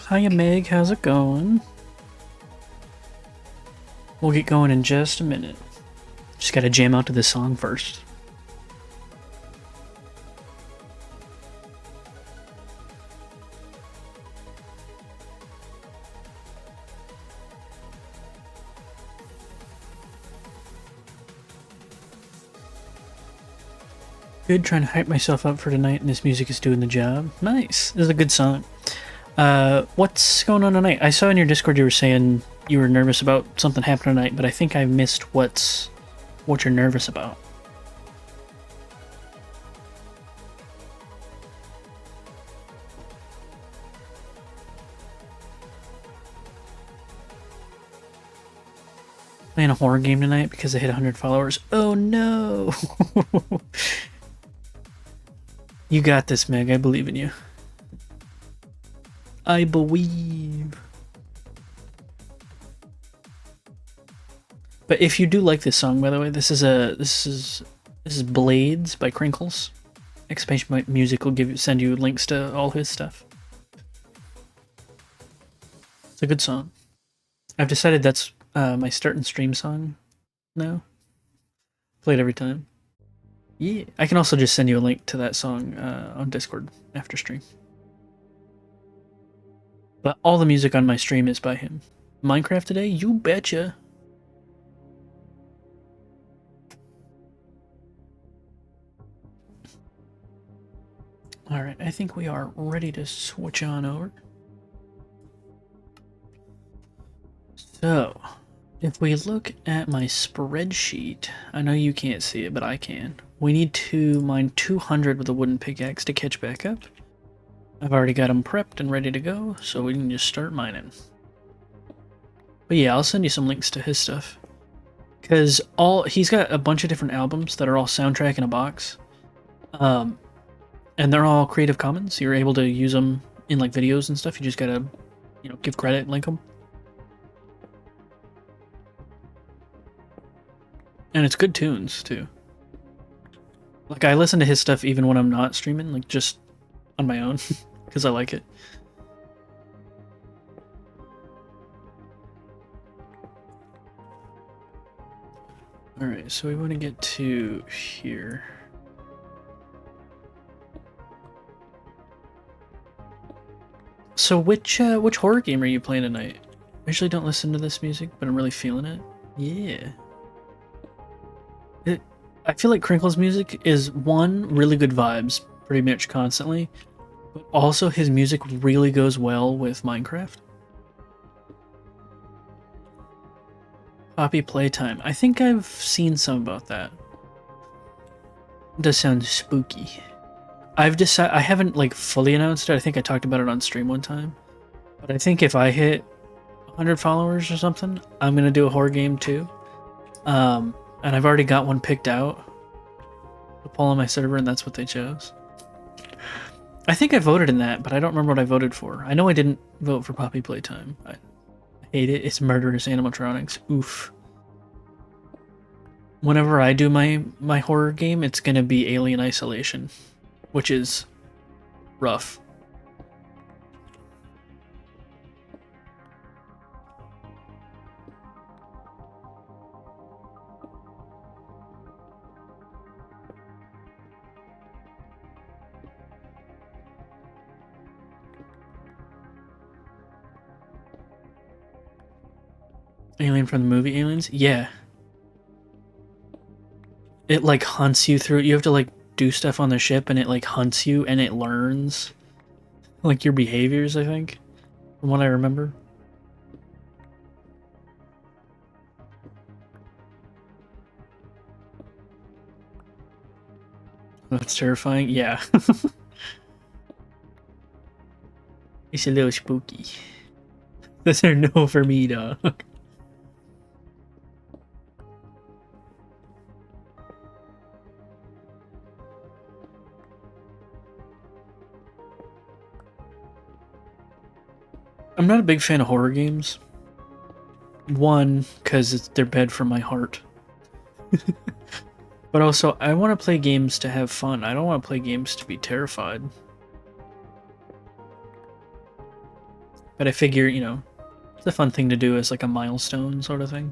Hiya Meg, how's it going? We'll get going in just a minute. Just gotta jam out to this song first. Good, trying to hype myself up for tonight, and this music is doing the job. Nice, this is a good song. What's going on tonight? I saw in your Discord you were saying you were nervous about something happening tonight, but I think I missed what you're nervous about. Playing a horror game tonight because I hit 100 followers. Oh no! You got this, Meg. I believe in you. I believe. But if you do like this song, by the way, this is Blades by Crinkles. Exclamation point music will send you links to all his stuff. It's a good song. I've decided that's my start and stream song now. Play it every time. Yeah, I can also just send you a link to that song on Discord after stream. But all the music on my stream is by him. Minecraft today? You betcha. Alright, I think we are ready to switch on over. So, if we look at my spreadsheet, I know you can't see it, but I can. We need to mine 200 with a wooden pickaxe to catch back up. I've already got them prepped and ready to go, so we can just start mining. But yeah, I'll send you some links to his stuff. Because he's got a bunch of different albums that are all soundtrack in a box. And they're all Creative Commons. You're able to use them in like videos and stuff. You just gotta, give credit, link them. And it's good tunes, too. Like, I listen to his stuff even when I'm not streaming, like, just on my own, because I like it. Alright, so we want to get to here. So which horror game are you playing tonight? I usually don't listen to this music, but I'm really feeling it. Yeah. I feel like Crinkle's music is, one, really good vibes pretty much constantly, but also his music really goes well with Minecraft. Poppy Playtime. I think I've seen some about that. It does sound spooky. I haven't like fully announced it. I think I talked about it on stream one time. But I think if I hit 100 followers or something, I'm gonna do a horror game too. And I've already got one picked out to pull on my server, and that's what they chose. I think I voted in that, but I don't remember what I voted for. I know I didn't vote for Poppy Playtime. I hate it. It's murderous animatronics. Oof. Whenever I do my horror game, it's gonna be Alien Isolation, which is rough. Alien from the movie Aliens? Yeah. It like hunts you through. You have to like do stuff on the ship and it like hunts you and it learns like your behaviors, I think, from what I remember. That's terrifying. Yeah. It's a little spooky. That's a no for me, dog. I'm not a big fan of horror games. One, because they're bad for my heart. But also, I want to play games to have fun. I don't want to play games to be terrified. But I figure, you know, it's a fun thing to do as like a milestone sort of thing.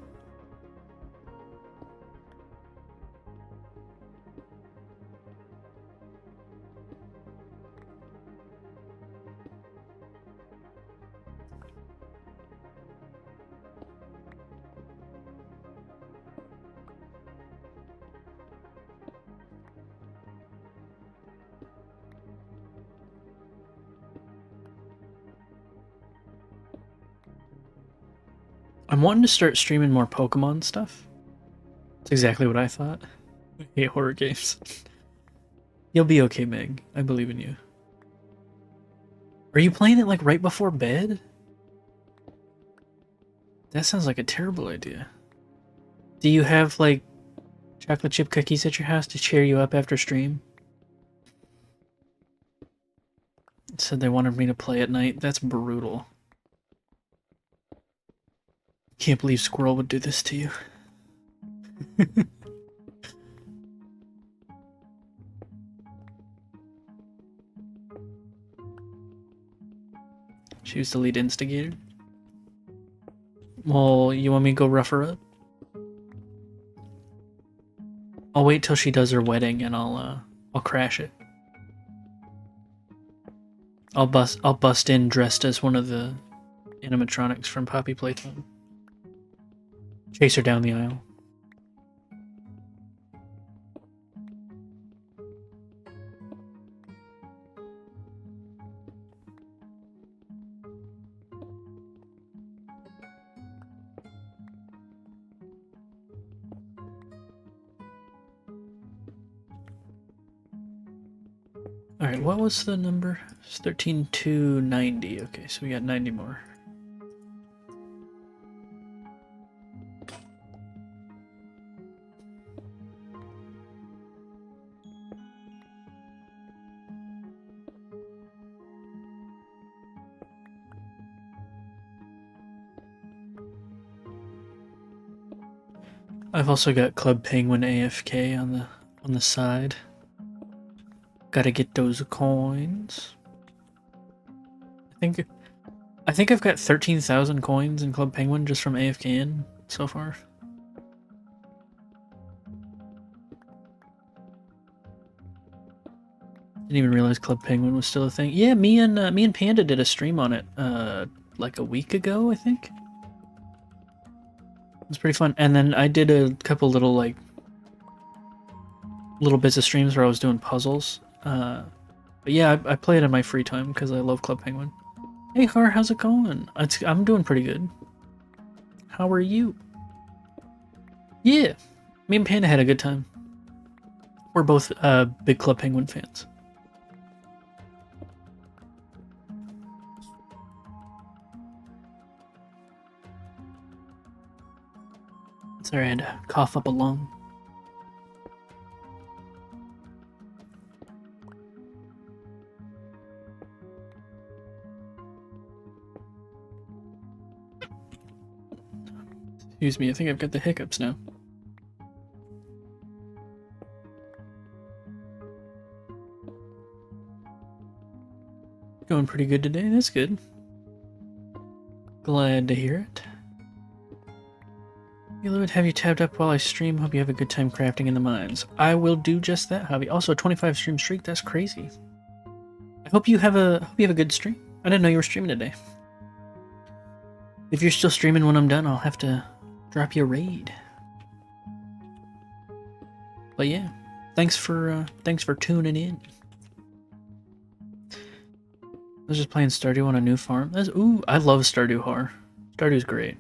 I'm wanting to start streaming more Pokemon stuff. That's exactly what I thought. I hate horror games. You'll be okay, Meg. I believe in you. Are you playing it like right before bed? That sounds like a terrible idea. Do you have like chocolate chip cookies at your house to cheer you up after stream? Said they wanted me to play at night. That's brutal. Can't believe Squirrel would do this to you. She was the lead instigator. Well, you want me to go rough her up? I'll wait till she does her wedding and I'll crash it. I'll bust in dressed as one of the animatronics from Poppy Playtime. Chase her down the aisle. Alright, what was the number? It's 13,290. Okay, so we got 90 more. I've also got Club Penguin AFK on the side. Gotta get those coins. I think I've got 13,000 coins in Club Penguin just from AFKing so far. Didn't even realize Club Penguin was still a thing. Yeah, me and Panda did a stream on it like a week ago, I think. It was pretty fun. And then I did a couple little bits of streams where I was doing puzzles. But yeah, I play it in my free time because I love Club Penguin. Hey Har, how's it going? I'm doing pretty good. How are you? Yeah, me and Panda had a good time. We're both big Club Penguin fans. Sorry, I had to cough up a lung. Excuse me, I think I've got the hiccups now. Going pretty good today, that's good. Glad to hear it. Hey, have you tabbed up while I stream? Hope you have a good time crafting in the mines. I will do just that, Javi. Also, a 25 stream streak, that's crazy. I hope you have a good stream. I didn't know you were streaming today. If you're still streaming when I'm done, I'll have to drop you a raid. But yeah, thanks for tuning in. I was just playing Stardew on a new farm. Ooh, I love Stardew Har. Stardew's great.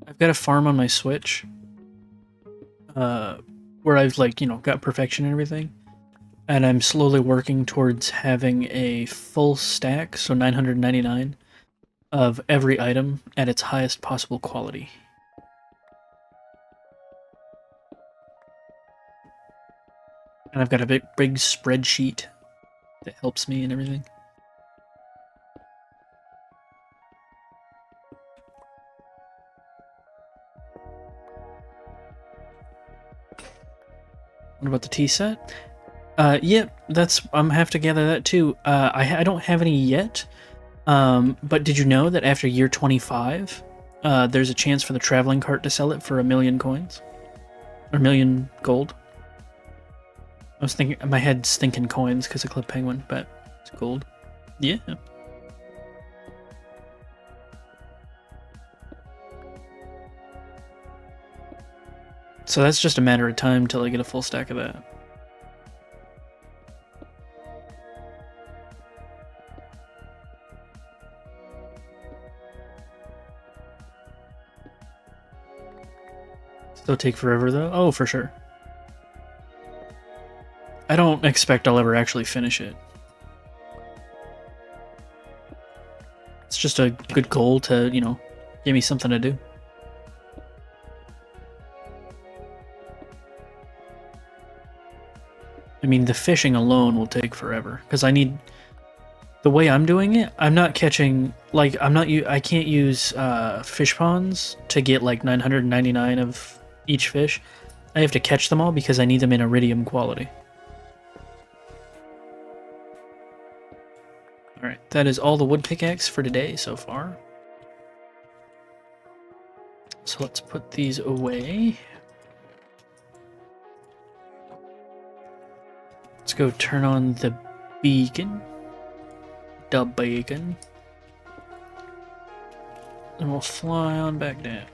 I've got a farm on my Switch, where I've got perfection and everything, and I'm slowly working towards having a full stack, so 999, of every item at its highest possible quality. And I've got a big spreadsheet that helps me and everything. What about the tea set? Yep, I'm have to gather that too. I don't have any yet. But did you know that after year 25, there's a chance for the traveling cart to sell it for 1,000,000 coins? Or 1,000,000 gold? I was thinking, my head's thinking coins because of Clip Penguin, but it's gold. Yeah. So that's just a matter of time till I get a full stack of that. Still take forever though? Oh, for sure. I don't expect I'll ever actually finish it. It's just a good goal to, give me something to do. I mean, the fishing alone will take forever because I need. The way I'm doing it, I'm not catching I can't use fish ponds to get like 999 of each fish. I have to catch them all because I need them in iridium quality. All right, that is all the wood pickaxe for today so far. So let's put these away. Let's go turn on the beacon. The beacon. And we'll fly on back down.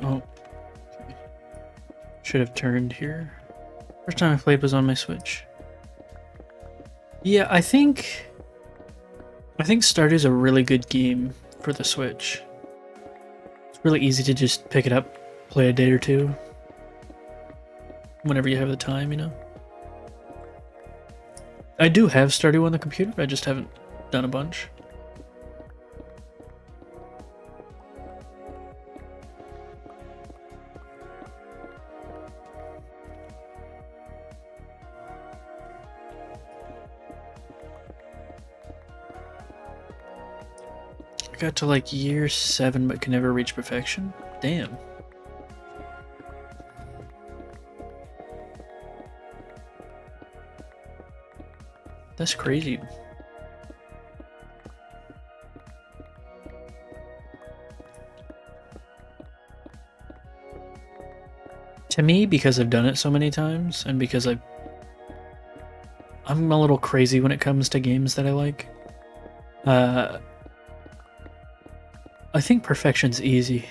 Oh. Okay. Should have turned here. First time I played was on my Switch. Yeah, I think Stardew's a really good game for the Switch. It's really easy to just pick it up, play a day or two. Whenever you have the time, I do have Stardew on the computer, I just haven't done a bunch. I got to like year 7 but could never reach perfection. Damn. That's crazy. To me, because I've done it so many times, and because I'm a little crazy when it comes to games that I like. I think perfection's easy.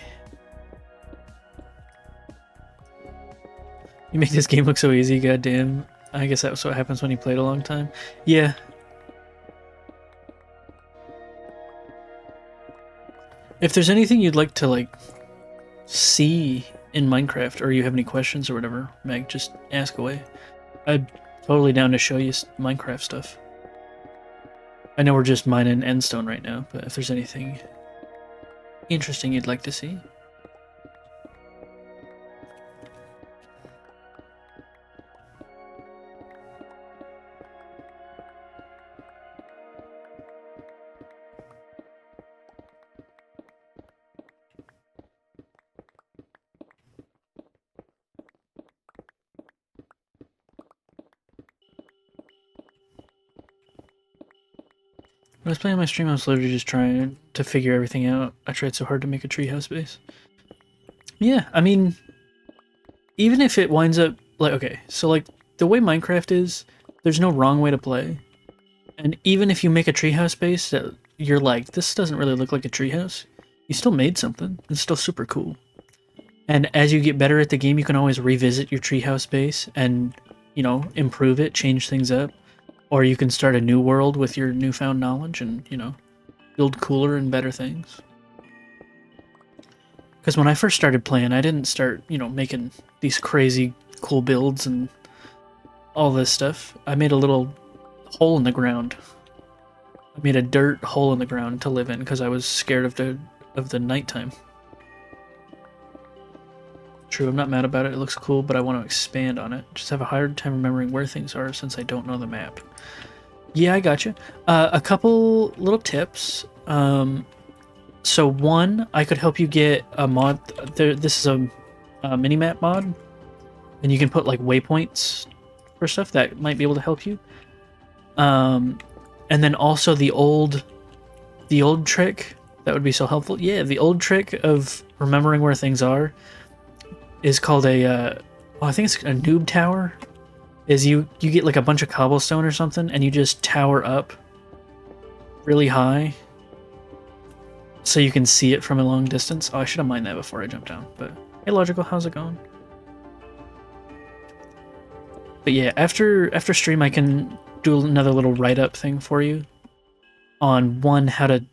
You make this game look so easy, goddamn. I guess that's what happens when you played a long time. Yeah. If there's anything you'd like to, like, see in Minecraft, or you have any questions or whatever, Meg, just ask away. I'm totally down to show you Minecraft stuff. I know we're just mining endstone right now, but if there's anything interesting you'd like to see. When I was playing my stream, I was literally just trying to figure everything out. I tried so hard to make a treehouse base. Yeah, I mean, even if it winds up like, okay, so like the way Minecraft is, there's no wrong way to play. And even if you make a treehouse base that you're like, this doesn't really look like a treehouse, you still made something. It's still super cool. And as you get better at the game, you can always revisit your treehouse base and, improve it, change things up. Or you can start a new world with your newfound knowledge and, build cooler and better things. Because when I first started playing, I didn't start, making these crazy cool builds and all this stuff. I made a little hole in the ground. I made a dirt hole in the ground to live in because I was scared of the nighttime. True, I'm not mad about it. It looks cool, but I want to expand on it. Just have a hard time remembering where things are since I don't know the map. Yeah, I gotcha. A couple little tips. So one, I could help you get a mod. This is a mini-map mod, and you can put like waypoints for stuff that might be able to help you. And then also the old trick that would be so helpful. Yeah, the old trick of remembering where things are is called a well, I think it's a noob tower. Is you get like a bunch of cobblestone or something, and you just tower up really high so you can see it from a long distance. Oh, I should have mined that before I jumped down. But hey, Logical, how's it going? But yeah, after stream, I can do another little write-up thing for you on one, how to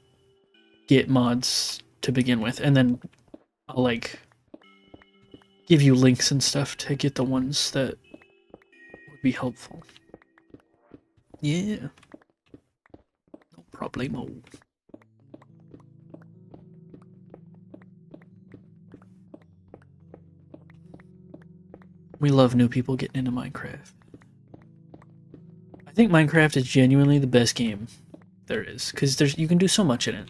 get mods to begin with, and then I'll like give you links and stuff to get the ones that would be helpful. Yeah, no problemo. We love new people getting into Minecraft. I think Minecraft is genuinely the best game there is, because you can do so much in it.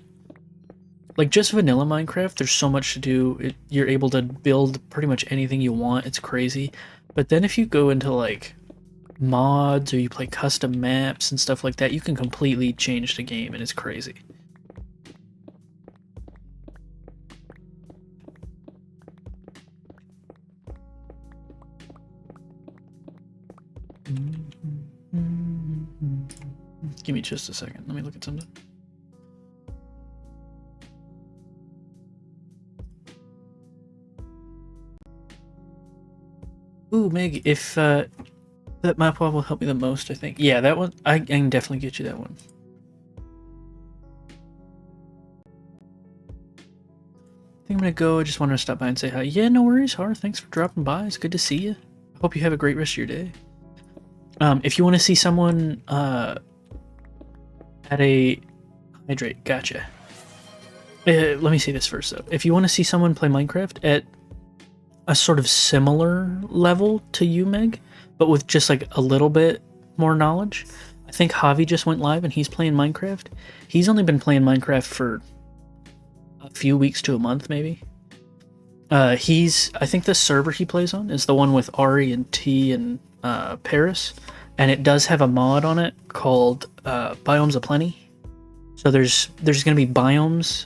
Like, just vanilla Minecraft, there's so much to do. You're able to build pretty much anything you want. It's crazy. But then if you go into, like, mods or you play custom maps and stuff like that, you can completely change the game, and it's crazy. Give me just a second. Let me look at something. Ooh, Meg, if that map will help me the most, I think. Yeah, that one, I can definitely get you that one. I think I'm gonna go. I just wanted to stop by and say hi. Yeah, no worries, Har. Thanks for dropping by. It's good to see you. I hope you have a great rest of your day. If you want to see someone at a hydrate, gotcha. Let me say this first though. If you want to see someone play Minecraft at a sort of similar level to you, Meg, but with just like a little bit more knowledge, I think Javi just went live and he's playing Minecraft. He's only been playing Minecraft for a few weeks to a month, maybe. I think the server he plays on is the one with Ari and T and Paris, and it does have a mod on it called Biomes Aplenty. So there's gonna be biomes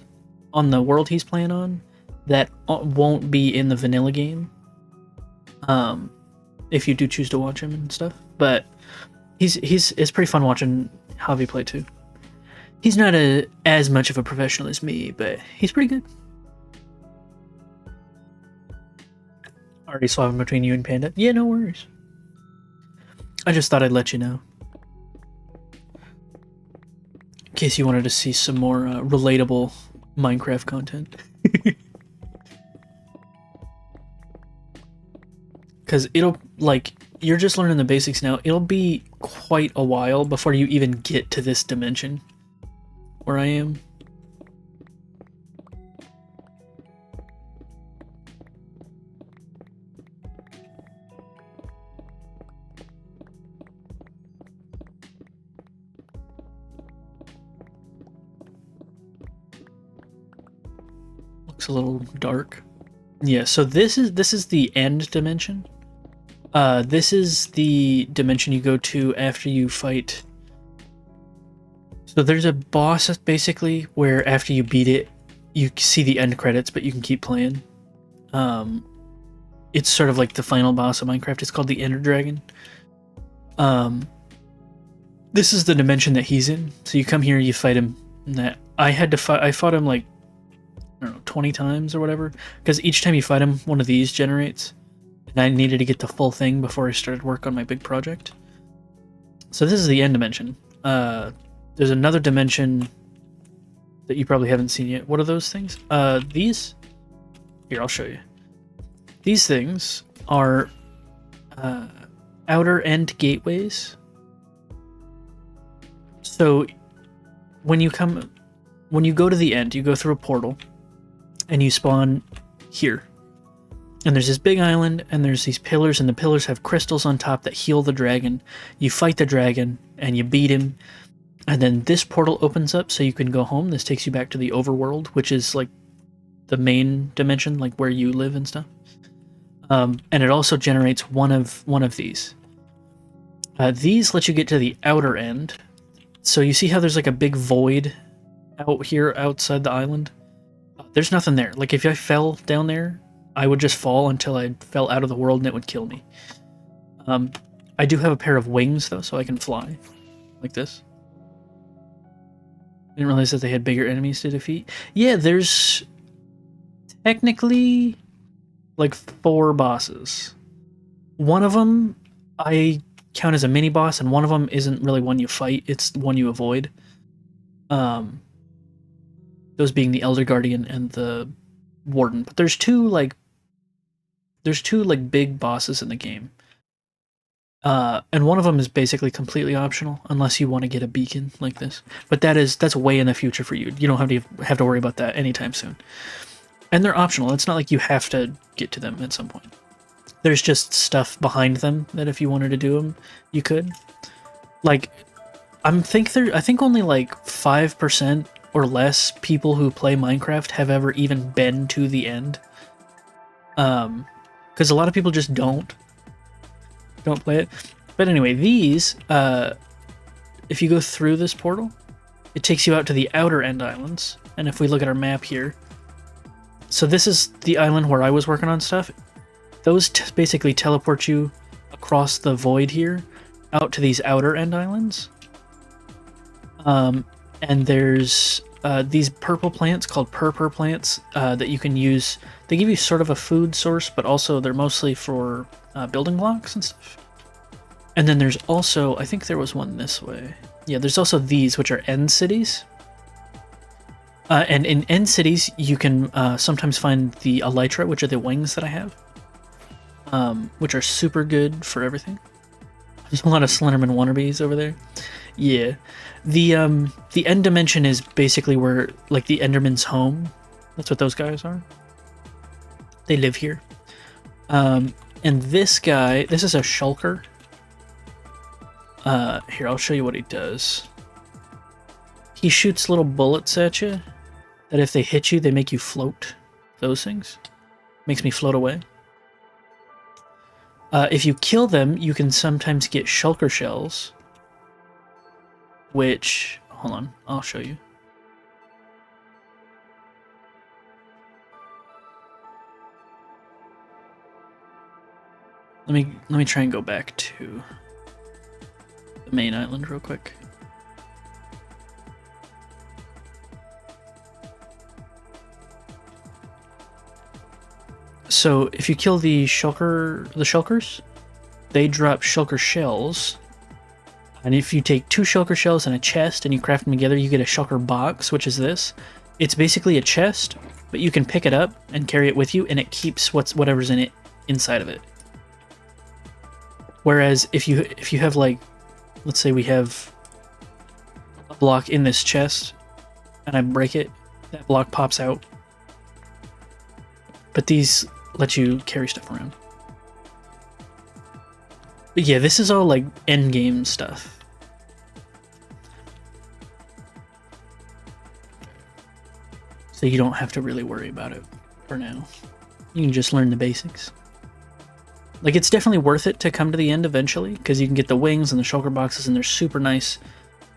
on the world he's playing on that won't be in the vanilla game. If you do choose to watch him and stuff, but it's pretty fun watching Javi play too. He's not as much of a professional as me, but he's pretty good. Already swapping between you and Panda. Yeah, no worries. I just thought I'd let you know. In case you wanted to see some more relatable Minecraft content. Because it'll, like, you're just learning the basics now. It'll be quite a while before you even get to this dimension where I am. Looks a little dark. Yeah, so this is the end dimension. This is the dimension you go to after you fight. So there's a boss basically where after you beat it, you see the end credits, but you can keep playing. It's sort of like the final boss of Minecraft. It's called the Ender Dragon. This is the dimension that he's in. So you come here, you fight him. And I fought him like, I don't know, 20 times or whatever. Because each time you fight him, one of these generates. And I needed to get the full thing before I started work on my big project. So this is the end dimension. There's another dimension that you probably haven't seen yet. What are those things? These? Here, I'll show you. These things are outer end gateways. So when you go to the end, you go through a portal, and you spawn here. And there's this big island, and there's these pillars, and the pillars have crystals on top that heal the dragon. You fight the dragon, and you beat him, and then this portal opens up so you can go home. This takes you back to the overworld, which is like the main dimension, like where you live and stuff. And it also generates one of these. These let you get to the outer end. So you see how there's like a big void out here outside the island? There's nothing there. Like if I fell down there, I would just fall until I fell out of the world and it would kill me. I do have a pair of wings though, so I can fly like this. Didn't realize that they had bigger enemies to defeat. Yeah, there's technically like 4 bosses. One of them I count as a mini boss, and one of them isn't really one you fight, it's one you avoid. Those being the Elder Guardian and the Warden. But there's two big bosses in the game. And one of them is basically completely optional, unless you want to get a beacon like this. But that's way in the future for you. You don't have to worry about that anytime soon. And they're optional. It's not like you have to get to them at some point. There's just stuff behind them that if you wanted to do them, you could. Like, I think only like 5% or less people who play Minecraft have ever even been to the end. Because a lot of people just don't play it. But anyway, these, if you go through this portal, it takes you out to the outer end islands. And if we look at our map here, so this is the island where I was working on stuff. Those basically teleport you across the void here, out to these outer end islands. And there's these purple plants called purple plants that you can use. They give you sort of a food source, but also they're mostly for building blocks and stuff. And then there's also, I think there was one this way. Yeah, there's also these, which are end cities. And in end cities, you can sometimes find the elytra, which are the wings that I have, which are super good for everything. There's a lot of Slenderman wannabes over there. Yeah. The end dimension is basically where, like, the Enderman's home. That's what those guys are. They live here. And this guy, this is a shulker. Here, I'll show you what he does. He shoots little bullets at you that if they hit you, they make you float. Those things. Makes me float away. If you kill them, you can sometimes get shulker shells. Which, hold on, I'll show you. Let me try and go back to the main island real quick. So if you kill the shulkers, they drop shulker shells. And if you take 2 shulker shells and a chest and you craft them together, you get a shulker box, which is this. It's basically a chest, but you can pick it up and carry it with you, and it keeps whatever's in it inside of it. Whereas if you have, like, let's say we have a block in this chest, and I break it, that block pops out. But these let you carry stuff around. But yeah, this is all like end game stuff. So you don't have to really worry about it for now. You can just learn the basics. Like, it's definitely worth it to come to the end eventually, because you can get the wings and the shulker boxes, and they're super nice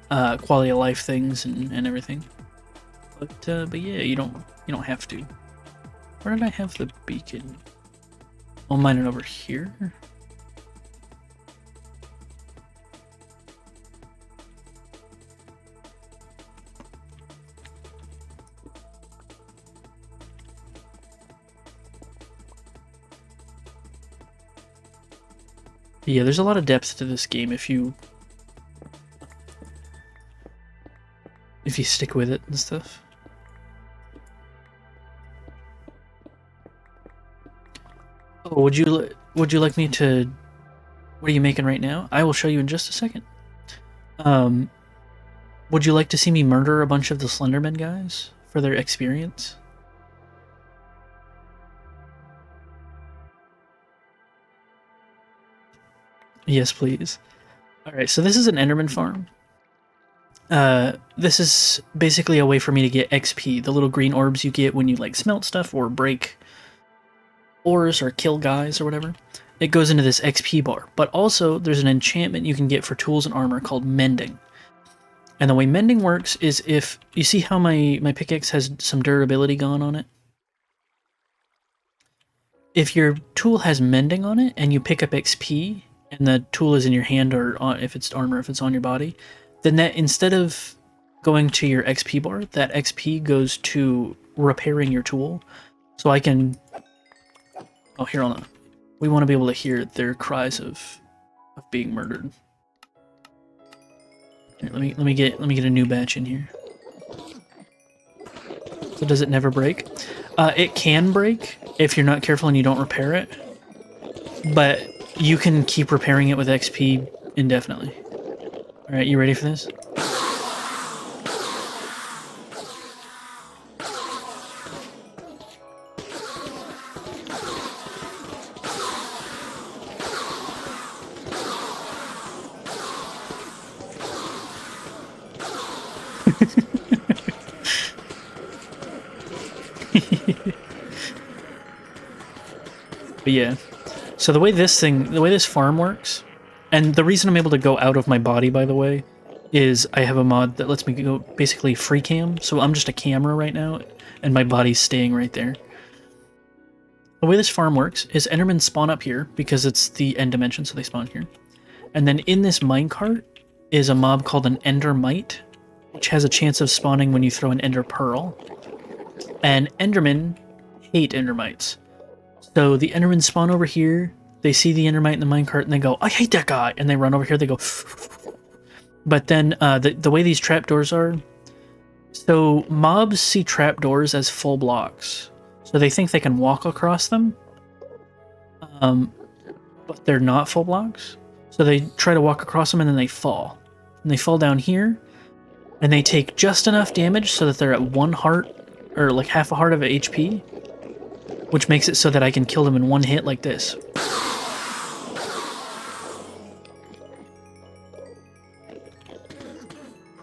quality of life things and everything. But yeah, you don't have to. Where did I have the beacon? I'll mine it over here. Yeah, there's a lot of depth to this game if you stick with it and stuff. Oh, would you like me to? What are you making right now? I will show you in just a second. Would you like to see me murder a bunch of the Slenderman guys for their experience? Yes, please. Alright, so this is an Enderman farm. This is basically a way for me to get XP, the little green orbs you get when you like smelt stuff or break ores or kill guys or whatever. It goes into this XP bar, but also there's an enchantment you can get for tools and armor called mending. And the way mending works is if you see how my pickaxe has some durability gone on it. If your tool has mending on it and you pick up XP and the tool is in your hand or if it's armor, if it's on your body, then that instead of going to your XP bar, that XP goes to repairing your tool. So I can... Oh, here, hold on. We want to be able to hear their cries of being murdered. Here, let me get a new batch in here. So does it never break? It can break if you're not careful and you don't repair it, but you can keep repairing it with XP indefinitely. All right, you ready for this? But yeah, so the way this farm works, and the reason I'm able to go out of my body, by the way, is I have a mod that lets me go basically free cam. So I'm just a camera right now, and my body's staying right there. The way this farm works is Endermen spawn up here because it's the end dimension, so they spawn here. And then in this minecart is a mob called an Endermite, which has a chance of spawning when you throw an Ender Pearl. And Endermen hate Endermites. So the Endermen spawn over here, they see the Endermite in the minecart, and they go, I hate that guy! And they run over here, they go... But then the way these trapdoors are... So mobs see trapdoors as full blocks. So they think they can walk across them. But they're not full blocks. So they try to walk across them, and then they fall. And they fall down here, and they take just enough damage so that they're at 1 heart, or like half a heart of HP. Which makes it so that I can kill them in 1 hit like this.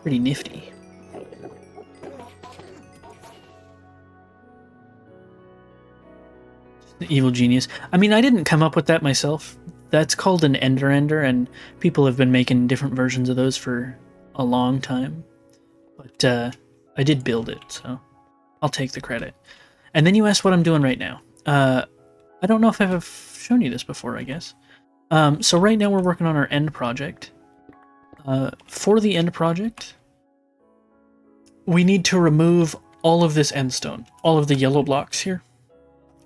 Pretty nifty. The evil genius. I mean, I didn't come up with that myself. That's called an Ender, and people have been making different versions of those for a long time. But I did build it, so I'll take the credit. And then you asked what I'm doing right now. I don't know if I've shown you this before, I guess. So right now we're working on our end project. For the end project, we need to remove all of this endstone, all of the yellow blocks here.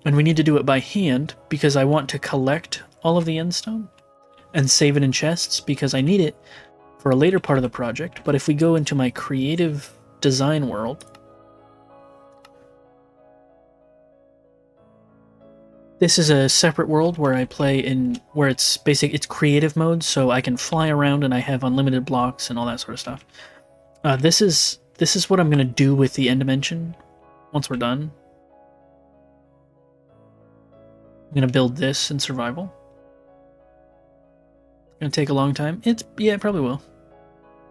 And we need to do it by hand because I want to collect all of the endstone and save it in chests because I need it for a later part of the project. But if we go into my creative design world, this is a separate world where I play in, where it's creative mode, so I can fly around and I have unlimited blocks and all that sort of stuff. This is what I'm going to do with the end dimension once we're done. I'm going to build this in survival. It's going to take a long time. Yeah, it probably will.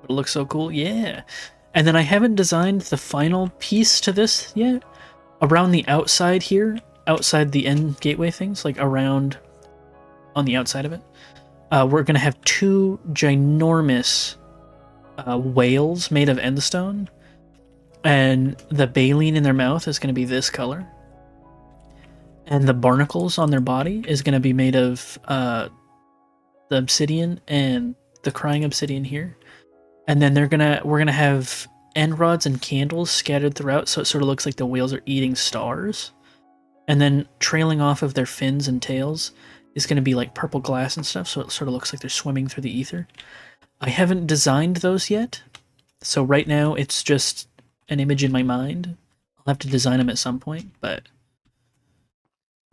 But it looks so cool. Yeah. And then I haven't designed the final piece to this yet. Around the outside here, outside the end gateway things, like around on the outside of it, we're going to have 2 ginormous whales made of endstone. And the baleen in their mouth is going to be this color. And the barnacles on their body is going to be made of the obsidian and the crying obsidian here. And then we're gonna have end rods and candles scattered throughout, so it sort of looks like the whales are eating stars. And then trailing off of their fins and tails is going to be like purple glass and stuff, so it sort of looks like they're swimming through the ether. I haven't designed those yet, so right now it's just an image in my mind. I'll have to design them at some point, but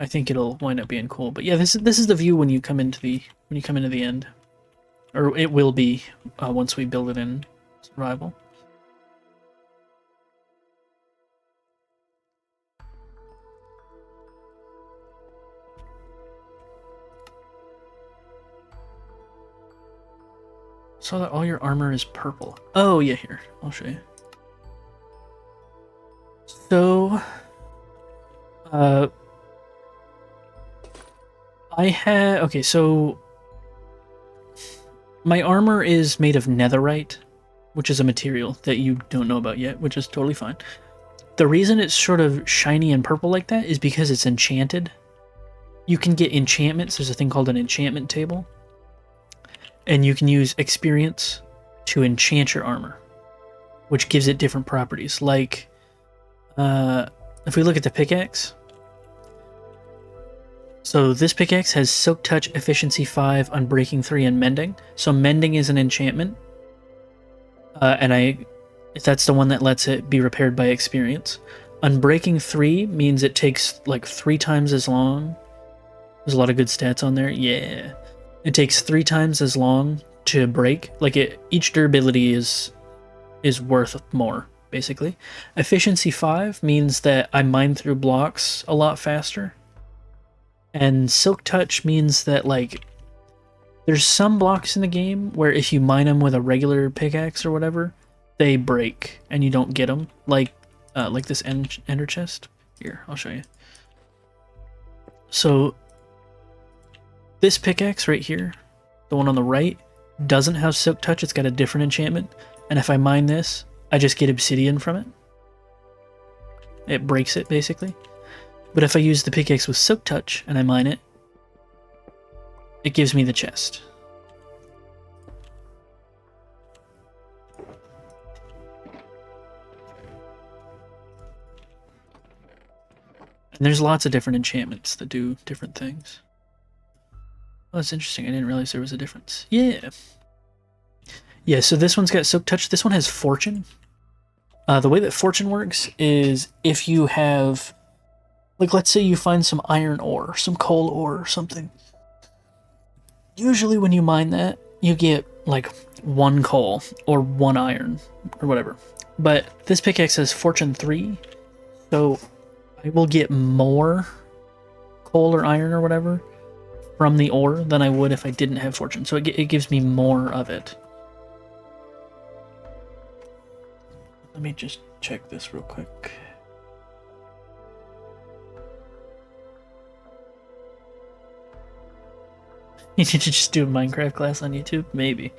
I think it'll wind up being cool. But yeah, this is the view when you come into the end, or it will be once we build it in survival. saw that all your armor is purple. Oh, yeah, here. I'll show you. So, okay, so my armor is made of netherite, which is a material that you don't know about yet, which is totally fine. The reason it's sort of shiny and purple like that is because it's enchanted. You can get enchantments. There's a thing called an enchantment table. And you can use experience to enchant your armor, which gives it different properties. Like, if we look at the pickaxe, so this pickaxe has Silk Touch, Efficiency 5, Unbreaking 3, and Mending. So Mending is an enchantment, and that's the one that lets it be repaired by experience. Unbreaking 3 means it takes like 3 times as long. There's a lot of good stats on there. Yeah. It takes 3 times as long to break. Like each durability is worth more, basically. Efficiency 5 means that I mine through blocks a lot faster. And Silk Touch means that, like, there's some blocks in the game where if you mine them with a regular pickaxe or whatever, they break and you don't get them. Like this ender chest. Here, I'll show you. So this pickaxe right here, the one on the right, doesn't have Silk Touch. It's got a different enchantment. And if I mine this, I just get obsidian from it. It breaks it, basically. But if I use the pickaxe with Silk Touch and I mine it, it gives me the chest. And there's lots of different enchantments that do different things. Oh, that's interesting. I didn't realize there was a difference. Yeah. Yeah, so this one's got Silk Touch. This one has Fortune. The way that Fortune works is if you have, like, let's say you find some iron ore, some coal ore or something. Usually when you mine that, you get, like, 1 coal or 1 iron or whatever. But this pickaxe has Fortune 3, so I will get more coal or iron or whatever from the ore than I would if I didn't have Fortune. So it gives me more of it. Let me just check this real quick. You need to just do a Minecraft class on YouTube? Maybe.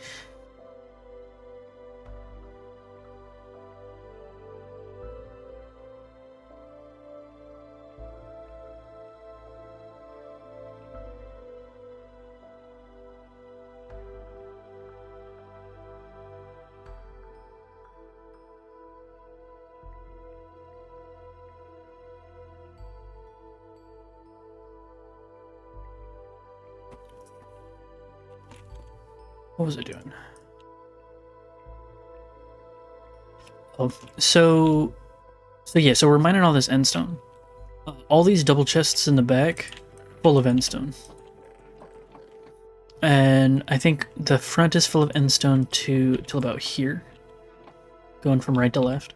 What was it doing? Oh, so yeah, so we're mining all this endstone. All these double chests in the back, full of endstone. And I think the front is full of endstone till about here. Going from right to left.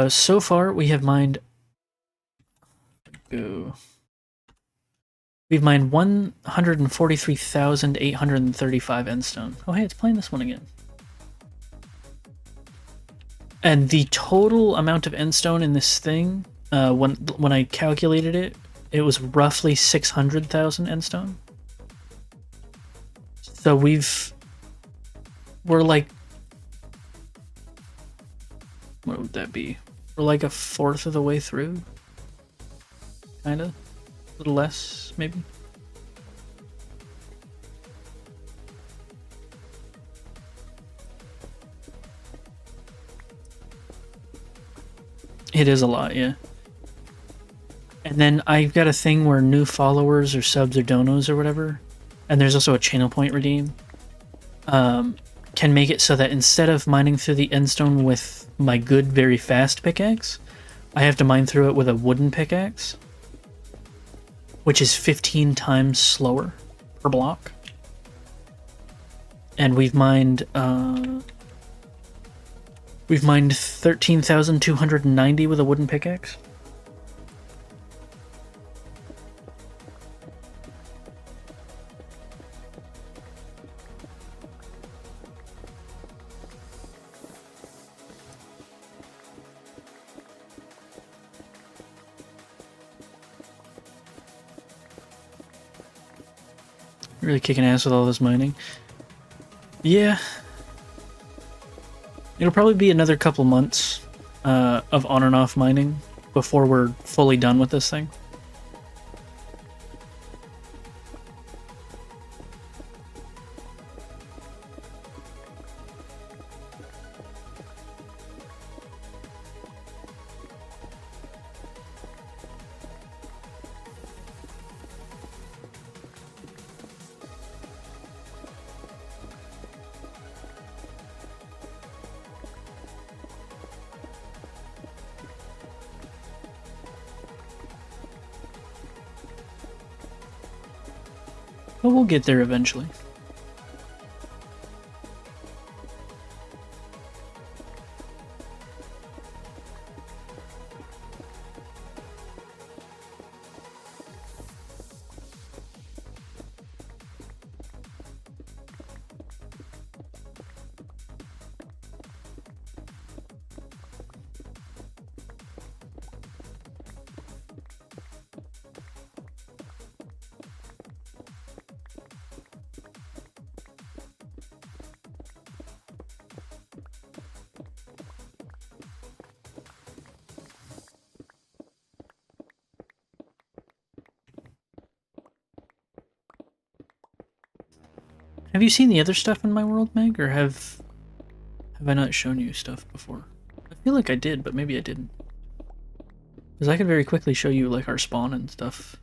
So far we have mined... Go. We've mined 143,835 endstone. Oh, hey, it's playing this one again. And the total amount of endstone in this thing, when I calculated it, it was roughly 600,000 endstone. So we're like, what would that be? We're like a fourth of the way through, kinda. A little less, maybe. It is a lot, yeah. And then I've got a thing where new followers or subs or donos or whatever, and there's also a channel point redeem, can make it so that instead of mining through the endstone with my good, very fast pickaxe, I have to mine through it with a wooden pickaxe, which is 15 times slower per block. And we've mined 13,290 with a wooden pickaxe. Really kicking ass with all this mining. Yeah. It'll probably be another couple months of on and off mining before we're fully done with this thing. But we'll get there eventually. Have you seen the other stuff in my world, Meg, or have I not shown you stuff before? I feel like I did, but maybe I didn't. Because I could very quickly show you like our spawn and stuff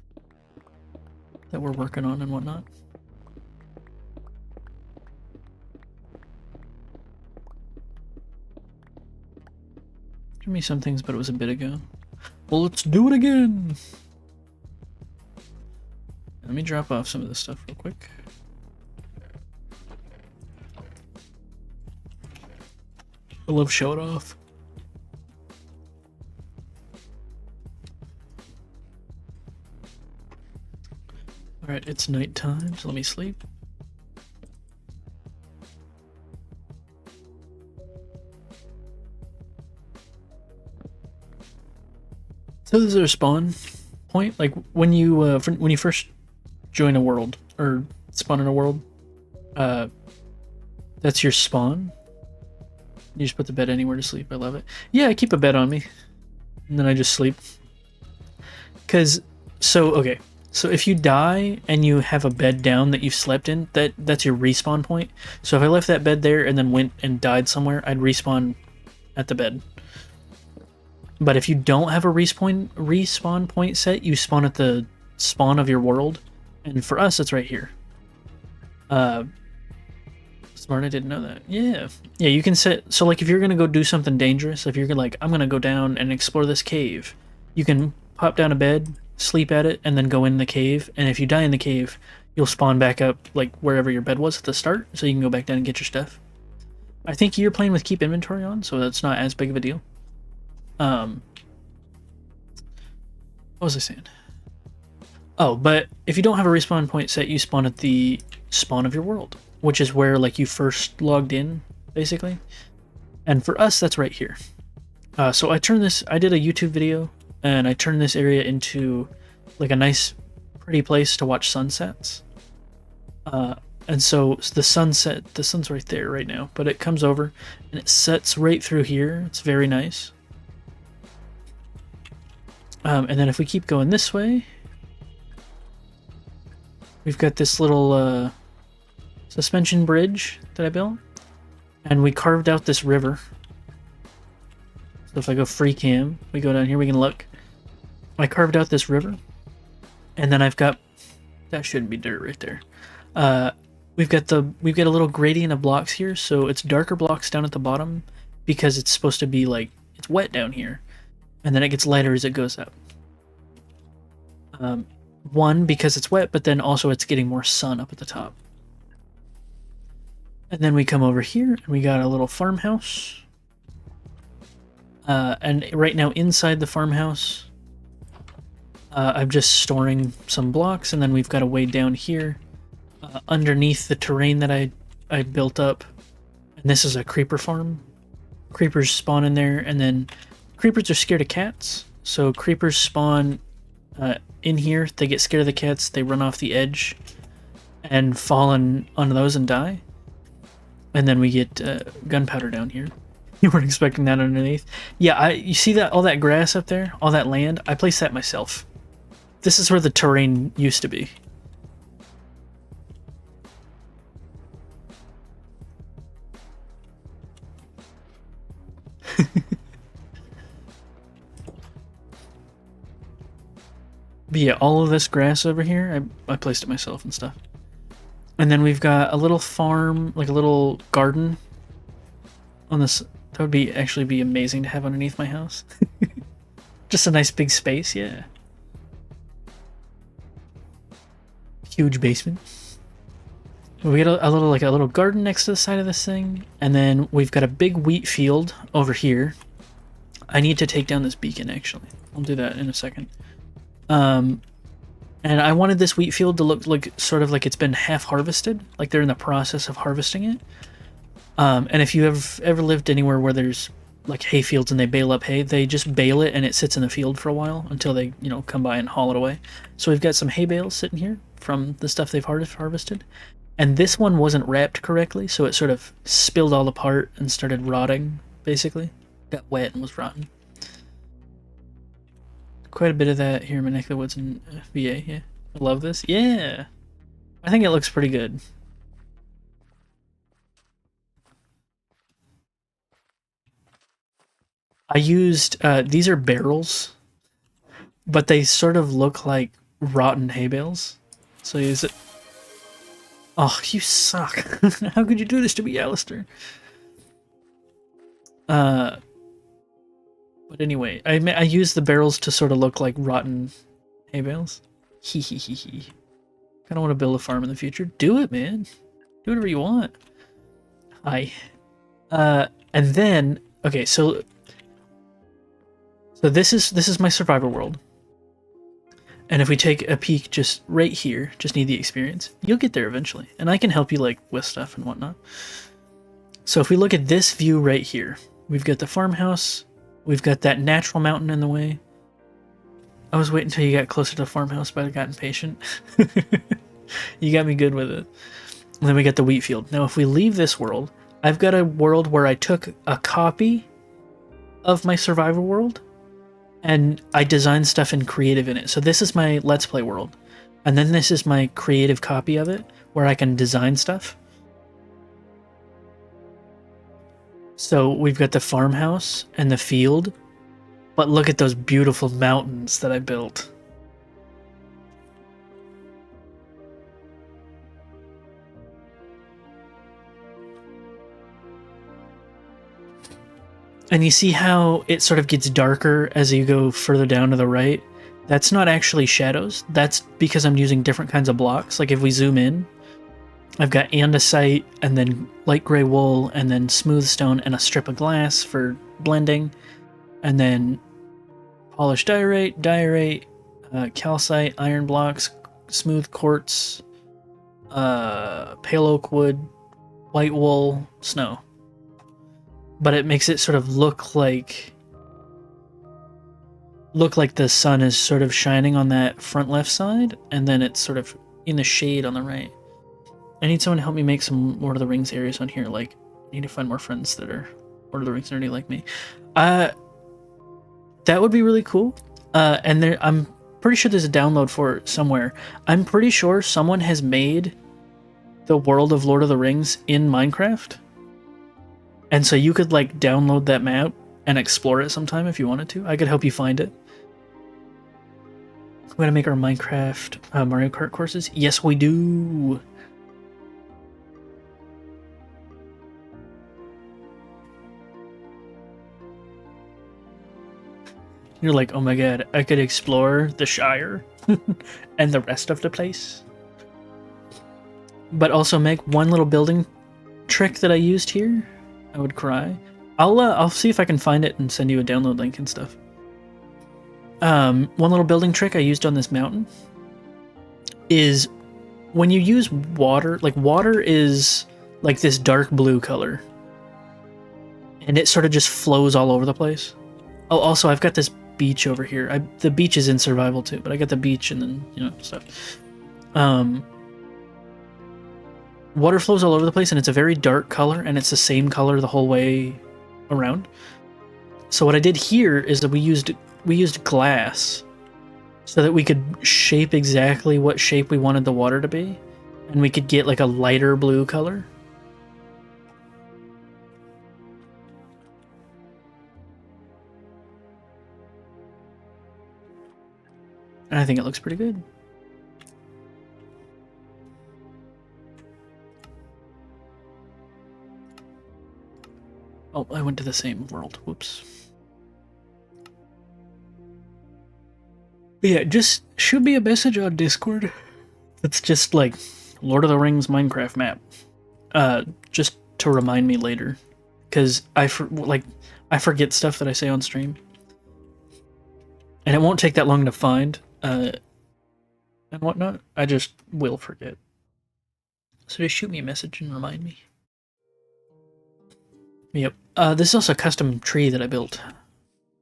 that we're working on and whatnot. Give me some things, but it was a bit ago. Well, let's do it again! Let me drop off some of this stuff real quick. I love show it off. Alright, it's nighttime, so let me sleep. So this is our spawn point. Like when you first join a world or spawn in a world, that's your spawn. You just put the bed anywhere to sleep. I love it. Yeah, I keep a bed on me, and then I just sleep. Okay, so if you die and you have a bed down that you've slept in, that's your respawn point. So if I left that bed there and then went and died somewhere, I'd respawn at the bed. But if you don't have a respawn point set, you spawn at the spawn of your world, and for us, it's right here. Smart, I didn't know that. Yeah, you can set. So like, if you're gonna go do something dangerous, if you're gonna I'm gonna go down and explore this cave, you can pop down a bed, sleep at it, and then go in the cave. And if you die in the cave, you'll spawn back up like wherever your bed was at the start, so you can go back down and get your stuff. I think you're playing with keep inventory on, so that's not as big of a deal. What was I saying? Oh, but if you don't have a respawn point set, you spawn at the spawn of your world, which is where like you first logged in, basically. And for us, that's right here. So I did a YouTube video, and I turned this area into like a nice, pretty place to watch sunsets. And so the sun's right there right now, but it comes over and it sets right through here. It's very nice. And then if we keep going this way, we've got this little suspension bridge that I built, and we carved out this river. So if I go free cam, we go down here, we can look. I carved out this river, and then I've got, that shouldn't be dirt right there. We've got a little gradient of blocks here, so it's darker blocks down at the bottom because it's supposed to be like, it's wet down here, and then it gets lighter as it goes up. One, because it's wet, but then also it's getting more sun up at the top. And then we come over here, and we got a little farmhouse. And right now inside the farmhouse, I'm just storing some blocks, and then we've got a way down here underneath the terrain that I built up. And this is a creeper farm. Creepers spawn in there, and then creepers are scared of cats. So creepers spawn in here, they get scared of the cats, they run off the edge. and fall on those and die. And then we get gunpowder down here. You weren't expecting that underneath. Yeah, you see that all that grass up there, all that land? I placed that myself. This is where the terrain used to be. But yeah, all of this grass over here, I placed it myself and stuff. And then we've got a little farm, like a little garden on this. That would actually be amazing to have underneath my house. Just a nice big space, yeah. Huge basement. We got a little garden next to the side of this thing, and then we've got a big wheat field over here. I need to take down this beacon actually. I'll do that in a second. And I wanted this wheat field to look like sort of like it's been half harvested, like they're in the process of harvesting it. And if you have ever lived anywhere where there's like hay fields and they bale up hay, they just bale it and it sits in the field for a while until they, come by and haul it away. So we've got some hay bales sitting here from the stuff they've harvested. And this one wasn't wrapped correctly, so it sort of spilled all apart and started rotting, basically. Got wet and was rotten. Quite a bit of that here in my neck of the woods in VA, yeah. I love this. Yeah! I think it looks pretty good. I used, these are barrels, but they sort of look like rotten hay bales. So I use it. Oh, you suck. How could you do this to me, Alistair? But anyway, I use the barrels to sort of look like rotten hay bales. Hee hee hee hee. Kind of want to build a farm in the future. Do it, man. Do whatever you want. Hi. And then, okay, so this is my survivor world. And if we take a peek just right here, just need the experience, you'll get there eventually. And I can help you like with stuff and whatnot. So if we look at this view right here, we've got the farmhouse, we've got that natural mountain in the way. I was waiting until you got closer to the farmhouse, but I got impatient. You got me good with it. And then we got the wheat field. Now if we leave this world, I've got a world where I took a copy of my survivor world and I designed stuff in creative in it. So this is my Let's Play world. And then this is my creative copy of it, where I can design stuff. So we've got the farmhouse and the field, but look at those beautiful mountains that I built. And you see how it sort of gets darker as you go further down to the right? That's not actually shadows. That's because I'm using different kinds of blocks. Like if we zoom in, I've got andesite and then light gray wool and then smooth stone and a strip of glass for blending. And then polished diorite, calcite, iron blocks, smooth quartz, pale oak wood, white wool, snow. But it makes it sort of look like the sun is sort of shining on that front left side, and then it's sort of in the shade on the right. I need someone to help me make some Lord of the Rings areas on here. Like, I need to find more friends that are Lord of the Rings nerdy like me. That would be really cool. And I'm pretty sure there's a download for it somewhere. I'm pretty sure someone has made the world of Lord of the Rings in Minecraft. And so you could like download that map and explore it sometime if you wanted to. I could help you find it. We're gonna make our Minecraft Mario Kart courses. Yes, we do. You're like, oh my god, I could explore the Shire and the rest of the place. But also make one little building trick that I used here. I would cry. I'll see if I can find it and send you a download link and stuff. One little building trick I used on this mountain is when you use water, like water is like this dark blue color. And it sort of just flows all over the place. Oh, also I've got this beach over here. The beach is in survival too, but I got the beach and then, stuff. water flows all over the place, and it's a very dark color, and it's the same color the whole way around. So what I did here is that we used glass so that we could shape exactly what shape we wanted the water to be, and we could get like a lighter blue color. And I think it looks pretty good. Oh, I went to the same world. Whoops. But yeah, just shoot me a message on Discord. It's just like Lord of the Rings Minecraft map. Just to remind me later, because I forget stuff that I say on stream, and it won't take that long to find and whatnot. I just will forget. So just shoot me a message and remind me. Yep. This is also a custom tree that I built.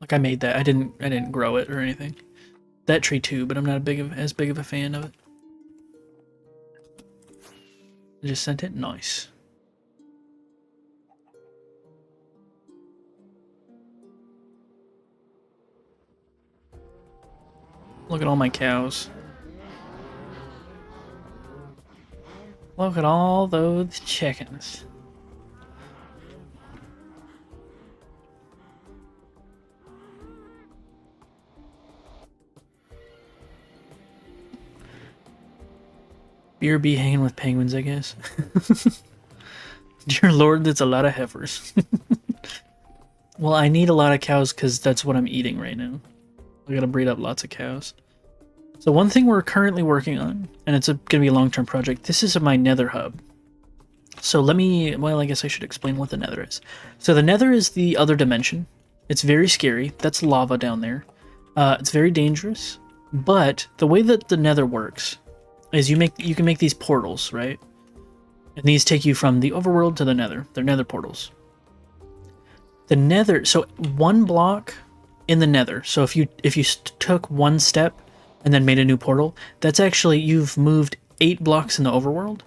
Like I made that. I didn't grow it or anything. That tree too, but I'm not as big of a fan of it. I just sent it. Nice. Look at all my cows. Look at all those chickens. Beer be hanging with penguins, I guess. Dear Lord, that's a lot of heifers. Well, I need a lot of cows because that's what I'm eating right now. I gotta breed up lots of cows. So one thing we're currently working on, and it's gonna be a long-term project, this is my nether hub. So well, I guess I should explain what the nether is. So the nether is the other dimension. It's very scary. That's lava down there. It's very dangerous. But the way that the nether works is you can make these portals, right? And these take you from the overworld to the nether. They're nether portals. The nether, so one block in the nether. So if you took one step and then made a new portal, that's actually, you've moved 8 blocks in the overworld.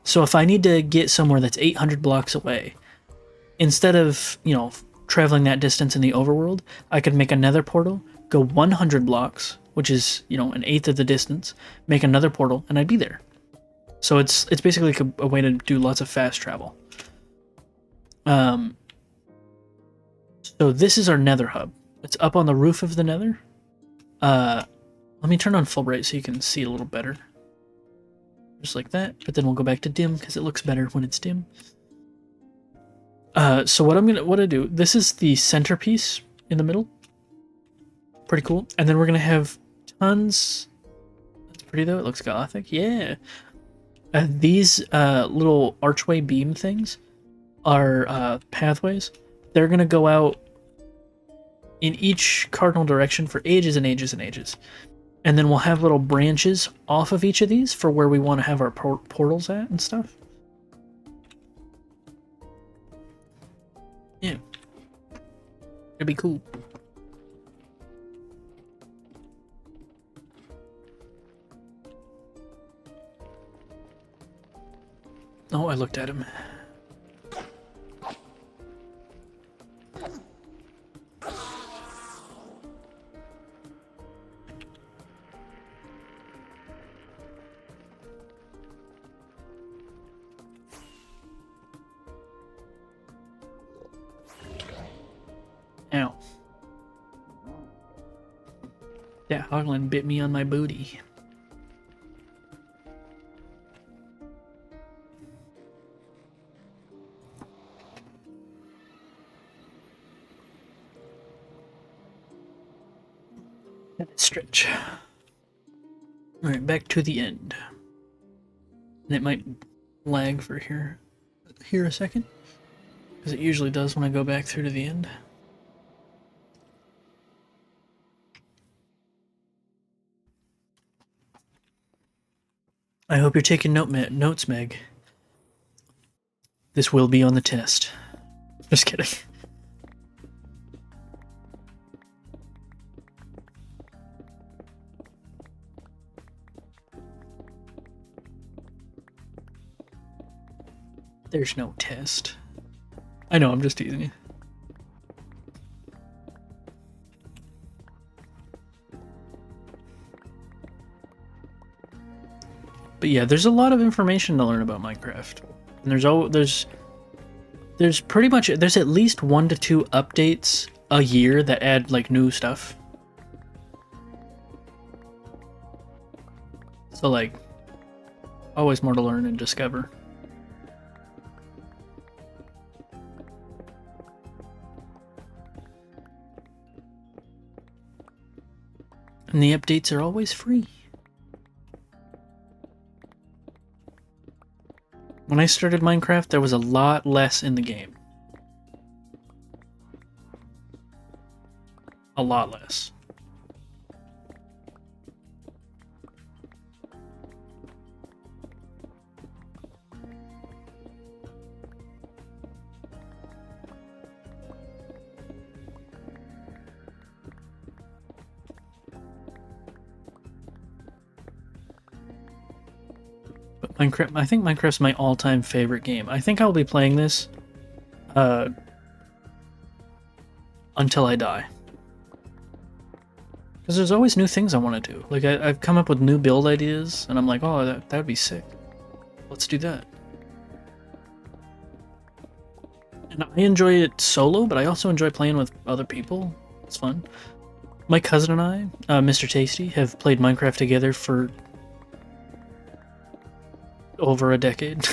So if I need to get somewhere that's 800 blocks away, instead of, traveling that distance in the overworld, I could make another portal, go 100 blocks, which is, an eighth of the distance, make another portal, and I'd be there. So it's basically like a way to do lots of fast travel. So this is our nether hub. It's up on the roof of the nether. Let me turn on full bright so you can see it a little better. Just like that, but then we'll go back to dim because it looks better when it's dim. So what I do, this is the centerpiece in the middle. Pretty cool. And then we're gonna have tons. That's pretty though. It looks gothic. Yeah. These little archway beam things are pathways. They're gonna go out in each cardinal direction for ages and ages and ages. And then we'll have little branches off of each of these for where we want to have our portals at and stuff. Yeah. It'd be cool. Oh, I looked at him. Ow. That hoglin bit me on my booty. Stretch. Alright, back to the end. And it might lag for here a second, because it usually does when I go back through to the end. I hope you're taking notes, Meg. This will be on the test. Just kidding. There's no test. I know, I'm just teasing you. But yeah, there's a lot of information to learn about Minecraft. And there's pretty much there's at least 1 to 2 updates a year that add like new stuff. So like always more to learn and discover. And the updates are always free. When I started Minecraft, there was a lot less in the game. A lot less. But Minecraft, I think Minecraft's my all-time favorite game. I think I'll be playing this until I die. Because there's always new things I want to do. Like, I've come up with new build ideas, and I'm like, oh, that would be sick. Let's do that. And I enjoy it solo, but I also enjoy playing with other people. It's fun. My cousin and I, Mr. Tasty, have played Minecraft together for over a decade.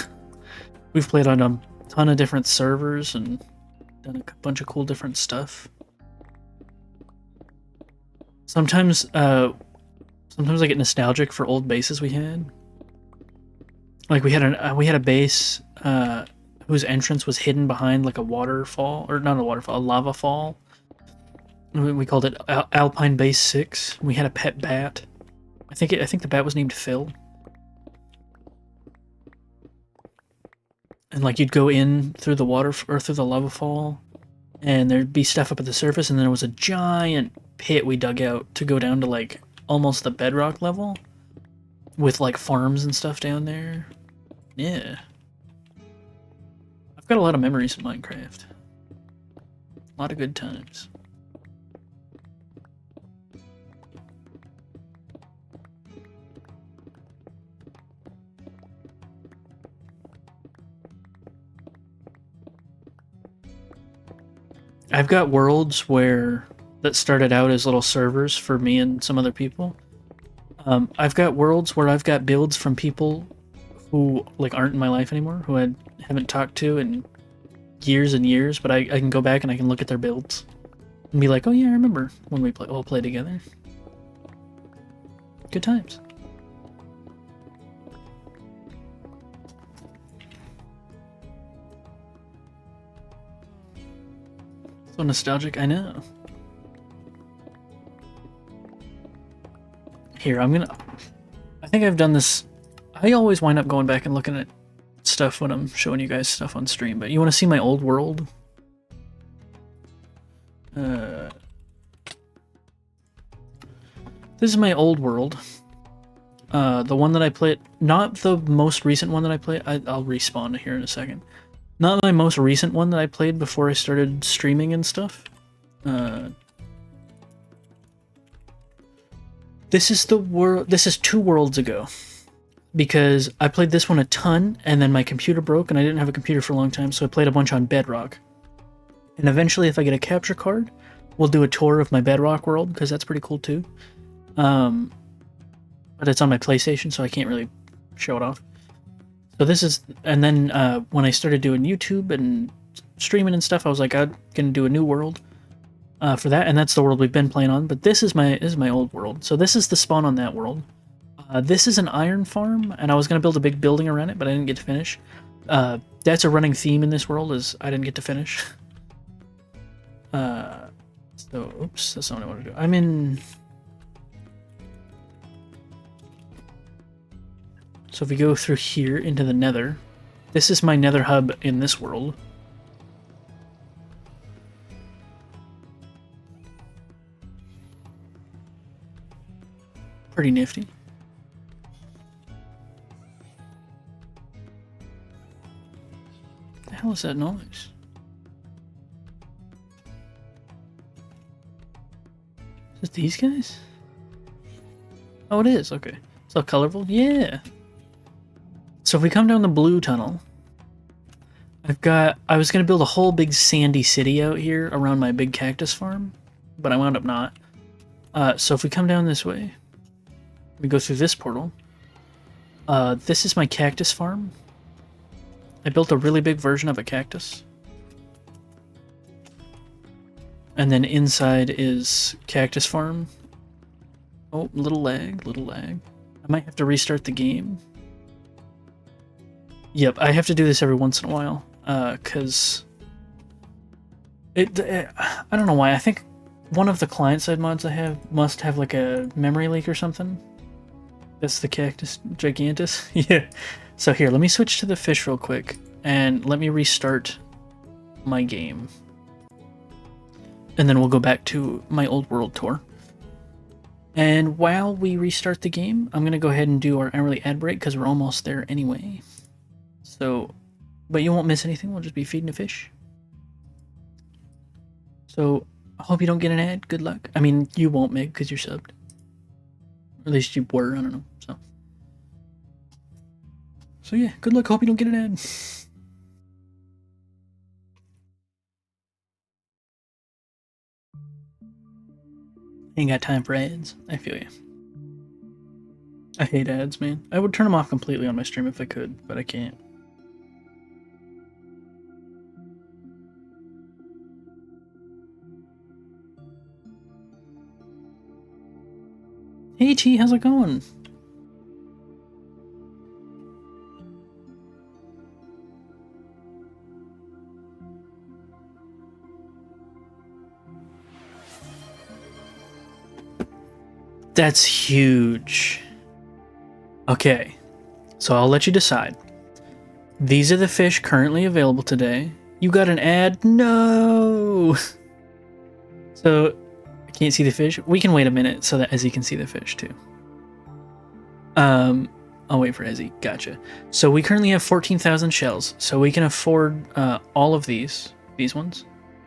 We've played on a ton of different servers and done a bunch of cool different stuff. Sometimes I get nostalgic for old bases we had. Like we had a base whose entrance was hidden behind like a waterfall, or not a waterfall, a lava fall. We called it Alpine Base 6. We had a pet bat. I think the bat was named Phil. And like you'd go in through the water or through the lava fall, and there'd be stuff up at the surface, and then there was a giant pit we dug out to go down to like almost the bedrock level, with like farms and stuff down there. Yeah, I've got a lot of memories in Minecraft. A lot of good times. I've got worlds that started out as little servers for me and some other people. I've got worlds where I've got builds from people who like aren't in my life anymore, who I haven't talked to in years and years, but I can go back and I can look at their builds and be like, oh yeah, I remember when we all played together. Good times. So nostalgic, I know. Here, I think I've done this. I always wind up going back and looking at stuff when I'm showing you guys stuff on stream, but you want to see my old world? This is my old world. The one that I played, not the most recent one that I played. I'll respawn here in a second. Not my most recent one that I played before I started streaming and stuff. This is 2 worlds ago. Because I played this one a ton, and then my computer broke, and I didn't have a computer for a long time, so I played a bunch on Bedrock. And eventually, if I get a capture card, we'll do a tour of my Bedrock world, because that's pretty cool too. But it's on my PlayStation, so I can't really show it off. So this is, and then when I started doing YouTube and streaming and stuff, I was like, I'm gonna do a new world for that, and that's the world we've been playing on. But this is my old world. So this is the spawn on that world. This is an iron farm, and I was gonna build a big building around it, but I didn't get to finish. That's a running theme in this world, is I didn't get to finish. So oops, that's not what I want to do. I'm in. So if we go through here into the nether, this is my nether hub in this world. Pretty nifty. What the hell is that noise? Is it these guys? Oh, it is. Okay. It's all colorful? Yeah. So if we come down the blue tunnel, I was going to build a whole big sandy city out here around my big cactus farm, but I wound up not. So if we come down this way, we go through this portal. This is my cactus farm. I built a really big version of a cactus. And then inside is cactus farm. Oh, little lag, little lag. I might have to restart the game. Yep, I have to do this every once in a while, cause I don't know why. I think one of the client-side mods I have must have like a memory leak or something. That's the cactus gigantus. Yeah. So here, let me switch to the fish real quick, and let me restart my game, and then we'll go back to my old world tour. And while we restart the game, I'm gonna go ahead and do our hourly ad break because we're almost there anyway. So, but you won't miss anything. We'll just be feeding the fish. So, I hope you don't get an ad. Good luck. I mean, you won't, Meg, because you're subbed. Or at least you were. I don't know. So yeah, good luck. Hope you don't get an ad. Ain't got time for ads. I feel you. I hate ads, man. I would turn them off completely on my stream if I could, but I can't. Hey T, how's it going? That's huge. Okay, so I'll let you decide. These are the fish currently available today. You got an ad? No! So, I can't see the fish. We can wait a minute so that Ezzy can see the fish too. I'll wait for Ezzy. Gotcha. So we currently have 14,000 shells, so we can afford all of these ones.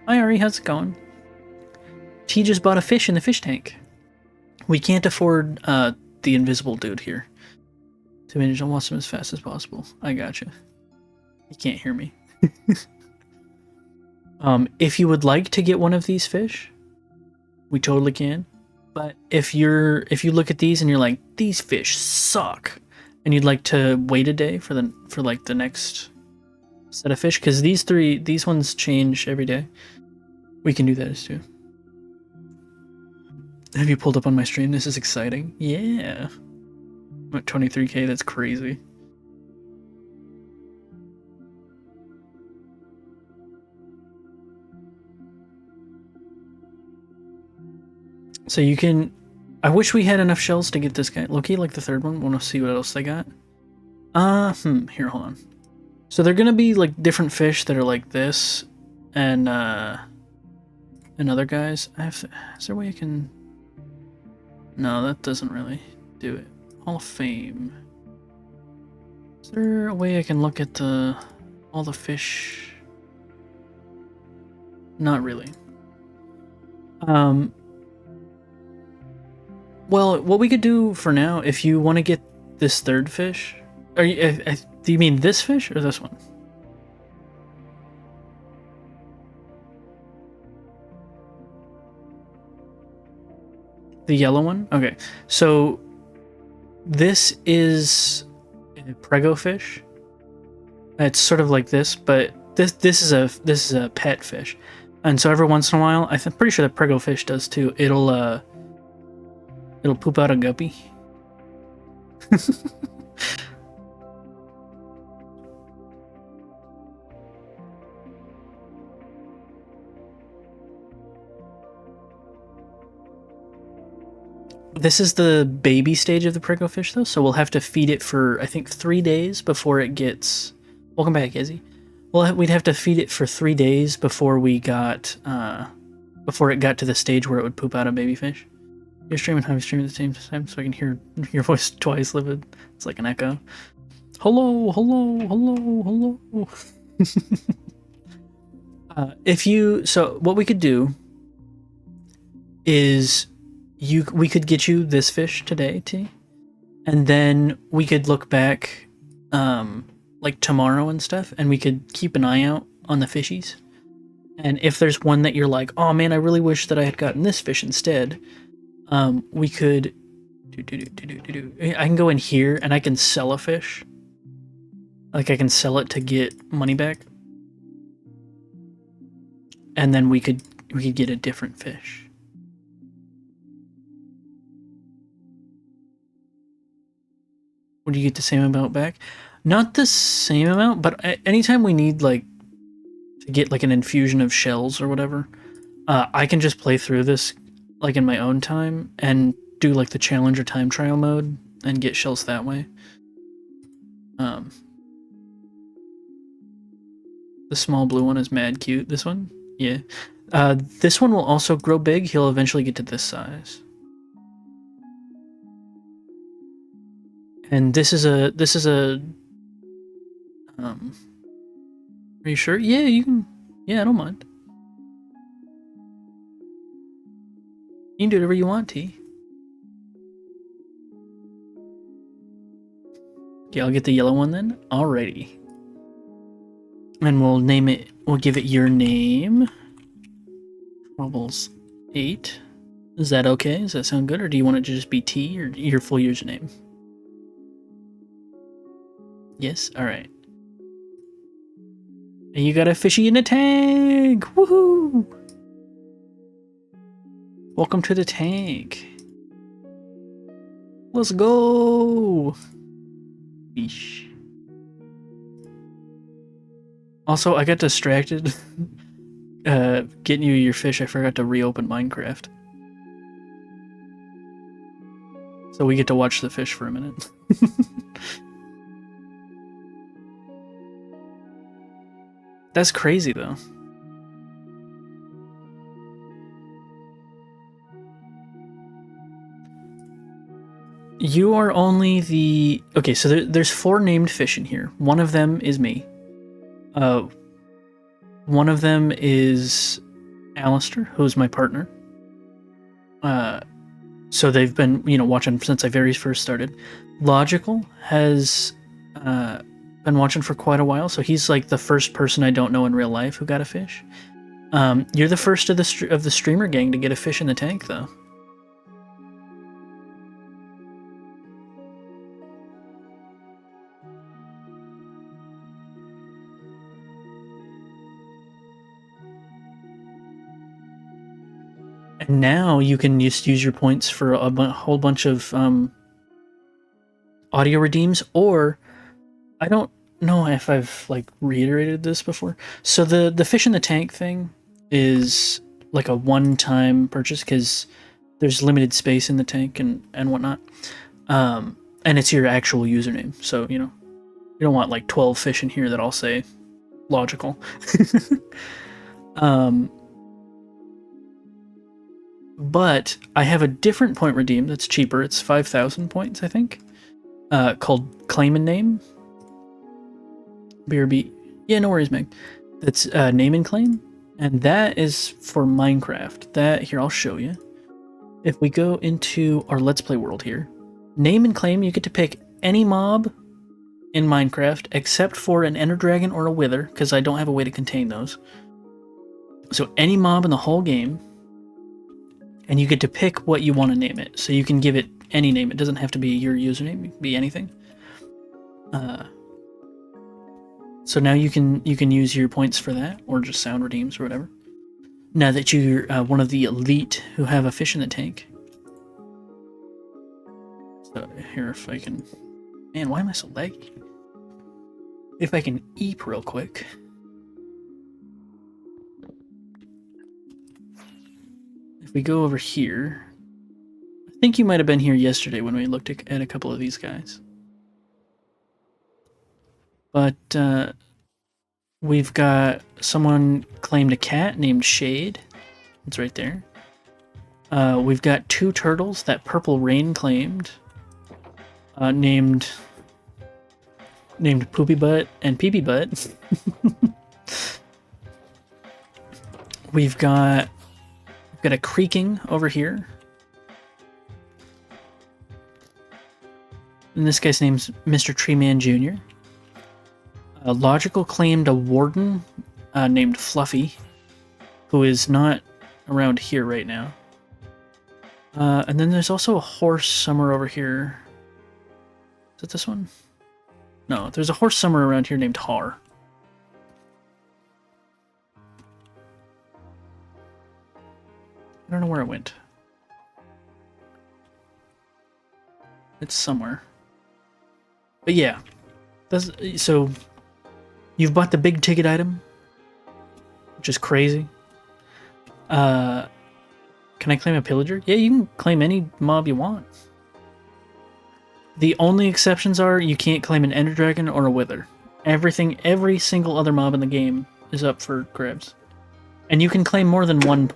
Hi Ari, how's it going? T just bought a fish in the fish tank. We can't afford the invisible dude here. To manage, I'll watch him as fast as possible. I gotcha. You can't hear me. If you would like to get one of these fish, we totally can. But if you look at these and you're like, these fish suck, and you'd like to wait a day for like the next set of fish, because these ones change every day, we can do that as too. Have you pulled up on my stream? This is exciting. Yeah. I'm at 23k, that's crazy. So you can... I wish we had enough shells to get this guy. Loki, like the third one. Want to see what else they got? Here, hold on. So they're gonna be like different fish that are like this, and other guys. Is there a way I can... No, that doesn't really do it. Hall of Fame. Is there a way I can look at all the fish? Not really. Well, what we could do for now, if you want to get this third fish, do you mean this fish or this one? The yellow one? Okay, so this is a prego fish. It's sort of like this, but this is a pet fish, and so every once in a while, I'm pretty sure the prego fish does too. It'll poop out a guppy. This is the baby stage of the prego fish, though, so we'll have to feed it for, I think, 3 days before it gets... Welcome back, Izzy. Well, we'd have to feed it for 3 days before we got, before it got to the stage where it would poop out a baby fish. You're streaming, I'm streaming at the same time, so I can hear your voice twice, Livid. It's like an echo. Hello, hello, hello, hello. So what we could do is we could get you this fish today, T, and then we could look back, like tomorrow and stuff, and we could keep an eye out on the fishies. And if there's one that you're like, oh man, I really wish that I had gotten this fish instead, we could I can go in here and I can sell a fish. Like I can sell it to get money back. And then we could get a different fish. Would you get the same amount back? Not the same amount, but anytime we need like to get like an infusion of shells or whatever, I can just play through this like in my own time and do like the challenge or time trial mode and get shells that way. The small blue one is mad cute. This one? Yeah. This one will also grow big. He'll eventually get to this size. And this is a are you sure? Yeah, you can. Yeah, I don't mind. You can do whatever you want, T. Okay, I'll get the yellow one then. Alrighty. And we'll name it, we'll give it your name. Troubles 8. Is that okay? Does that sound good? Or do you want it to just be T or your full username? Yes? Alright. And you got a fishy in a tank! Woohoo! Welcome to the tank. Let's go! Fish. Also, I got distracted getting you your fish. I forgot to reopen Minecraft. So we get to watch the fish for a minute. That's crazy, though. You are only the... Okay, so there's 4 named fish in here. One of them is me. One of them is Alistair, who's my partner. So they've been, watching since I very first started. Logical has been watching for quite a while, so he's like the first person I don't know in real life who got a fish. You're the first of the streamer gang to get a fish in the tank, though. And now you can just use your points for a whole bunch of audio redeems, or I don't know if I've like reiterated this before. So the fish in the tank thing is like a one-time purchase because there's limited space in the tank and whatnot. And it's your actual username. So, you don't want like 12 fish in here that all say logical. But I have a different point redeem that's cheaper. It's 5,000 points, I think. Called Claim and Name. BRB. Yeah, no worries, Meg. That's Name and Claim. And that is for Minecraft. Here, I'll show you. If we go into our Let's Play world here, Name and Claim, you get to pick any mob in Minecraft except for an Ender Dragon or a Wither, because I don't have a way to contain those. So any mob in the whole game. And you get to pick what you want to name it. So you can give it any name. It doesn't have to be your username. It can be anything. So now you can use your points for that, or just sound redeems or whatever. Now that you're one of the elite who have a fish in the tank. So here, if I can... Man, why am I so laggy? If I can eep real quick... If we go over here, I think you might have been here yesterday when we looked at a couple of these guys. But we've got someone claimed a cat named Shade. It's right there. We've got 2 turtles that Purple Rain claimed, named named Poopy Butt and Peepee Butt. We've got a creaking over here. And this guy's name's Mr. Treeman Jr. Logical claimed a warden named Fluffy, who is not around here right now. And then there's also a horse somewhere over here. Is it this one? No, there's a horse somewhere around here named Har. I don't know where it went. It's somewhere. But yeah. So, you've bought the big ticket item, which is crazy. Can I claim a pillager? Yeah, you can claim any mob you want. The only exceptions are you can't claim an ender dragon or a wither. Every single other mob in the game is up for grabs. And you can claim more than one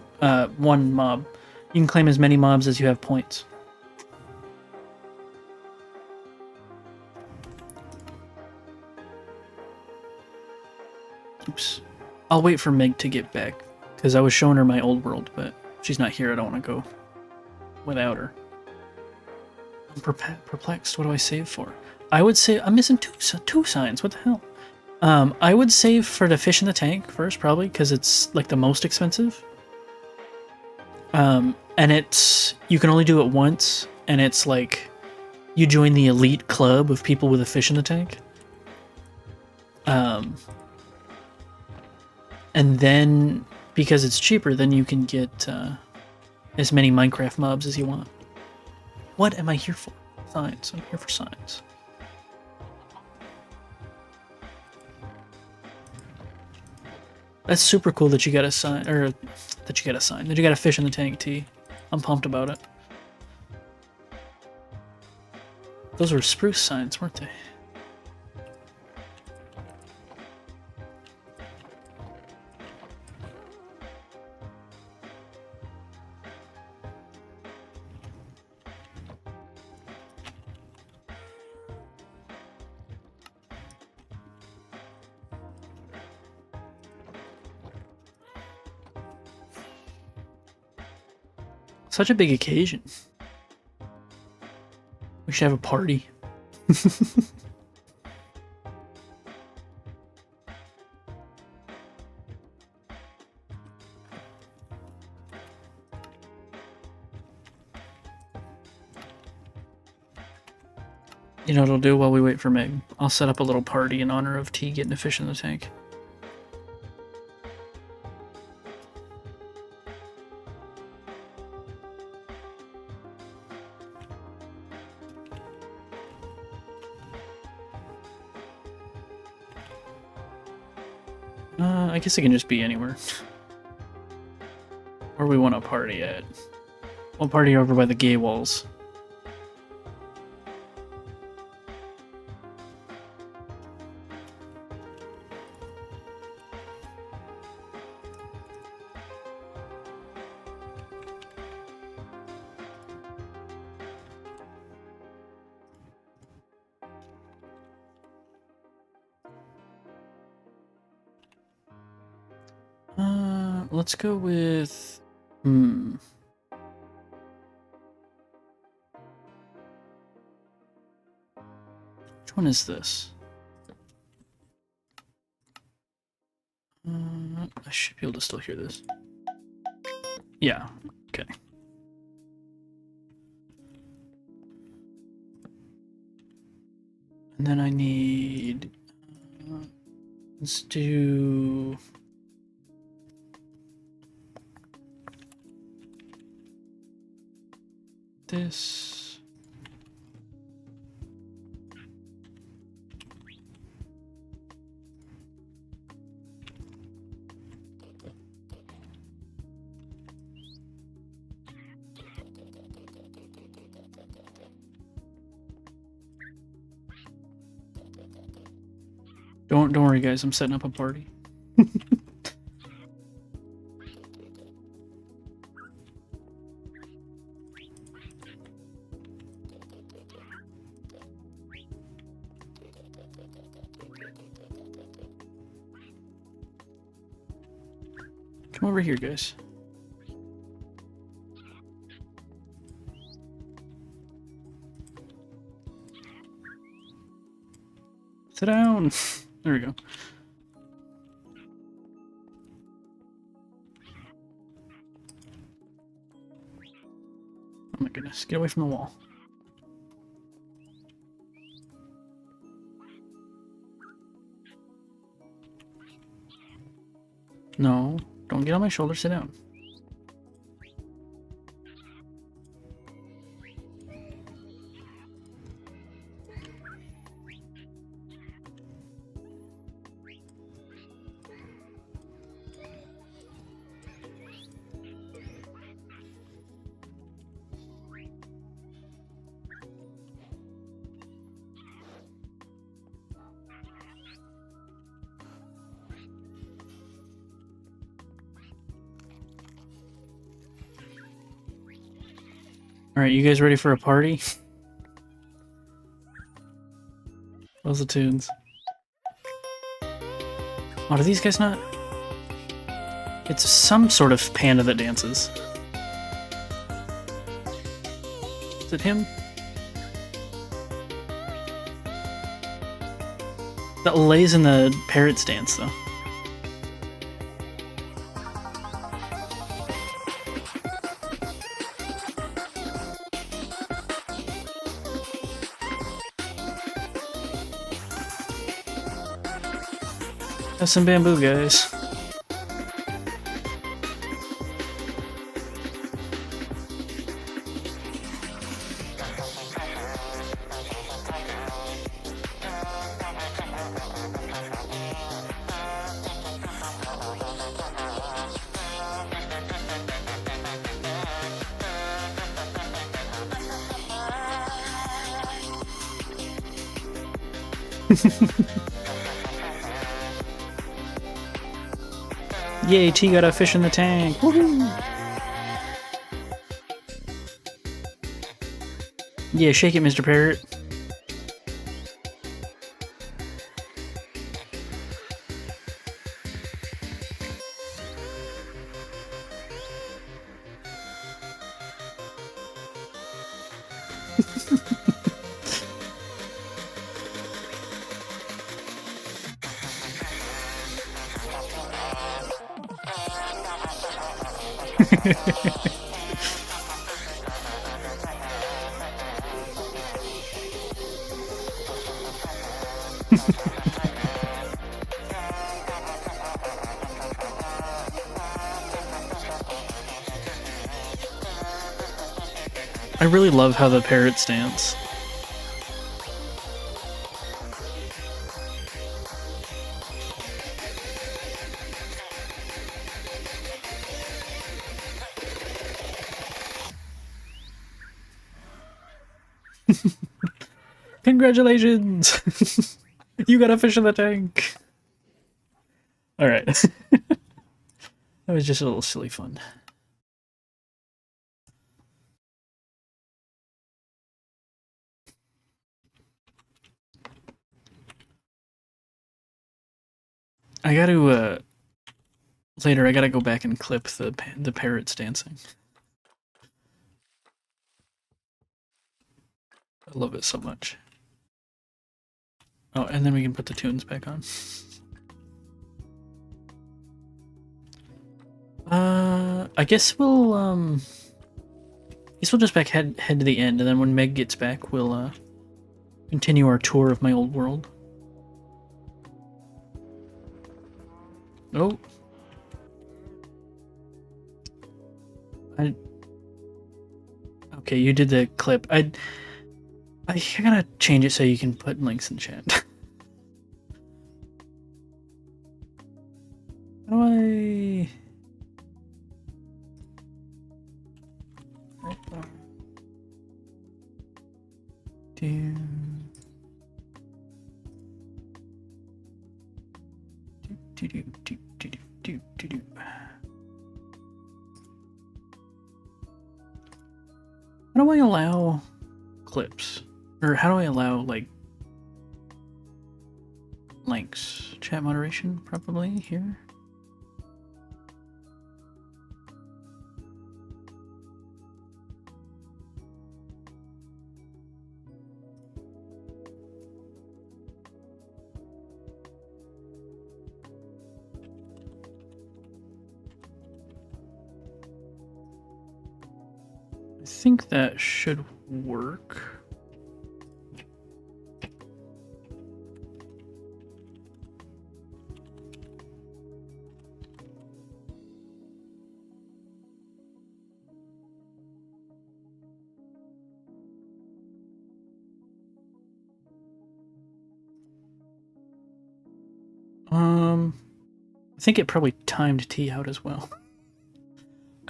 mob. You can claim as many mobs as you have points. Oops. I'll wait for Meg to get back, because I was showing her my old world, but she's not here. I don't want to go without her. I'm perplexed. What do I save for? I would say I'm missing two signs. What the hell? I would save for the fish in the tank first, probably, because it's like the most expensive. And you can only do it once, and it's like you join the elite club of people with a fish in the tank. And then, because it's cheaper, then you can get as many Minecraft mobs as you want. What am I here for? Signs. I'm here for signs. That's super cool that you got a sign, or that you got a sign, that you got a fish in the tank, T. I'm pumped about it. Those were spruce signs, weren't they? Such a big occasion. We should have a party. You know what I'll do while we wait for Meg? I'll set up a little party in honor of T getting a fish in the tank. I guess it can just be anywhere. Where we want to party at. We'll party over by the gay walls. Let's go with... Which one is this? I should be able to still hear this. Yeah, okay. And then I need... let's do... this. Don't worry, guys. I'm setting up a party. Come over here, guys. Sit down. There we go. Oh my goodness, get away from the wall. No, don't get on my shoulder, sit down. Alright, you guys ready for a party? Those are tunes. Oh, do these guys not? It's some sort of panda that dances. Is it him? That lays in the parrot's dance, though. Have some bamboo, guys. Yay, T got a fish in the tank. Woohoo! Yeah, shake it, Mr. Parrot. I really love how the parrots dance. Congratulations! You got a fish in the tank! Alright. That was just a little silly fun. I gotta, later I gotta go back and clip the parrots dancing. I love it so much. Oh, and then we can put the tunes back on. I guess we'll just head to the end, and then when Meg gets back, we'll continue our tour of my old world. Oh. Okay, you did the clip. I gotta change it so you can put links in chat. How do I... How do I allow clips? Or how do I allow, like, links? Chat moderation, probably, here? I think that should work. I think it probably timed tea out as well.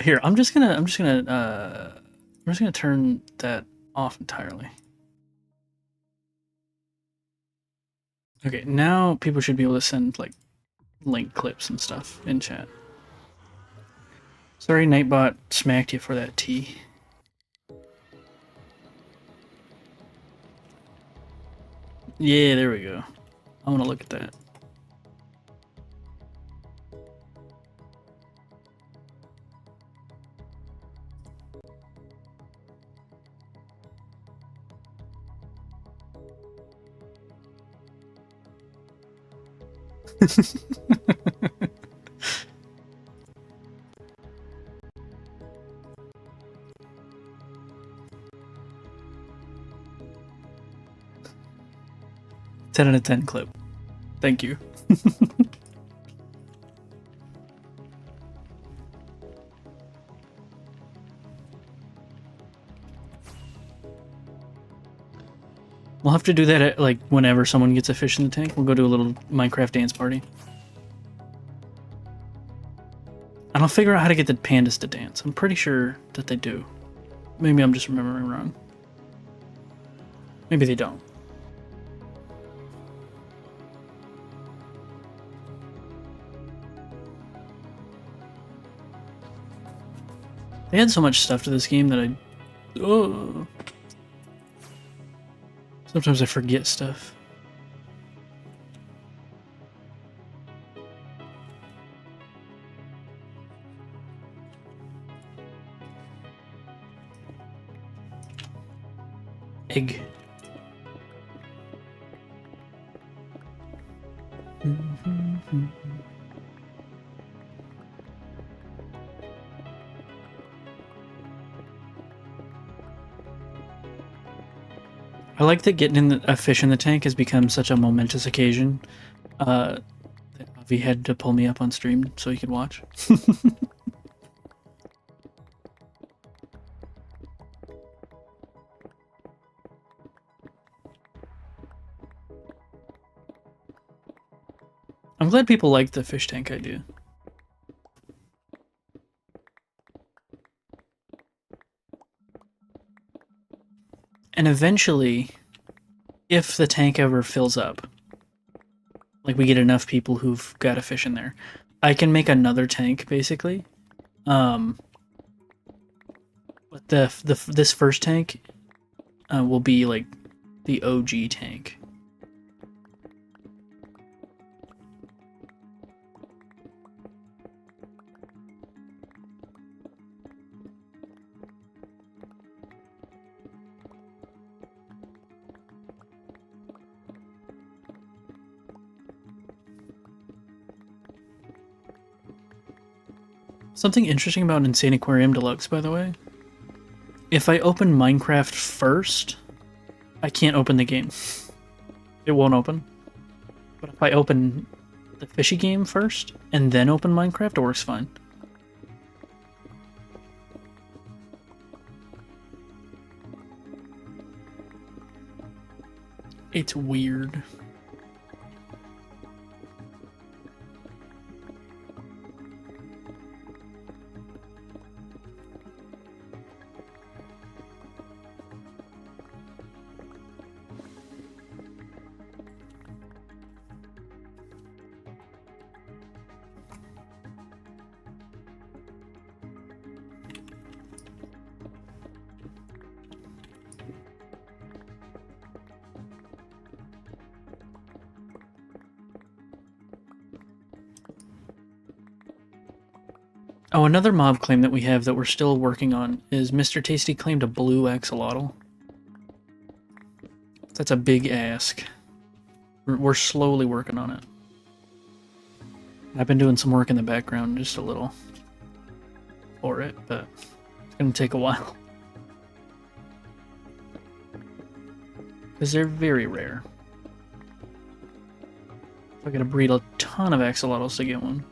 Here, I'm just gonna turn that off entirely. Okay, now people should be able to send like link clips and stuff in chat. Sorry, Nightbot smacked you for that tea. Yeah, there we go. I want to look at that. Ten out of 10 clip. Thank you. We'll have to do that at, like, whenever someone gets a fish in the tank. We'll go to a little Minecraft dance party. And I'll figure out how to get the pandas to dance. I'm pretty sure that they do. Maybe I'm just remembering wrong. Maybe they don't. They had so much stuff to this game that sometimes I forget stuff. Egg. I like that getting a fish in the tank has become such a momentous occasion that Avi had to pull me up on stream so he could watch. I'm glad people like the fish tank idea. And eventually, if the tank ever fills up, like we get enough people who've got a fish in there, I can make another tank basically. But this first tank will be like the OG tank. Something interesting about Insane Aquarium Deluxe, by the way, if I open Minecraft first, I can't open the game. It won't open. But if I open the fishy game first, and then open Minecraft, it works fine. It's weird. Oh, another mob claim that we have that we're still working on is Mr. Tasty claimed a blue axolotl. That's a big ask. We're slowly working on it. I've been doing some work in the background, just a little, for it, but it's gonna take a while. Because they're very rare. I gotta breed a ton of axolotls to get one.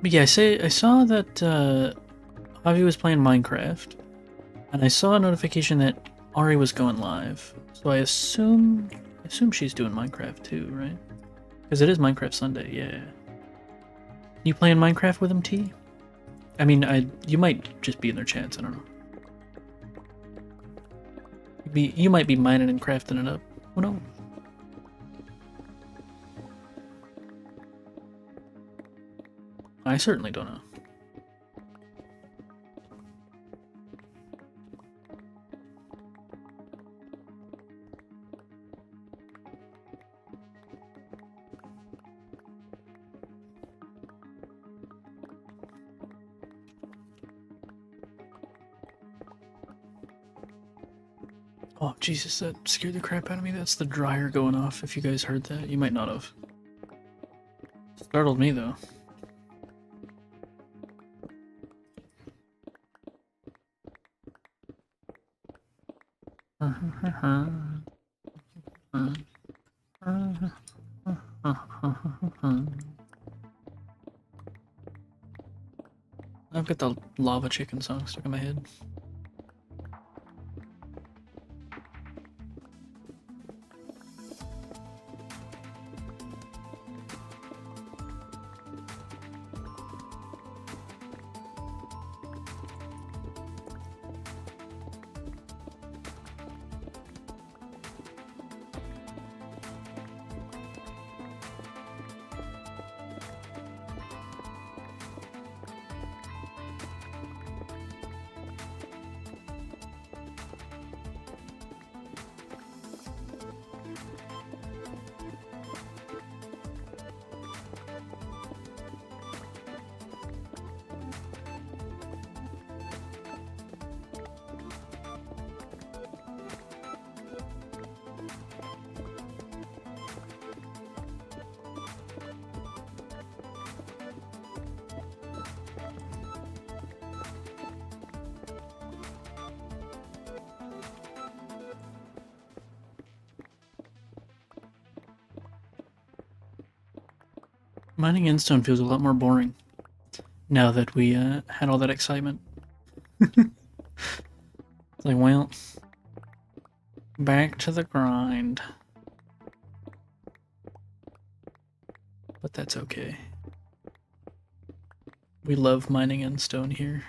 But yeah, I saw that Javi was playing Minecraft, and I saw a notification that Ari was going live. So I assume she's doing Minecraft too, right? Because it is Minecraft Sunday, yeah. You playing Minecraft with him, T? I mean, you might just be in their chats. I don't know. You might be mining and crafting it up. Who knows? I certainly don't know. Oh, Jesus, that scared the crap out of me. That's the dryer going off, if you guys heard that. You might not have. Startled me, though. I've got the lava chicken song stuck in my head. Mining endstone feels a lot more boring now that we had all that excitement. It's like, well, back to the grind. But that's okay. We love mining endstone here.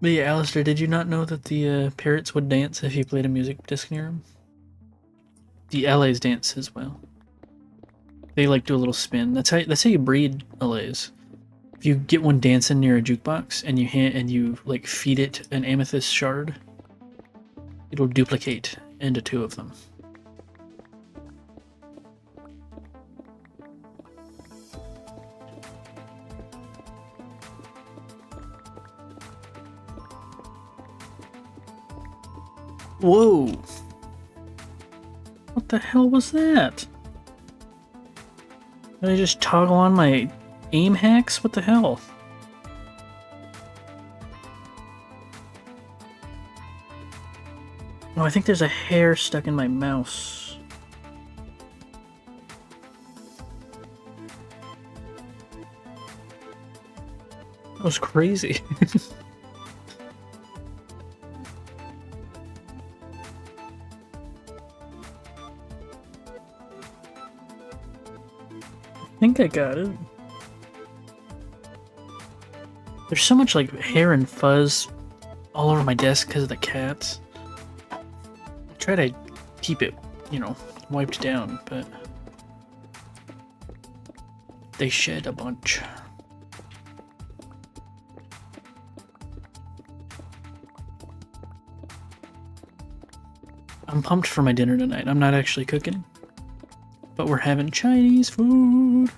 But yeah, Alistair, did you not know that the parrots would dance if you played a music disc near them? The LAs dance as well. They like do a little spin. That's how you breed LAs. If you get one dancing near a jukebox and you like feed it an amethyst shard, it'll duplicate into two of them. Whoa! What the hell was that? Did I just toggle on my aim hacks? What the hell? Oh, I think there's a hair stuck in my mouse. That was crazy. I think I got it. There's so much like hair and fuzz all over my desk because of the cats. I try to keep it, you know, wiped down, but they shed a bunch. I'm pumped for my dinner tonight. I'm not actually cooking, but we're having Chinese food.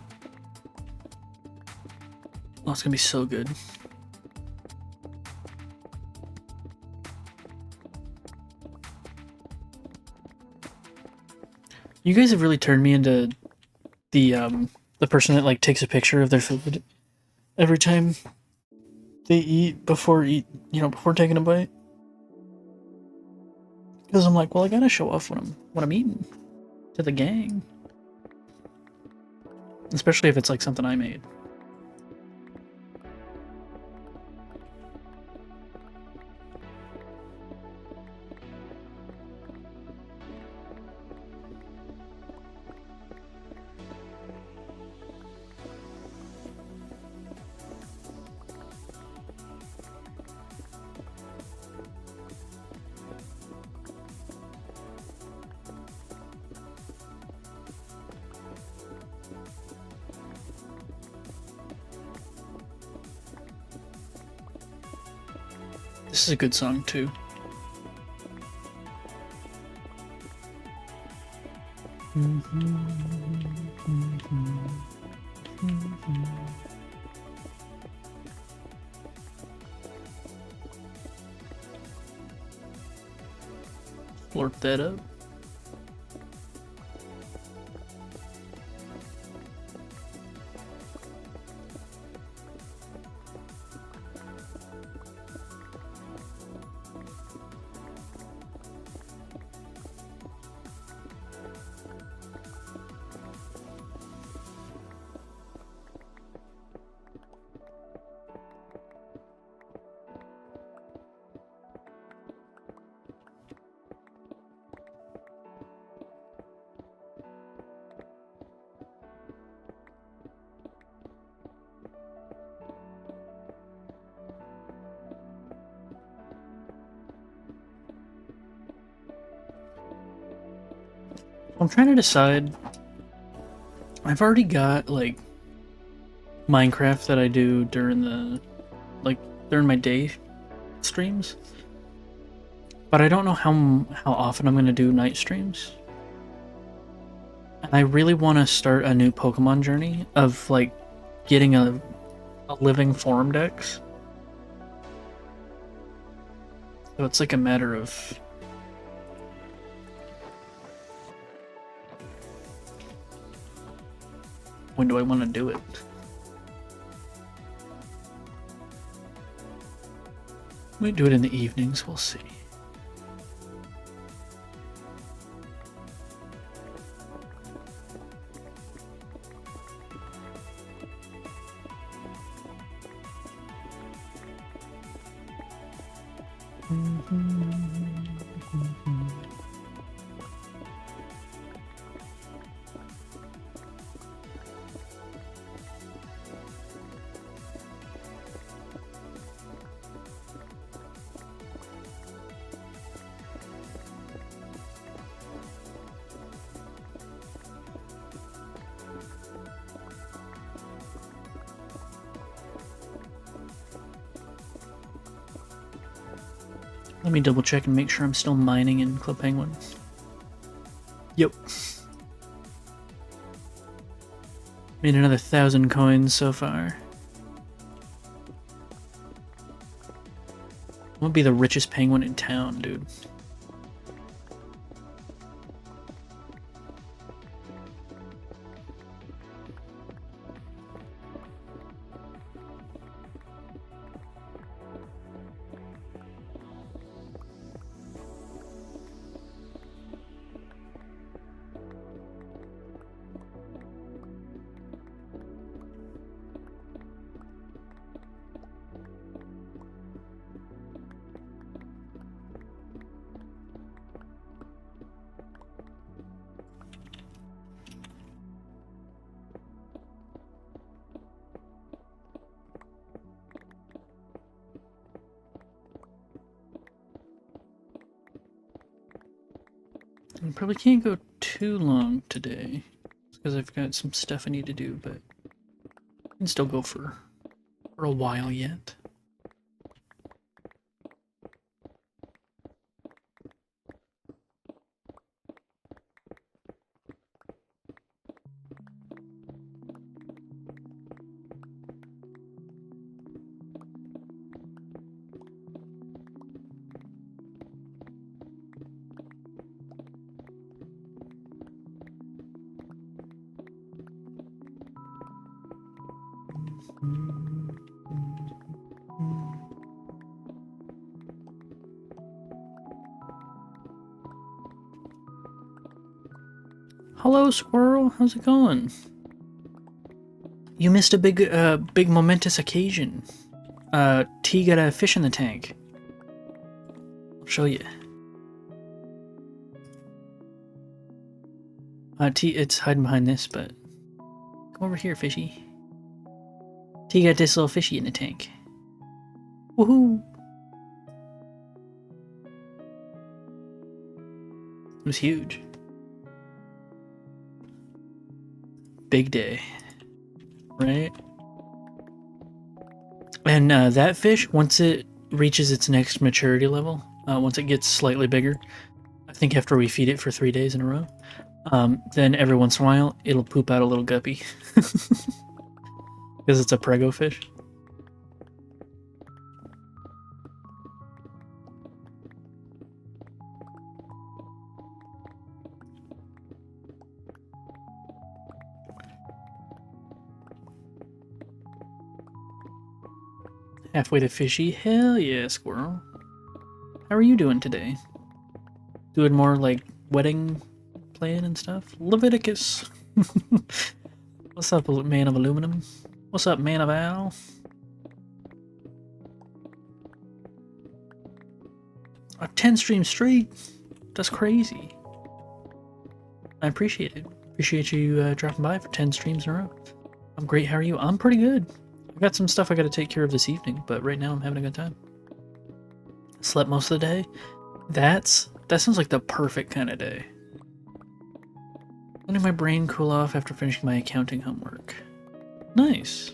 Oh, it's gonna be so good. You guys have really turned me into the person that like takes a picture of their food every time they before taking a bite. Because I'm like, well, I gotta show off what I'm eating to the gang, especially if it's like something I made. This is a good song too. Slurp that up. I'm trying to decide. I've already got like Minecraft that I do during during my day streams, but I don't know how often I'm going to do night streams. And I really want to start a new Pokemon journey of like getting a living form dex. So it's like a matter of when do I want to do it? Might do it in the evenings, we'll see. Let me double check and make sure I'm still mining in Club Penguin. Yep. Made another 1,000 coins so far. I'm gonna be the richest penguin in town, dude. I probably can't go too long today because I've got some stuff I need to do, but I can still go for a while yet. Hello, squirrel. How's it going? You missed a big momentous occasion. T got a fish in the tank. I'll show you. T, it's hiding behind this, but come over here, fishy. T got this little fishy in the tank. Woohoo! It was huge. Big day, right? And that fish, once it reaches its next maturity level, once it gets slightly bigger, I think after we feed it for 3 days in a row, then every once in a while it'll poop out a little guppy because it's a prego fish. Halfway to fishy? Hell yeah, squirrel. How are you doing today? Doing more like wedding playing and stuff? Leviticus. What's up, man of aluminum? What's up, man of Al? A 10 stream straight? That's crazy. I appreciate it. Appreciate you dropping by for 10 streams in a row. I'm great, how are you? I'm pretty good. I've got some stuff I gotta take care of this evening, but right now I'm having a good time. Slept most of the day? That sounds like the perfect kind of day. Letting my brain cool off after finishing my accounting homework. Nice.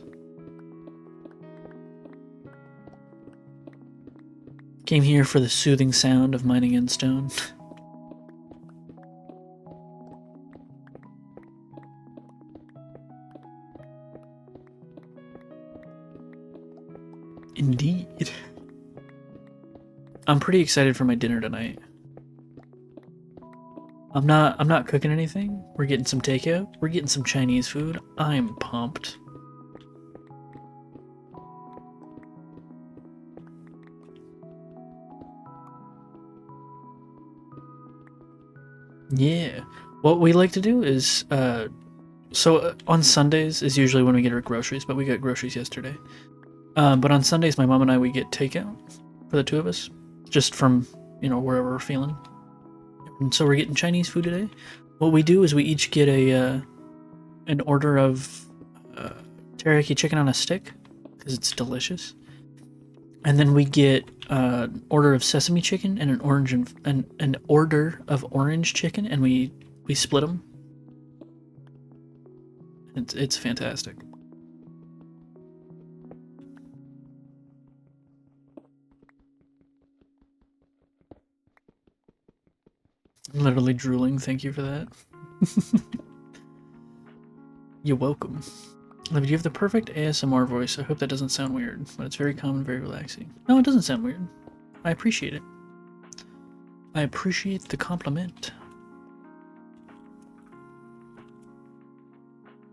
Came here for the soothing sound of mining endstone. Indeed. I'm pretty excited for my dinner tonight. I'm not cooking anything. We're getting some takeout. We're getting some Chinese food. I'm pumped. Yeah. What we like to do is on Sundays is usually when we get our groceries, but we got groceries yesterday. But on Sundays, my mom and I, we get takeout for the two of us, just from, wherever we're feeling. And so we're getting Chinese food today. What we do is we each get an order of teriyaki chicken on a stick, because it's delicious. And then we get an order of sesame chicken and an order of orange chicken, and we split them. It's fantastic. I'm literally drooling. Thank you for that. You're welcome. Liv, you have the perfect ASMR voice. I hope that doesn't sound weird, but it's very calm and very relaxing. No, it doesn't sound weird. I appreciate it. I appreciate the compliment.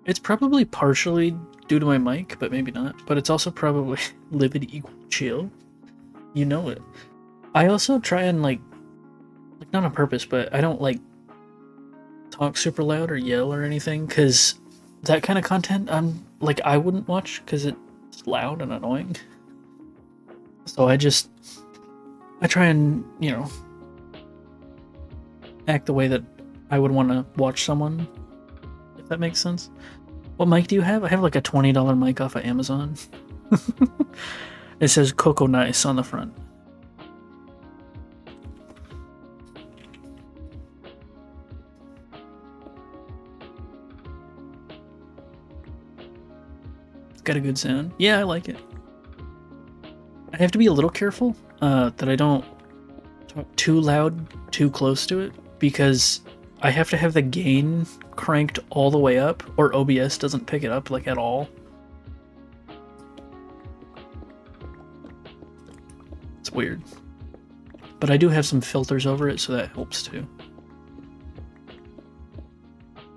It's probably partially due to my mic, but maybe not. But it's also probably livid equal chill. You know it. I also try and like not on purpose, but I don't like talk super loud or yell or anything, because that kind of content I wouldn't watch because it's loud and annoying. So I try and, act the way that I would want to watch someone, if that makes sense. What mic do you have? I have like a $20 mic off of Amazon. It says Coco Nice on the front. Got a good sound. Yeah, I like it. I have to be a little careful that I don't talk too loud, too close to it, because I have to have the gain cranked all the way up, or OBS doesn't pick it up like at all. It's weird. But I do have some filters over it, so that helps too.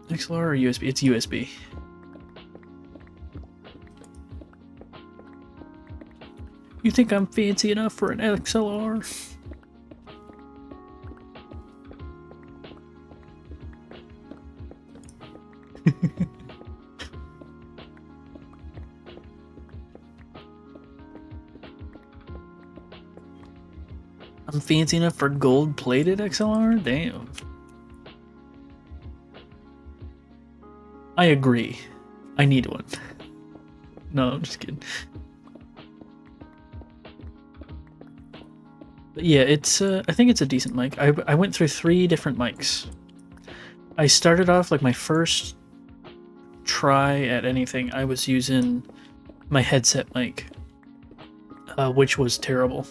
XLR or USB? It's USB. You think I'm fancy enough for an XLR? I'm fancy enough for gold-plated XLR? Damn. I agree. I need one. No, I'm just kidding. But yeah, it's I think it's a decent mic. I went through 3 different mics. I started off like my first try at anything. I was using my headset mic, which was terrible.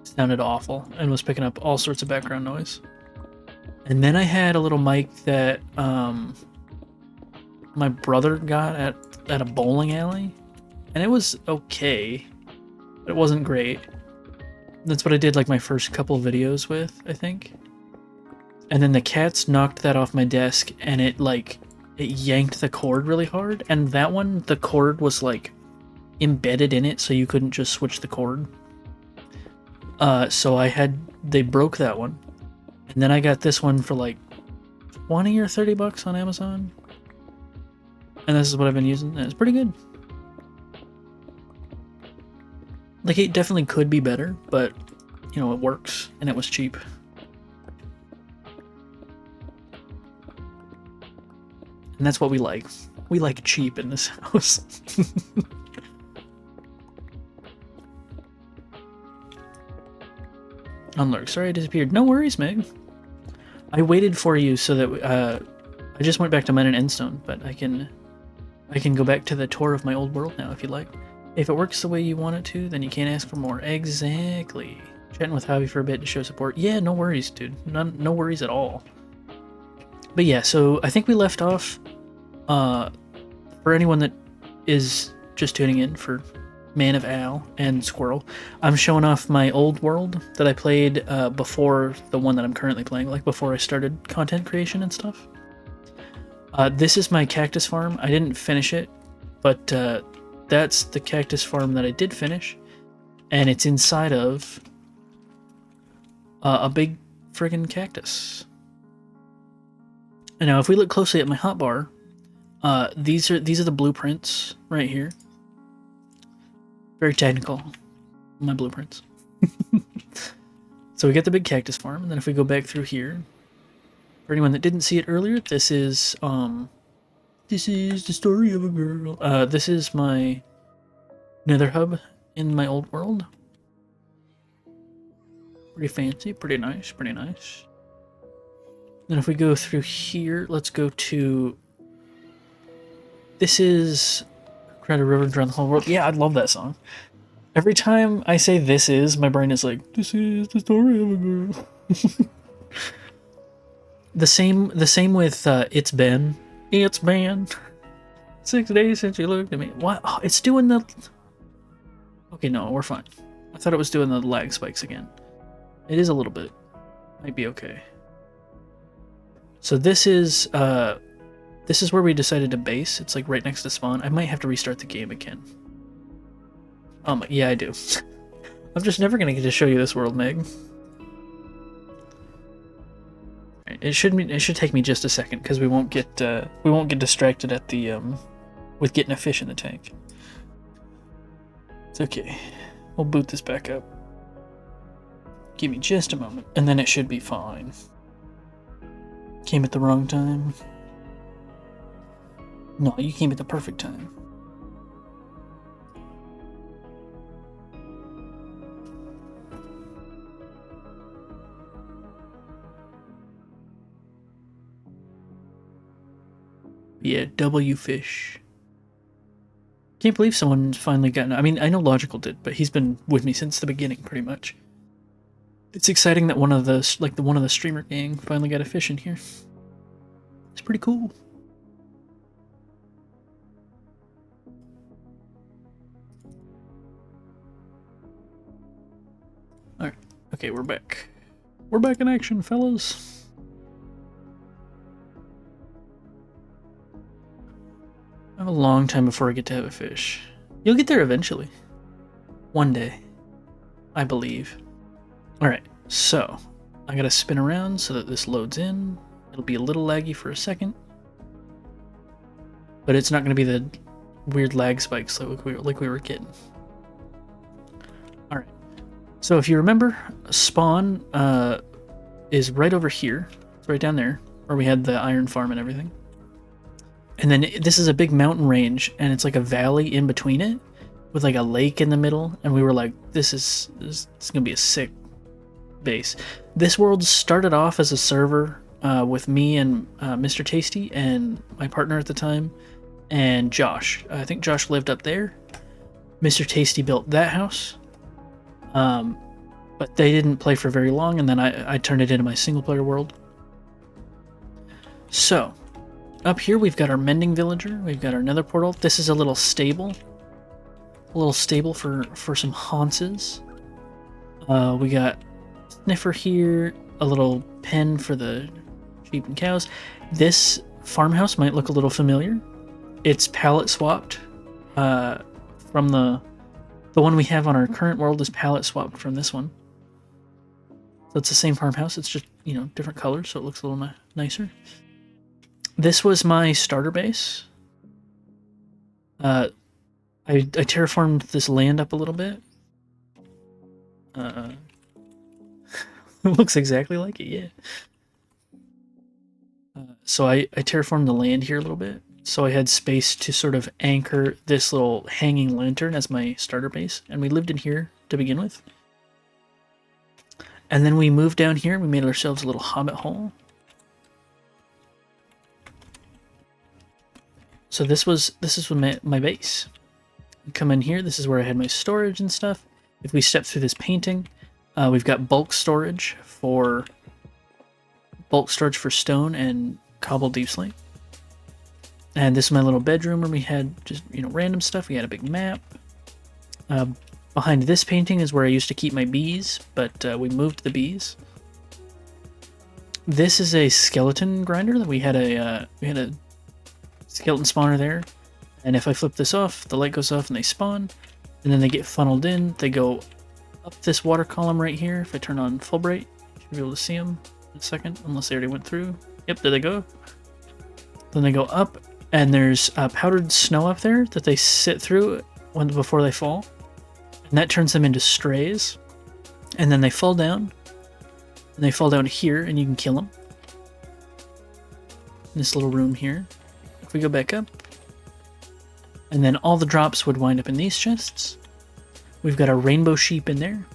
Sounded awful and was picking up all sorts of background noise. And then I had a little mic that my brother got at a bowling alley, and it was okay, but it wasn't great. That's what I did like my first couple videos with, I think. And then the cats knocked that off my desk, and it yanked the cord really hard. And that one, the cord was like embedded in it, so you couldn't just switch the cord. So they broke that one, and then I got this one for like 20 or 30 bucks on Amazon. And this is what I've been using, and it's pretty good. Like, it definitely could be better, but, you know, it works, and it was cheap. And that's what we like. We like cheap in this house. Unlurk, sorry I disappeared. No worries, Meg. I waited for you so that, I just went back to mine in endstone, but I can go back to the tour of my old world now if you like. If it works the way you want it to, then you can't ask for more. Exactly. Chatting with Javi for a bit to show support. Yeah, no worries, dude. No worries at all. But yeah, so I think we left off, for anyone that is just tuning in for Man of Al and Squirrel, I'm showing off my old world that I played before the one that I'm currently playing, like before I started content creation and stuff. This is my cactus farm. I didn't finish it, but that's the cactus farm that I did finish, and it's inside of a big friggin' cactus. And now, if we look closely at my hotbar, these are the blueprints right here. Very technical, my blueprints. So we get the big cactus farm, and then if we go back through here, for anyone that didn't see it earlier, this is the story of a girl. This is my nether hub in my old world. Pretty fancy, pretty nice, pretty nice. Then if we go through here, let's go to... This is... Cried a river drown the whole world. Yeah, I love that song. Every time I say this is, my brain is like, this is the story of a girl. The same with It's Been. 6 days since you looked at me. What? Oh, it's doing the... Okay, no, we're fine. I thought it was doing the lag spikes again. It is a little bit. Might be okay. So this is where we decided to base. It's like right next to spawn. I might have to restart the game again. Yeah, I do. I'm just never gonna get to show you this world, Meg. It should take me just a second because we won't get distracted at the with getting a fish in the tank. It's okay. We'll boot this back up. Give me just a moment, and then it should be fine. Came at the wrong time. No, you came at the perfect time. Yeah, W fish. Can't believe someone's finally gotten... I mean, I know Logical did, but he's been with me since the beginning, pretty much. It's exciting that one of the streamer gang finally got a fish in here. It's pretty cool. Alright, okay, we're back. We're back in action, fellas. I have a long time before I get to have a fish. You'll get there eventually. One day, I believe. Alright, so I gotta spin around so that this loads in. It'll be a little laggy for a second. But it's not gonna be the weird lag spikes like we were getting. Alright, so if you remember, spawn is right over here. It's right down there, where we had the iron farm and everything. And then this is a big mountain range, and it's like a valley in between it, with like a lake in the middle, and we were like, this is gonna be a sick base. This world started off as a server with me and Mr. Tasty and my partner at the time, and Josh. I think Josh lived up there. Mr. Tasty built that house, but they didn't play for very long, and then I turned it into my single player world. So up here we've got our mending villager, we've got our nether portal. This is a little stable. A little stable for some haunces. We got sniffer here, a little pen for the sheep and cows. This farmhouse might look a little familiar. It's palette swapped from the one we have on our current world is palette swapped from this one. So it's the same farmhouse, it's just, you know, different colors, so it looks a little nicer. This was my starter base. I terraformed this land up a little bit. It looks exactly like it, yeah. So I terraformed the land here a little bit, so I had space to sort of anchor this little hanging lantern as my starter base, and we lived in here to begin with. And then we moved down here, and we made ourselves a little hobbit hole. So this is my base. Come in here, this is where I had my storage and stuff. If we step through this painting, we've got bulk storage for stone and cobbled deep slate. And this is my little bedroom where we had just, you know, random stuff. We had a big map. Behind this painting is where I used to keep my bees, but we moved the bees. This is a skeleton grinder that we had a skeleton spawner there. And if I flip this off, the light goes off and they spawn, and then they get funneled in. They go up this water column right here. If I turn on full bright, you should be able to see them in a second, unless they already went through. Yep, there they go. Then they go up, and there's powdered snow up there that they sit through before they fall, and that turns them into strays. And then they fall down, and they fall down here, and you can kill them. In this little room here. If we go back up, and then all the drops would wind up in these chests. We've got our rainbow sheep in there.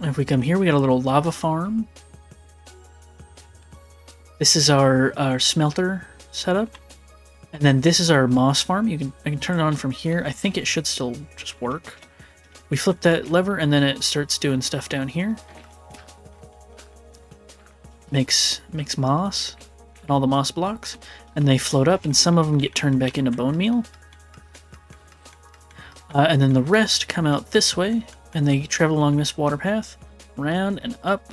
And if we come here, we got a little lava farm. This is our smelter setup. And then this is our moss farm. I can turn it on from here. I think it should still just work. We flip that lever and then it starts doing stuff down here. Makes moss and all the moss blocks, and they float up, and some of them get turned back into bone meal. And then the rest come out this way, and they travel along this water path, round and up,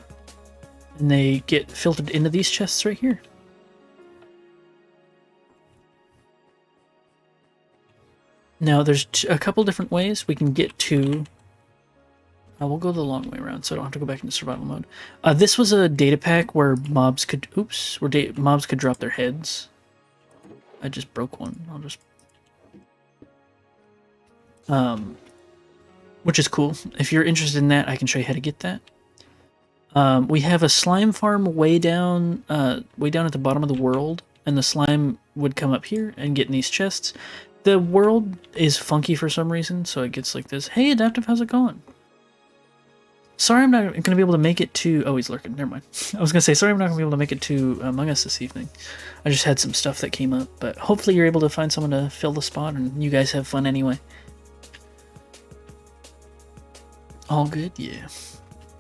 and they get filtered into these chests right here. Now, there's a couple different ways we can get to... we'll go the long way around, so I don't have to go back into survival mode. This was a data pack where mobs could... mobs could drop their heads. I just broke one. I'll just... which is cool. If you're interested in that, I can show you how to get that. We have a slime farm way down at the bottom of the world, and the slime would come up here and get in these chests. The world is funky for some reason, so it gets like this. Hey, Adaptive, how's it going? Sorry I'm not going to be able to make it to... Oh, he's lurking. Never mind. I was going to say, sorry I'm not going to be able to make it to Among Us this evening. I just had some stuff that came up, but hopefully you're able to find someone to fill the spot, and you guys have fun anyway. All good? Yeah.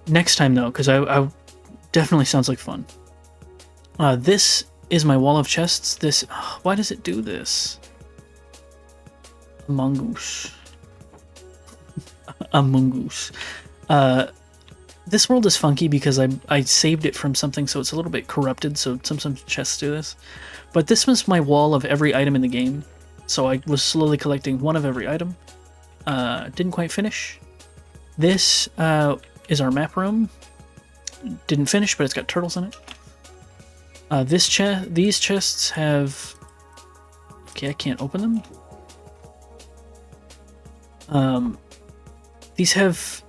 Next time, though, because I definitely sounds like fun. This is my wall of chests. This... why does it do this? Mongoose. A mongoose. This world is funky because I saved it from something, so it's a little bit corrupted, so sometimes chests do this. But this was my wall of every item in the game. So I was slowly collecting one of every item. Didn't quite finish. This is our map room. Didn't finish, but it's got turtles in it. These chests have... Okay, I can't open them. These have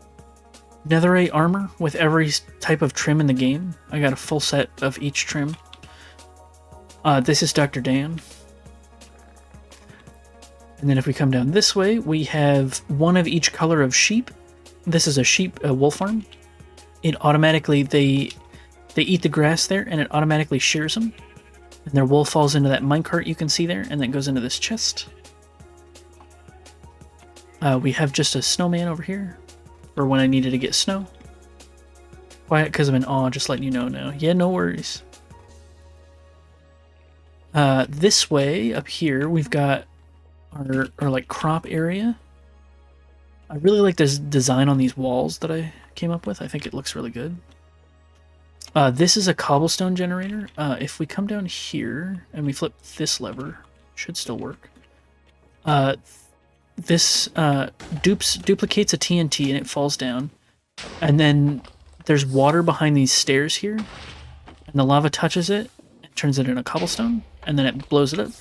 netherite armor with every type of trim in the game. I got a full set of each trim. This is Dr. Dan. And then if we come down this way, we have one of each color of sheep. This is a wolf farm. It automatically, they eat the grass there, and it automatically shears them. And their wool falls into that minecart you can see there, and then goes into this chest. We have just a snowman over here, for when I needed to get snow. Quiet because I'm in awe, just letting you know now. Yeah, no worries. This way, up here, we've got our like crop area. I really like this design on these walls that I came up with. I think it looks really good. This is a cobblestone generator. If we come down here and we flip this lever, should still work. This duplicates a TNT and it falls down. And then there's water behind these stairs here. And the lava touches it and turns it into cobblestone. And then it blows it up.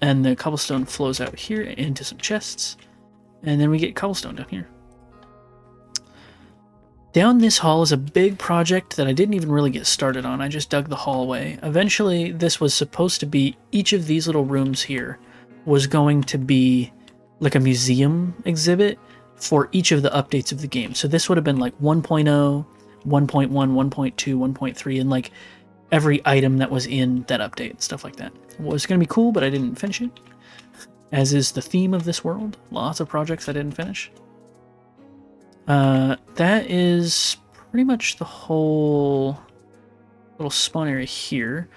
And the cobblestone flows out here into some chests. And then we get cobblestone down here. Down this hall is a big project that I didn't even really get started on. I just dug the hallway. Eventually, this was supposed to be, each of these little rooms here was going to be like a museum exhibit for each of the updates of the game. So this would have been like 1.0, 1.1, 1.2, 1.3, and like every item that was in that update and stuff like that. It was going to be cool, but I didn't finish it. As is the theme of this world. Lots of projects I didn't finish. That is pretty much the whole little spawn area here.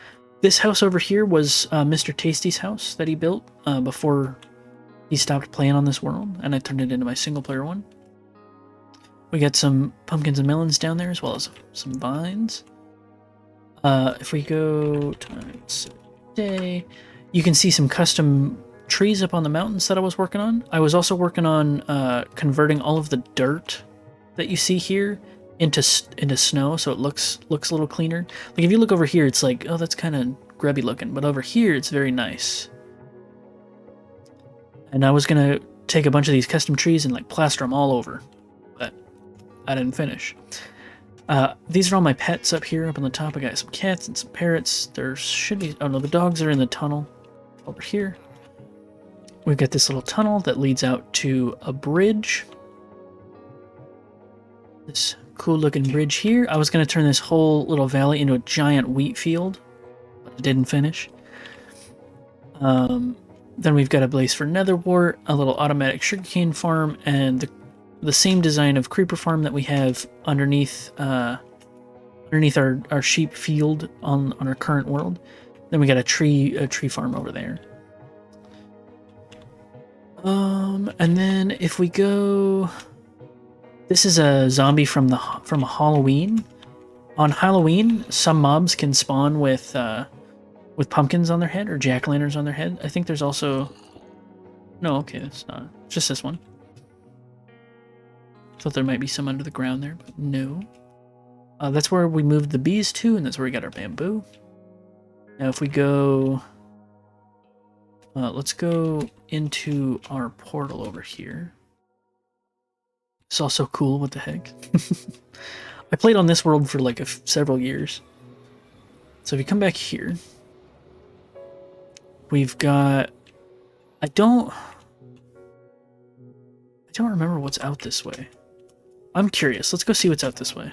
This house over here was Mr. Tasty's house that he built before he stopped playing on this world, and I turned it into my single-player one. We got some pumpkins and melons down there, as well as some vines. If we go times day, you can see some custom trees up on the mountains that I was working on. I was also working on converting all of the dirt that you see here into snow, so it looks a little cleaner. Like if you look over here, it's like, oh, that's kind of grubby looking, but over here it's very nice. And I was gonna take a bunch of these custom trees and like plaster them all over, but I didn't finish. These are all my pets up here, up on the top. I got some cats and some parrots. There should be, oh no, the dogs are in the tunnel over here. We've got this little tunnel that leads out to a bridge. This cool looking bridge here. I was going to turn this whole little valley into a giant wheat field, but I didn't finish. Then we've got a place for netherwort, a little automatic sugarcane farm, and the same design of creeper farm that we have underneath our sheep field on our current world. Then we got a tree farm over there. And then if we go, this is a zombie from a Halloween. On Halloween, some mobs can spawn with pumpkins on their head or jack-o'-lanterns on their head. I think there's also, no, okay, that's not, just this one. Thought there might be some under the ground there, but no. That's where we moved the bees to, and that's where we got our bamboo. Now if we go, let's go into our portal over here. It's also cool, what the heck. I played on this world for like several years. So if you come back here, we've got, I don't remember what's out this way. I'm curious. Let's go see what's out this way.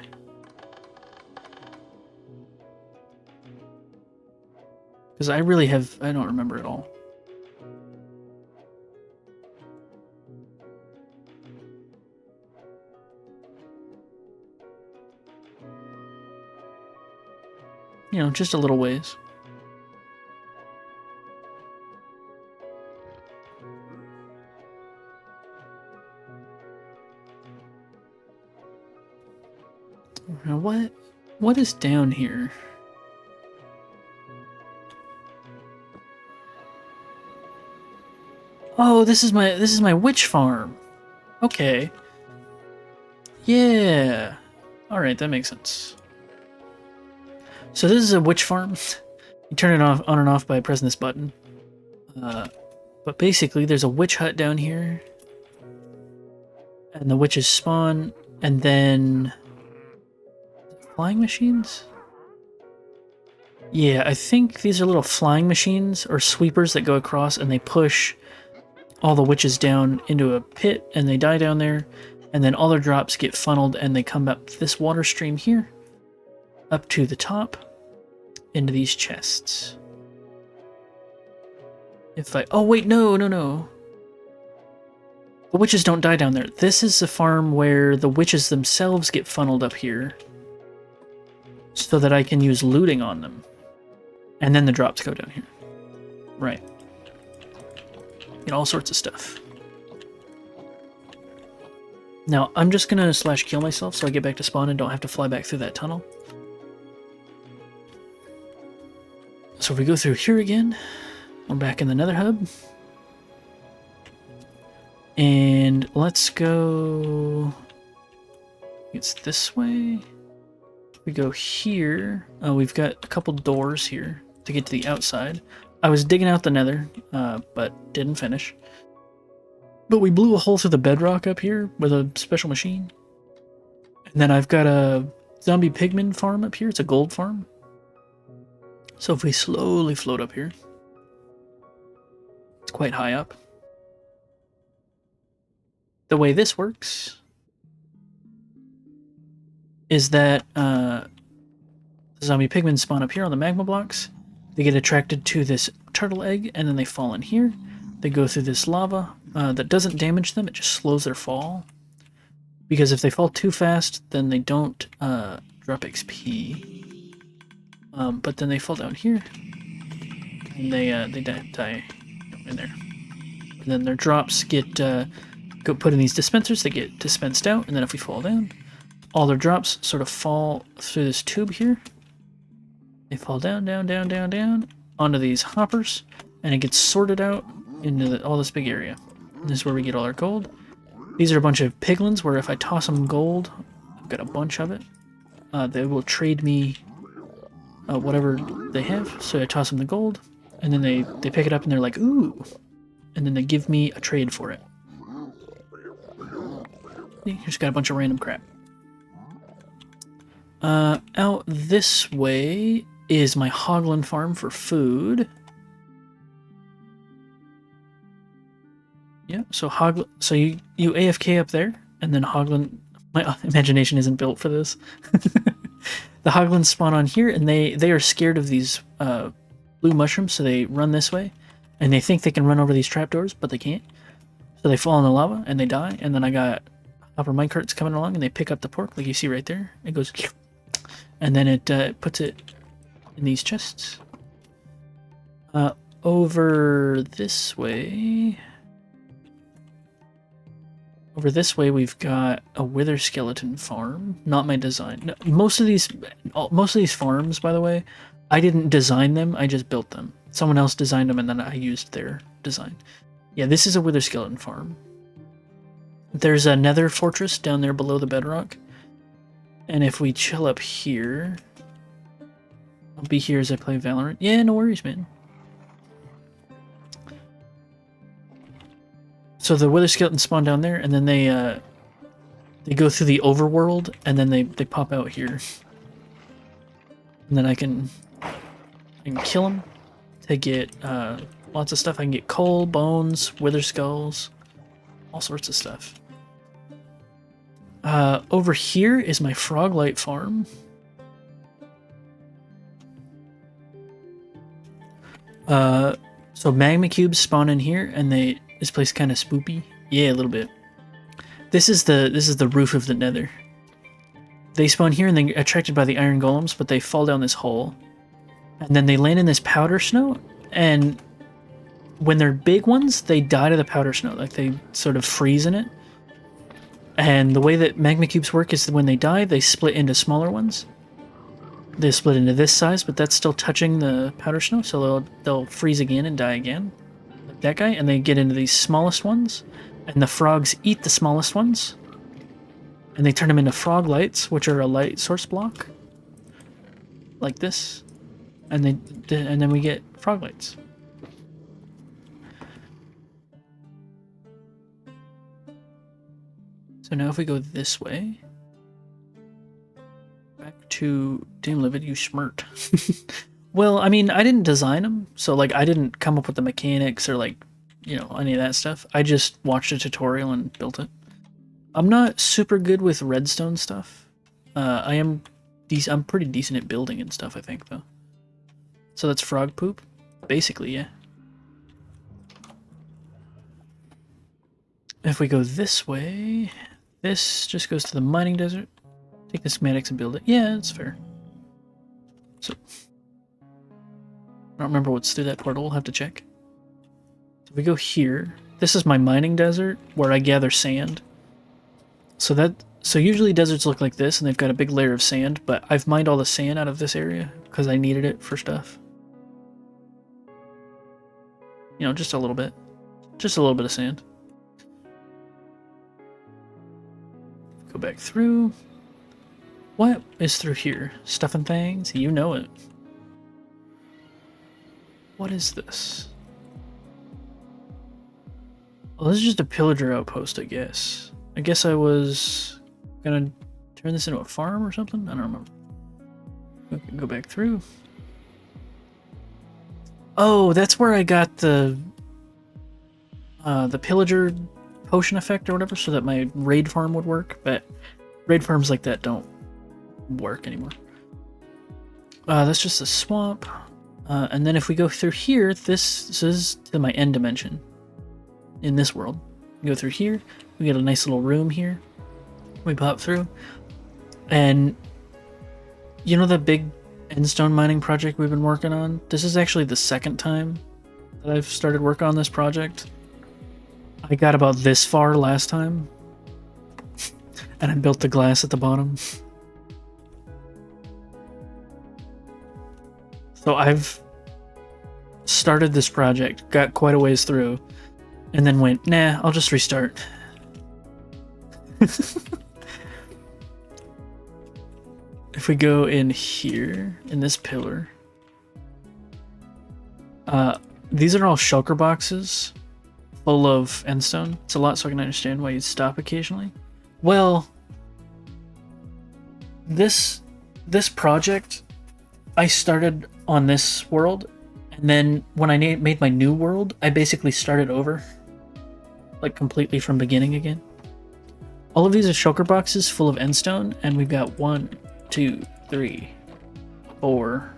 Because I don't remember at all. You know, just a little ways. Now what is down here? Oh, this is my witch farm. Okay. Yeah. All right, that makes sense. So this is a witch farm. You turn it on and off by pressing this button. But basically, there's a witch hut down here, and the witches spawn, and then flying machines. Yeah, I think these are little flying machines or sweepers that go across, and they push all the witches down into a pit, and they die down there, and then all their drops get funneled, and they come up this water stream here, up to the top, into these chests. If I... Oh, wait, no. The witches don't die down there. This is the farm where the witches themselves get funneled up here, so that I can use looting on them. And then the drops go down here. Right. Get all sorts of stuff. Now, I'm just gonna /kill myself so I get back to spawn and don't have to fly back through that tunnel. So if we go through here again, we're back in the Nether Hub. And let's go... It's this way. We go here. Oh, we've got a couple doors here to get to the outside. I was digging out the nether, but didn't finish. But we blew a hole through the bedrock up here with a special machine. And then I've got a zombie pigman farm up here. It's a gold farm. So if we slowly float up here, it's quite high up. The way this works is that the zombie pigmen spawn up here on the magma blocks. They get attracted to this turtle egg, and then they fall in here. They go through this lava that doesn't damage them, it just slows their fall. Because if they fall too fast, then they don't drop XP. But then they fall down here, and they die in there. And then their drops get go put in these dispensers, they get dispensed out, and then if we fall down, all their drops sort of fall through this tube here. They fall down, onto these hoppers, and it gets sorted out into all this big area. And this is where we get all our gold. These are a bunch of piglins, where if I toss them gold, I've got a bunch of it. They will trade me whatever they have, so I toss them the gold, and then they pick it up and they're like, ooh, and then they give me a trade for it. Just got a bunch of random crap. Out this way is my hoglin farm for food. Yeah, so you AFK up there, and then hoglin... My imagination isn't built for this. The hoglins spawn on here, and they are scared of these blue mushrooms, so they run this way, and they think they can run over these trapdoors, but they can't. So they fall in the lava, and they die, and then I got hopper minecarts coming along, and they pick up the pork, like you see right there. It goes... And then it puts it in these chests. Over this way... Over this way, we've got a wither skeleton farm. Not my design. No, most of these farms, by the way, I didn't design them. I just built them. Someone else designed them, and then I used their design. Yeah, this is a wither skeleton farm. There's a nether fortress down there below the bedrock. And if we chill up here, I'll be here as I play Valorant. Yeah, no worries, man. So the wither skeletons spawn down there, and then they go through the overworld, and then they pop out here. And then I can kill them to get lots of stuff. I can get coal, bones, wither skulls, all sorts of stuff. Over here is my froglight farm. So magma cubes spawn in here, and this place kind of spoopy. Yeah, a little bit. This is the roof of the nether. They spawn here and they're attracted by the iron golems, but they fall down this hole. And then they land in this powder snow, and when they're big ones, they die to the powder snow. Like, they sort of freeze in it. And the way that magma cubes work is that when they die, they split into smaller ones. They split into this size, but that's still touching the powder snow, so they'll freeze again and die again. that guy, and they get into these smallest ones, and the frogs eat the smallest ones, and they turn them into frog lights, which are a light source block, like this, and then we get frog lights. So now if we go this way, back to Damn Livid, you smirk. Well, I mean, I didn't design them, so like I didn't come up with the mechanics or like, you know, any of that stuff. I just watched a tutorial and built it. I'm not super good with redstone stuff. I'm pretty decent at building and stuff, I think, though. So that's frog poop? Basically, yeah. If we go this way, this just goes to the mining desert. Take the schematics and build it. Yeah, that's fair. So, I don't remember what's through that portal. We'll have to check. So we go here. This is my mining desert where I gather sand. So usually deserts look like this, and they've got a big layer of sand, but I've mined all the sand out of this area because I needed it for stuff. You know, just a little bit. Just a little bit of sand. Go back through. What is through here? Stuff and things? You know it. What is this? Well, this is just a pillager outpost, I guess. I guess I was gonna turn this into a farm or something? I don't remember. We can go back through. Oh, that's where I got the pillager potion effect or whatever, so that my raid farm would work, but raid farms like that don't work anymore. That's just a swamp. And then if we go through here, this is to my end dimension in this world. We go through here, we get a nice little room here. We pop through, and you know the big endstone mining project we've been working on? This is actually the second time that I've started working on this project. I got about this far last time, and I built the glass at the bottom. So I've started this project, got quite a ways through, and then went, nah, I'll just restart. If we go in here, in this pillar, these are all shulker boxes full of endstone. It's a lot, so I can understand why you'd stop occasionally. Well, this project, I started on this world, and then when I made my new world, I basically started over, like completely from beginning again. All of these are shulker boxes full of endstone, and we've got 1, 2, 3, 4.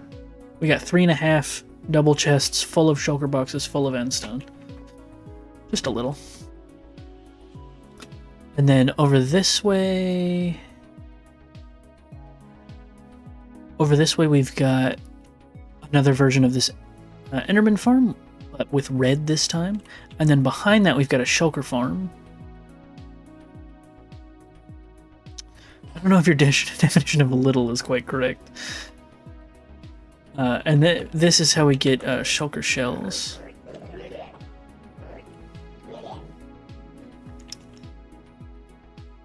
We got 3.5 double chests full of shulker boxes full of endstone. Just a little. And then over this way, we've got another version of this Enderman farm, but with red this time. And then behind that, we've got a shulker farm. I don't know if your definition of a little is quite correct. And this is how we get shulker shells.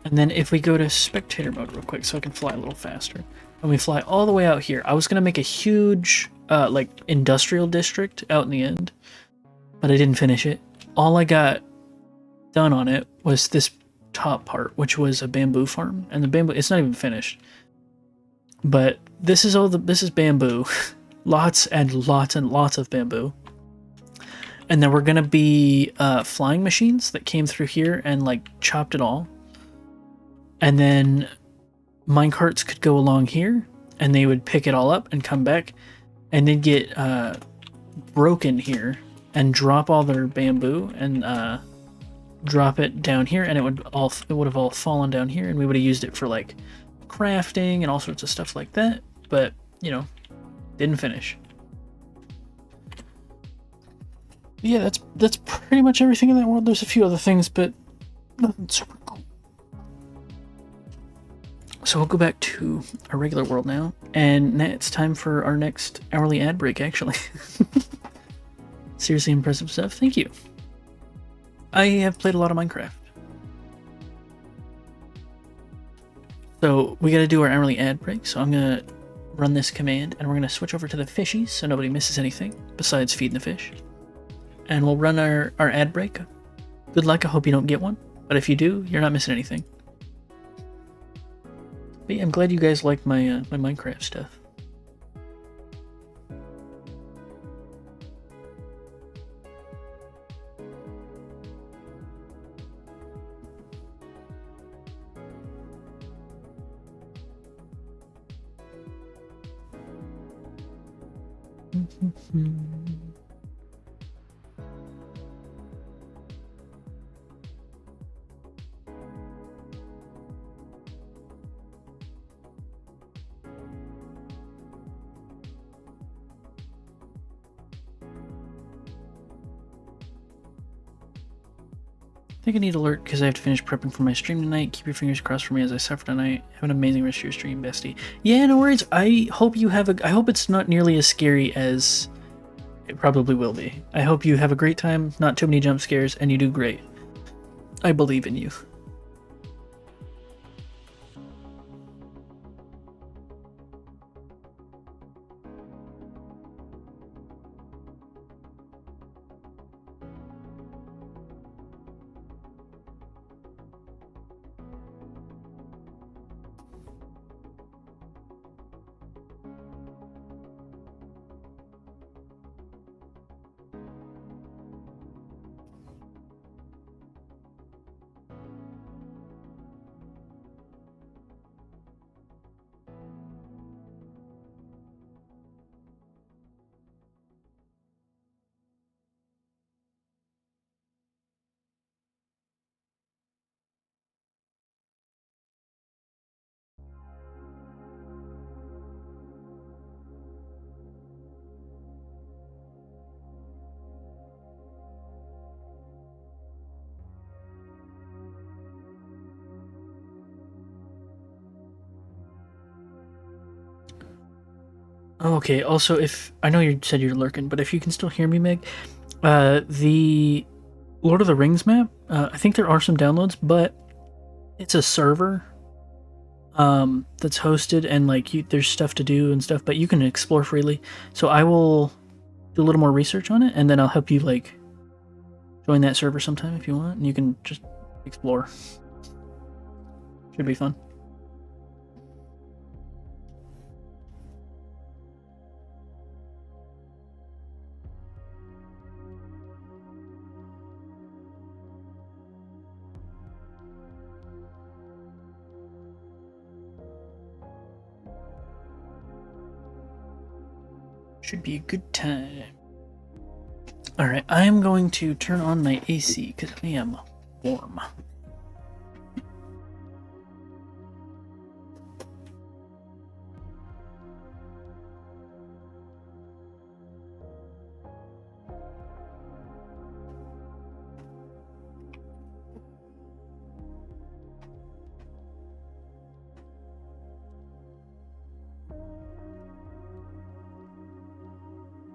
And then if we go to spectator mode real quick so I can fly a little faster. And we fly all the way out here. I was going to make a huge like industrial district out in the end, but I didn't finish it. All I got done on it was this top part, which was a bamboo farm, and the bamboo, it's not even finished. But this is bamboo. Lots and lots and lots of bamboo. And there were going to be flying machines that came through here and like chopped it all. And then minecarts could go along here, and they would pick it all up and come back, and they'd get broken here and drop all their bamboo and drop it down here, and it would have all fallen down here, and we would have used it for like crafting and all sorts of stuff like that. But you know, didn't finish. Yeah, that's pretty much everything in that world. There's a few other things, but nothing super cool. So we'll go back to our regular world now, and it's time for our next hourly ad break, actually. Seriously impressive stuff. Thank you. I have played a lot of Minecraft. So we got to do our hourly ad break. So I'm going to run this command and we're going to switch over to the fishies so nobody misses anything besides feeding the fish. And we'll run our ad break. Good luck. I hope you don't get one. But if you do, you're not missing anything. But yeah, I'm glad you guys like my my Minecraft stuff. I think I need alert because I have to finish prepping for my stream tonight. Keep your fingers crossed for me as I suffer tonight. Have an amazing rest of your stream, bestie. Yeah, no worries. I hope you have I hope it's not nearly as scary as it probably will be. I hope you have a great time, not too many jump scares, and you do great. I believe in you. Okay, also, if I know you said you're lurking, but if you can still hear me, Meg, the Lord of the Rings map, I think there are some downloads, but it's a server that's hosted and like there's stuff to do and stuff, but you can explore freely. So I will do a little more research on it, and then I'll help you like join that server sometime if you want, and you can just explore. Should be fun. Should be a good time. Alright, I am going to turn on my AC because I am warm.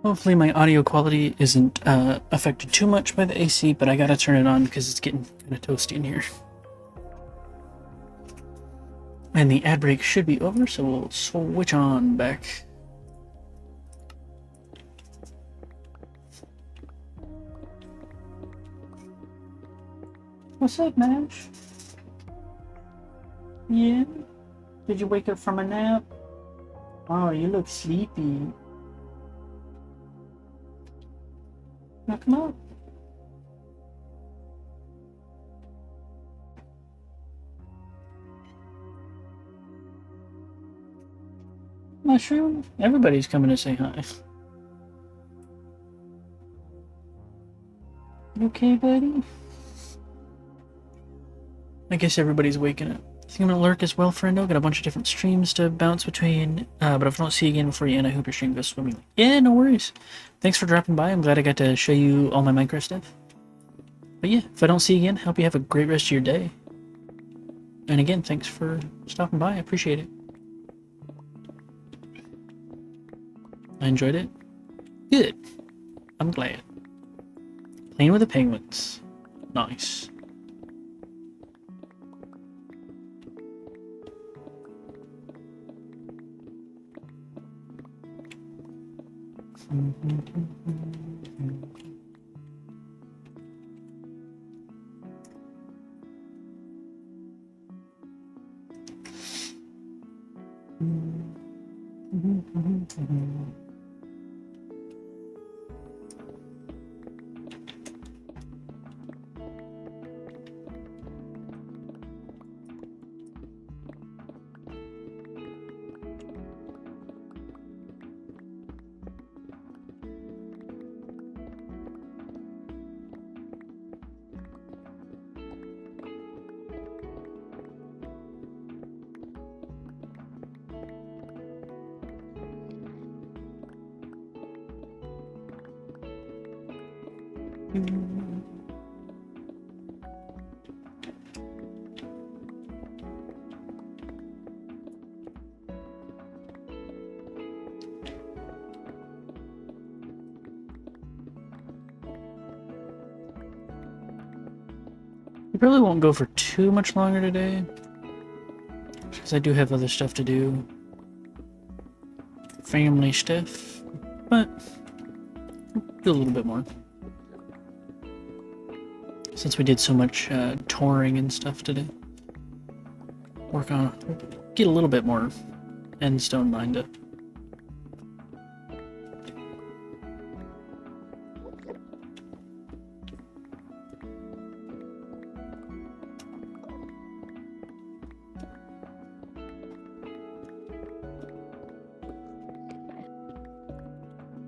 Hopefully my audio quality isn't affected too much by the AC, but I gotta turn it on because it's getting kind of toasty in here. And the ad break should be over, so we'll switch on back. What's up, Mash? Yeah? Did you wake up from a nap? Oh, you look sleepy. Now come on. Mushroom? Everybody's coming to say hi. You okay, buddy? I guess everybody's waking up. I think I'm gonna lurk as well, friendo. Got a bunch of different streams to bounce between. But if I don't see you again before you end, I hope your stream goes swimming. Yeah, no worries. Thanks for dropping by. I'm glad I got to show you all my Minecraft stuff. But yeah, if I don't see you again, hope you have a great rest of your day. And again, thanks for stopping by. I appreciate it. I enjoyed it. Good. I'm glad. Playing with the penguins. Nice. We probably won't go for too much longer today, because I do have other stuff to do. Family stuff, but do a little bit more. Since we did so much touring and stuff today. Get a little bit more endstone lined up.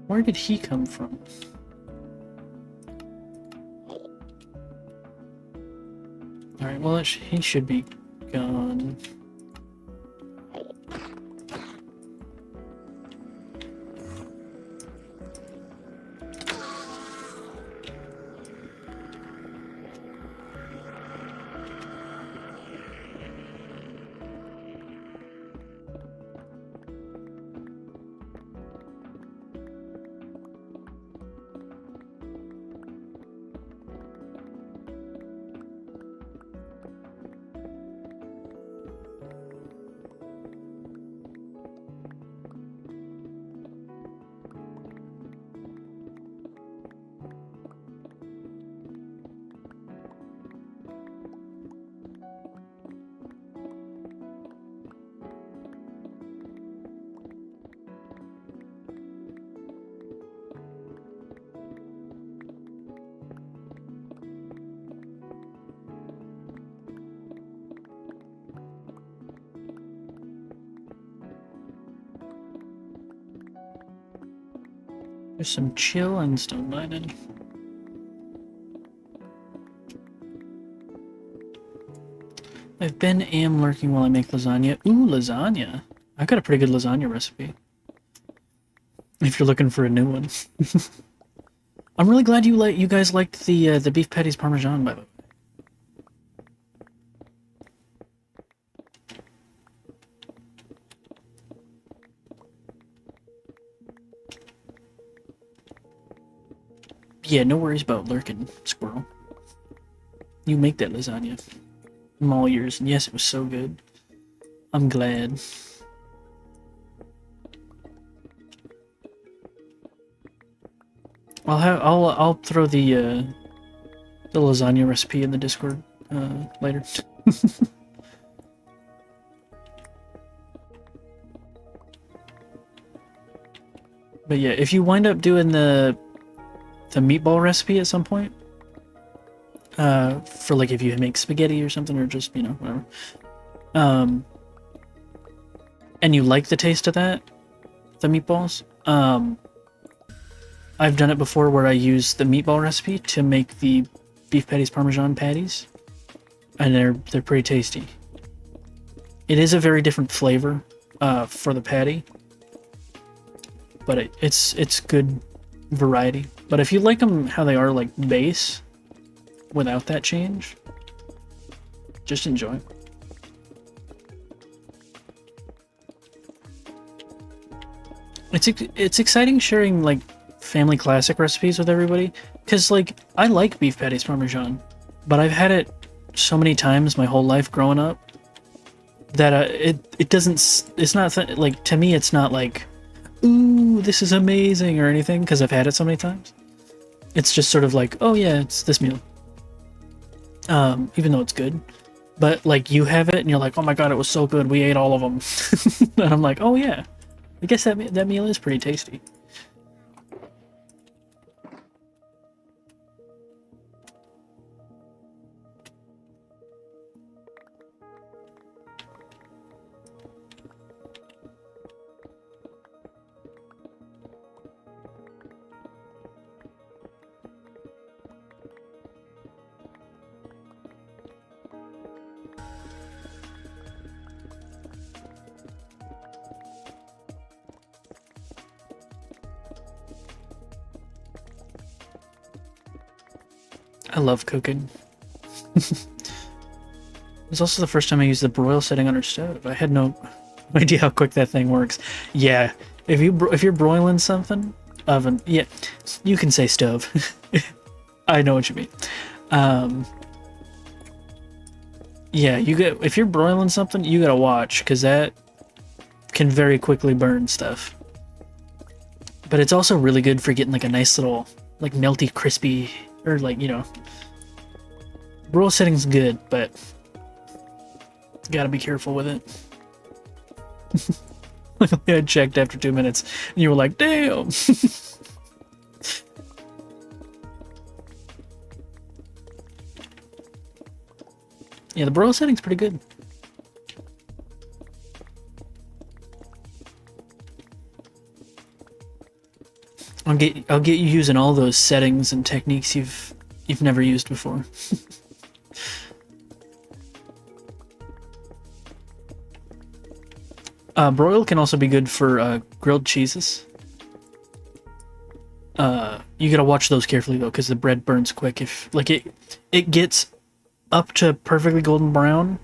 Where did he come from? Alright, well, he should be gone. There's some chill endstone mining. I've am lurking while I make lasagna. Ooh, lasagna. I've got a pretty good lasagna recipe. If you're looking for a new one. I'm really glad you guys liked the beef patties parmesan, by the way. Yeah, no worries about lurking, squirrel. You make that lasagna. I'm all yours, and yes, it was so good. I'm glad. I'll throw the lasagna recipe in the Discord later. But yeah, if you wind up doing the meatball recipe at some point, for like if you make spaghetti or something, or just, you know, whatever, and you like the taste of that, the meatballs, I've done it before where I use the meatball recipe to make the beef patties parmesan patties, and they're pretty tasty. It is a very different flavor for the patty, but it's good variety. But if you like them how they are, like base, without that change, just enjoy. It's exciting sharing like family classic recipes with everybody, because like I like beef patties parmesan, but I've had it so many times my whole life growing up that it doesn't, it's not like, to me it's not like, ooh, this is amazing or anything, because I've had it so many times. It's just sort of like, oh yeah, it's this meal, even though it's good. But like you have it and you're like, oh my god, it was so good, we ate all of them. And I'm like, oh yeah, I guess that meal is pretty tasty. I love cooking. It's also the first time I used the broil setting on our stove. I had no idea how quick that thing works. Yeah, if you're broiling something, oven. Yeah, you can say stove. I know what you mean. Yeah, if you're broiling something, you gotta watch, because that can very quickly burn stuff. But it's also really good for getting like a nice little like melty, crispy, or like, you know, broil setting's good, but gotta be careful with it. I checked after 2 minutes, and you were like, damn! Yeah, the broil setting's pretty good. I'll get you using all those settings and techniques you've never used before. Broil can also be good for grilled cheeses. You gotta watch those carefully though, because the bread burns quick. If like it gets up to perfectly golden brown,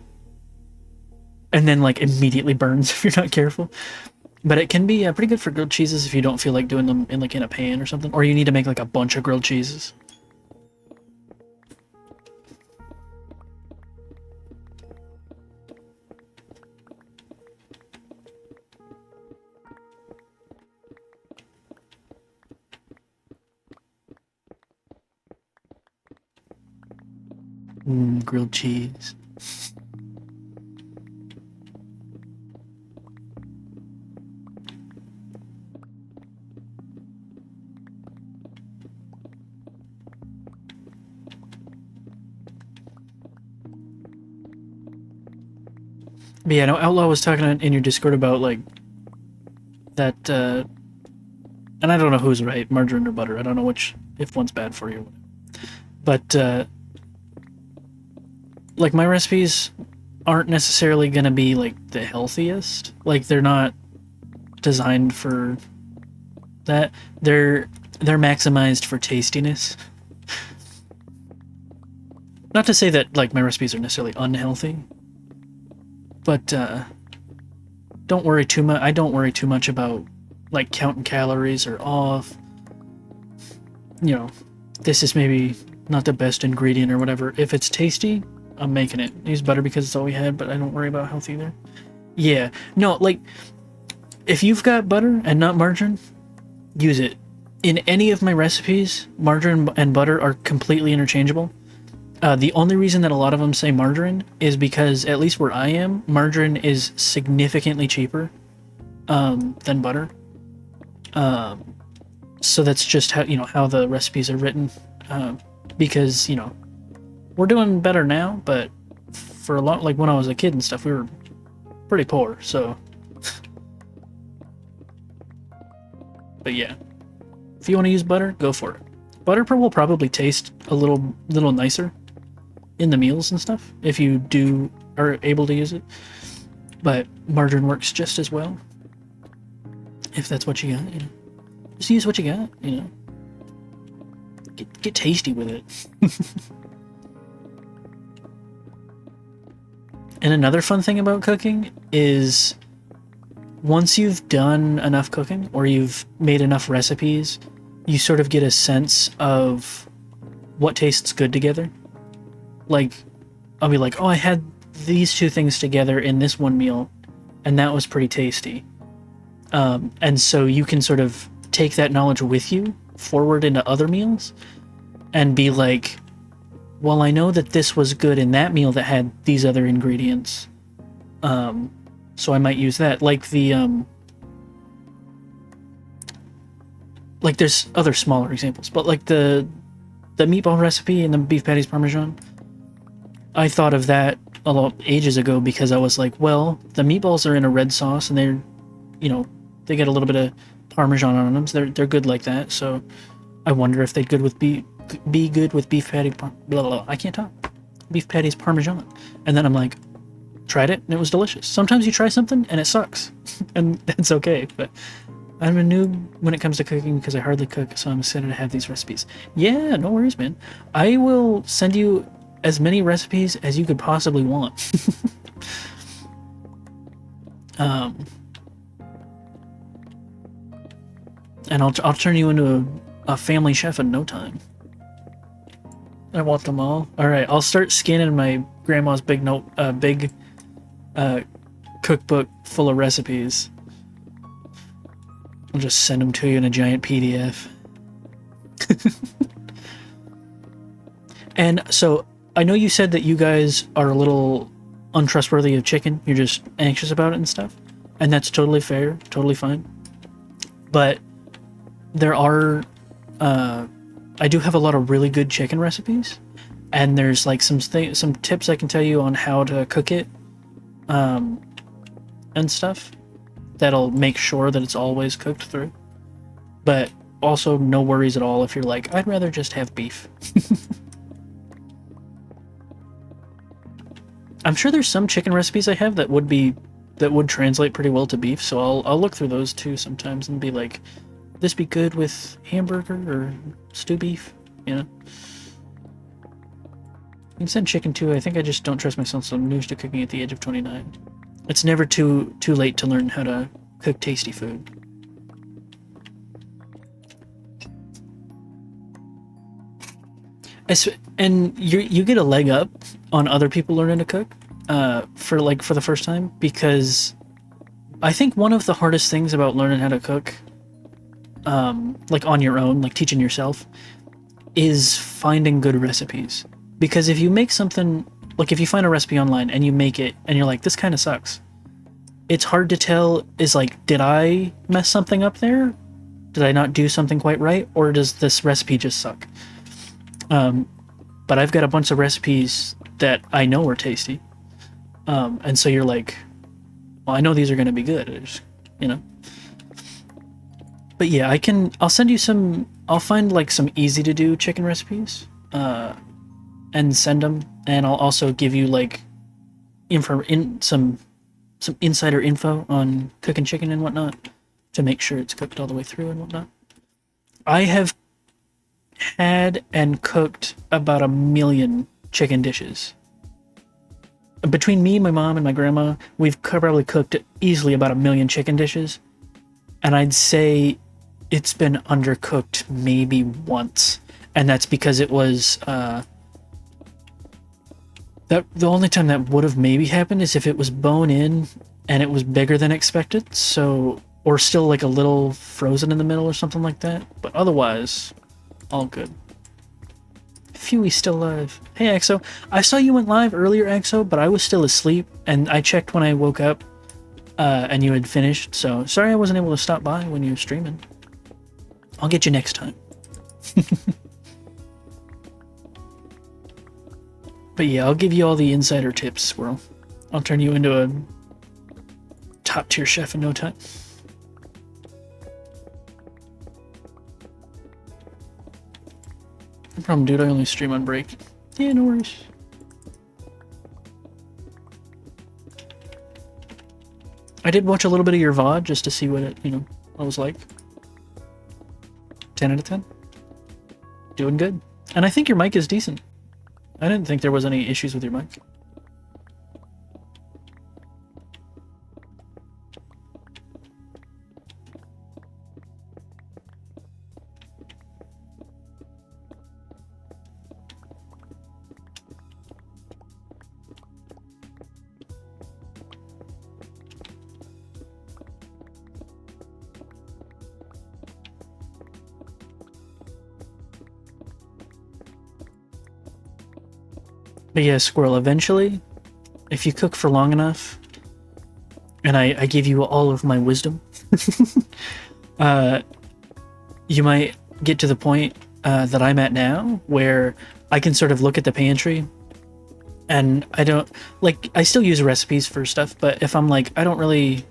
and then like immediately burns if you're not careful. But it can be pretty good for grilled cheeses if you don't feel like doing them in like in a pan or something, or you need to make like a bunch of grilled cheeses. Grilled cheese. But yeah, no, Outlaw was talking in your Discord about like that, and I don't know who's right, margarine or butter. I don't know which, if one's bad for you. But like my recipes aren't necessarily gonna be like the healthiest. Like they're not designed for that. They're maximized for tastiness. Not to say that like my recipes are necessarily unhealthy, but don't worry too much. I don't worry too much about like counting calories or off. You know, this is maybe not the best ingredient or whatever. If it's tasty, I'm making it. Use butter because it's all we had, but I don't worry about health either. Yeah, no, like if you've got butter and not margarine, use it. In any of my recipes, margarine and butter are completely interchangeable. The only reason that a lot of them say margarine is because, at least where I am, margarine is significantly cheaper than butter. So that's just how, you know, how the recipes are written. Because, you know, we're doing better now, but for a lot, like when I was a kid and stuff, we were pretty poor, so. But yeah, if you want to use butter, go for it. Butter will probably taste a little nicer in the meals and stuff if you are able to use it, but margarine works just as well if that's what you got. You know, just use what you got. You know, get tasty with it. And another fun thing about cooking is once you've done enough cooking or you've made enough recipes, you sort of get a sense of what tastes good together. Like, I'll be like, oh, I had these two things together in this one meal, and that was pretty tasty. And so you can sort of take that knowledge with you forward into other meals and be like, well, I know that this was good in that meal that had these other ingredients. So I might use that. Like like there's other smaller examples, but like the meatball recipe and the beef patties parmesan, I thought of that a lot ages ago because I was like, well, the meatballs are in a red sauce and they're, you know, they get a little bit of parmesan on them. So they're good like that. So I wonder if they'd good with be good with beef patty. Blah, blah, blah. I can't talk. Beef patties parmesan. And then I'm like, tried it and it was delicious. Sometimes you try something and it sucks, and that's okay. But I'm a noob when it comes to cooking because I hardly cook, so I'm excited to have these recipes. Yeah, no worries, man. I will send you as many recipes as you could possibly want. And I'll turn you into a family chef in no time. I want them all. All right, I'll start scanning my grandma's big cookbook full of recipes. I'll just send them to you in a giant PDF. And so I know you said that you guys are a little untrustworthy of chicken. You're just anxious about it and stuff. And that's totally fair, totally fine. But there are, I do have a lot of really good chicken recipes. And there's like some tips I can tell you on how to cook it, and stuff. That'll make sure that it's always cooked through. But also no worries at all if you're like, I'd rather just have beef. I'm sure there's some chicken recipes I have that would translate pretty well to beef, so I'll look through those too sometimes and be like, this be good with hamburger or stew beef, you know? You can send chicken too. I think I just don't trust myself, so I'm new to cooking at the age of 29. It's never too late to learn how to cook tasty food. And you get a leg up on other people learning to cook for the first time, because I think one of the hardest things about learning how to cook, like on your own, like teaching yourself, is finding good recipes. Because if you make something, like if you find a recipe online and you make it and you're like, this kind of sucks, it's hard to tell, is like, did I mess something up there? Did I not do something quite right? Or does this recipe just suck? But I've got a bunch of recipes that I know are tasty. And so you're like, well, I know these are going to be good. Just, you know. But yeah, I'll send you I'll find like some easy to do chicken recipes, and send them. And I'll also give you like some insider info on cooking chicken and whatnot to make sure it's cooked all the way through and whatnot. I have had and cooked about 1 million chicken dishes. Between me, my mom, and my grandma, we've probably cooked easily about 1 million chicken dishes. And I'd say it's been undercooked maybe once. And that's because it was, the only time that would have maybe happened is if it was bone in and it was bigger than expected. So, or still like a little frozen in the middle or something like that. But otherwise, all good. Phew, still alive. Hey, Axo. I saw you went live earlier, Axo, but I was still asleep, and I checked when I woke up, and you had finished, so sorry I wasn't able to stop by when you were streaming. I'll get you next time. But yeah, I'll give you all the insider tips, Squirrel. I'll turn you into a top-tier chef in no time. No problem, dude. I only stream on break. Yeah, no worries. I did watch a little bit of your VOD just to see what it, what it was like. 10 out of 10. Doing good. And I think your mic is decent. I didn't think there was any issues with your mic. But yeah, squirrel, eventually, if you cook for long enough, and I give you all of my wisdom, you might get to the point that I'm at now, where I can sort of look at the pantry, and I don't, like, I still use recipes for stuff, but if I'm like, I don't really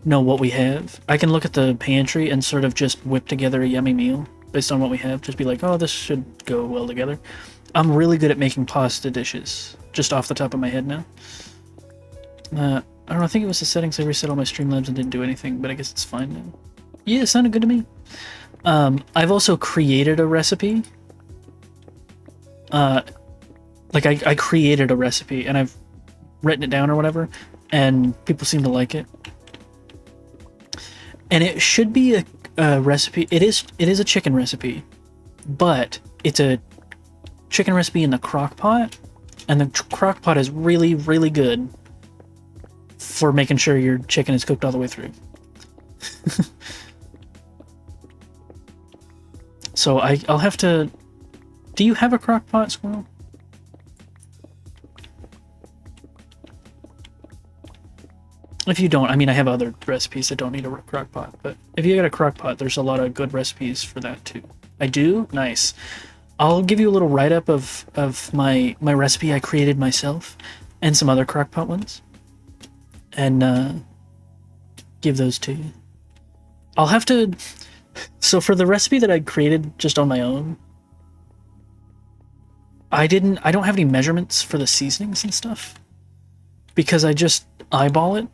know what we have, I can look at the pantry and sort of just whip together a yummy meal based on what we have. Just be like, oh, this should go well together. I'm really good at making pasta dishes, just off the top of my head now. I don't know, I think it was the settings. I reset all my Streamlabs and didn't do anything, but I guess it's fine now. Yeah, it sounded good to me. I've also created a recipe. Like, I created a recipe, and I've written it down or whatever, and people seem to like it. And it should be a recipe. It is a chicken recipe, but it's a chicken recipe in the crock pot, and the crock pot is really, really good for making sure your chicken is cooked all the way through. So I'll have to... Do you have a crock pot, Squirrel? If you don't, I mean, I have other recipes that don't need a crock pot, but if you got a crock pot, there's a lot of good recipes for that too. I do? Nice. I'll give you a little write-up of my recipe I created myself, and some other crock pot ones, and give those to you. I'll have to... So for the recipe that I created just on my own, I don't have any measurements for the seasonings and stuff, because I just eyeball it.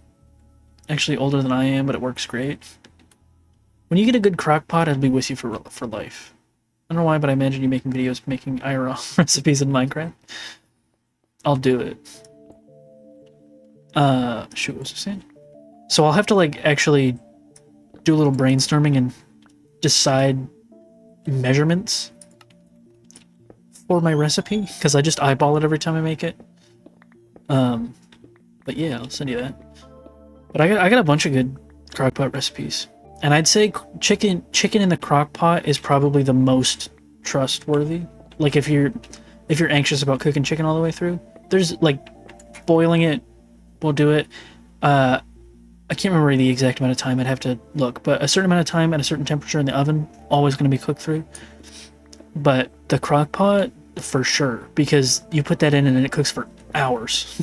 Actually older than I am, but it works great. When you get a good crock pot, it'll be with you for life. I don't know why, but I imagine you making videos making IRL recipes in Minecraft. I'll do it. Shoot, what was I saying? So I'll have to, like, actually do a little brainstorming and decide measurements for my recipe, because I just eyeball it every time I make it. But yeah, I'll send you that. But I got a bunch of good crockpot recipes, and I'd say chicken in the crockpot is probably the most trustworthy. Like, if you're anxious about cooking chicken all the way through, there's, like, boiling it will do it. I can't remember the exact amount of time. I'd have to look, but a certain amount of time at a certain temperature in the oven, always going to be cooked through. But the crockpot, for sure, because you put that in and it cooks for hours.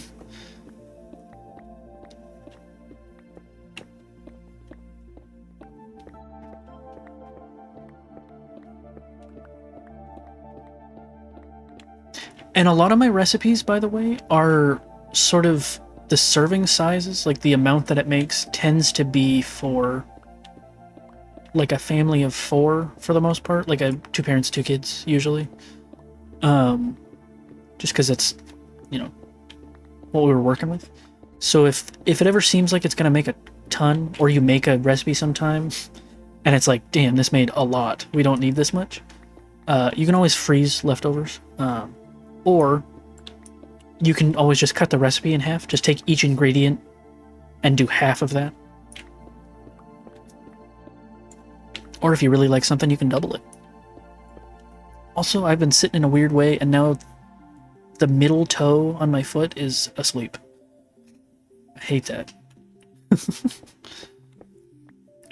And a lot of my recipes, by the way, are sort of the serving sizes, like the amount that it makes tends to be for like a family of 4 for the most part, like 2 parents, 2 kids usually. Just because it's, you know, what we were working with. So if it ever seems like it's gonna make a ton, or you make a recipe sometime and it's like, damn, this made a lot, we don't need this much, you can always freeze leftovers. Or you can always just cut the recipe in half. Just take each ingredient and do half of that. Or if you really like something, you can double it. Also, I've been sitting in a weird way, and now the middle toe on my foot is asleep. I hate that.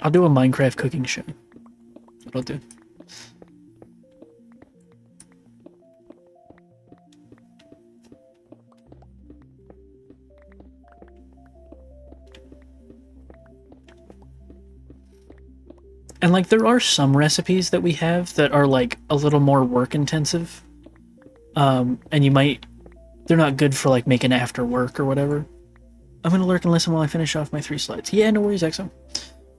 I'll do a Minecraft cooking show. That's what I'll do. And, like, there are some recipes that we have that are, like, a little more work intensive. And they're not good for, like, making after work or whatever. I'm gonna lurk and listen while I finish off my 3 slides. Yeah, no worries, Exo.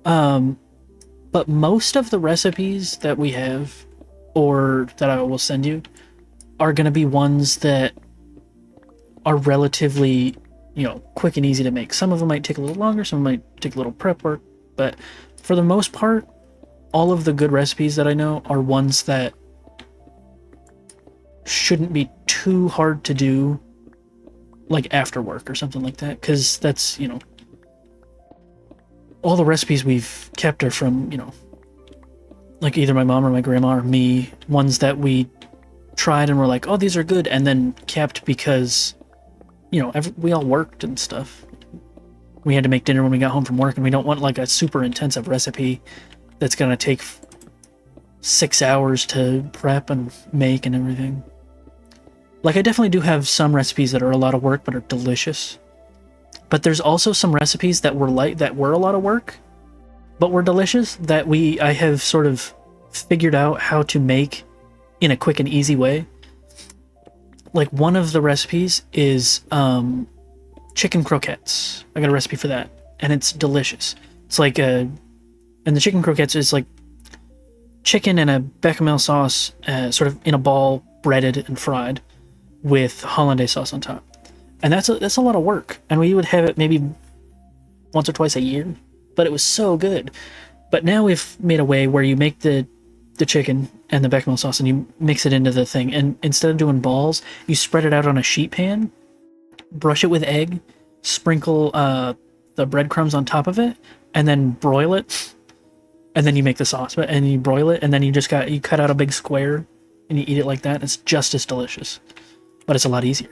But most of the recipes that we have, or that I will send you, are gonna be ones that are relatively, you know, quick and easy to make. Some of them might take a little longer, some might take a little prep work, but for the most part, all of the good recipes that I know are ones that shouldn't be too hard to do, like after work or something like that, because that's, you know, all the recipes we've kept are from, you know, like either my mom or my grandma or me, ones that we tried and were like, oh, these are good, and then kept because, you know, we all worked and stuff. We had to make dinner when we got home from work, and we don't want like a super intensive recipe that's gonna take 6 hours to prep and make and everything. Like, I definitely do have some recipes that are a lot of work but are delicious. But there's also some recipes that were a lot of work but were delicious that I have sort of figured out how to make in a quick and easy way. Like, one of the recipes is chicken croquettes. I got a recipe for that, and it's delicious. It's like and the chicken croquettes is like chicken and a bechamel sauce, sort of in a ball, breaded and fried, with hollandaise sauce on top. And that's a lot of work. And we would have it maybe once or twice a year, but it was so good. But now we've made a way where you make the chicken and the bechamel sauce and you mix it into the thing. And instead of doing balls, you spread it out on a sheet pan, brush it with egg, sprinkle the breadcrumbs on top of it, and then broil it. And then you make the sauce, and you broil it, and then you cut out a big square and you eat it like that. It's just as delicious, but it's a lot easier,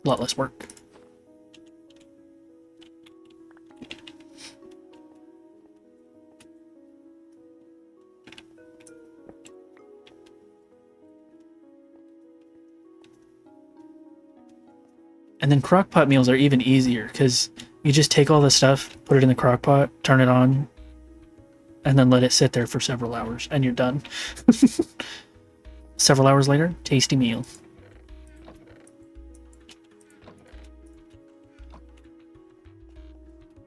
a lot less work. And then crockpot meals are even easier because you just take all the stuff, put it in the crockpot, turn it on, and then let it sit there for several hours, and you're done. Several hours later, tasty meal.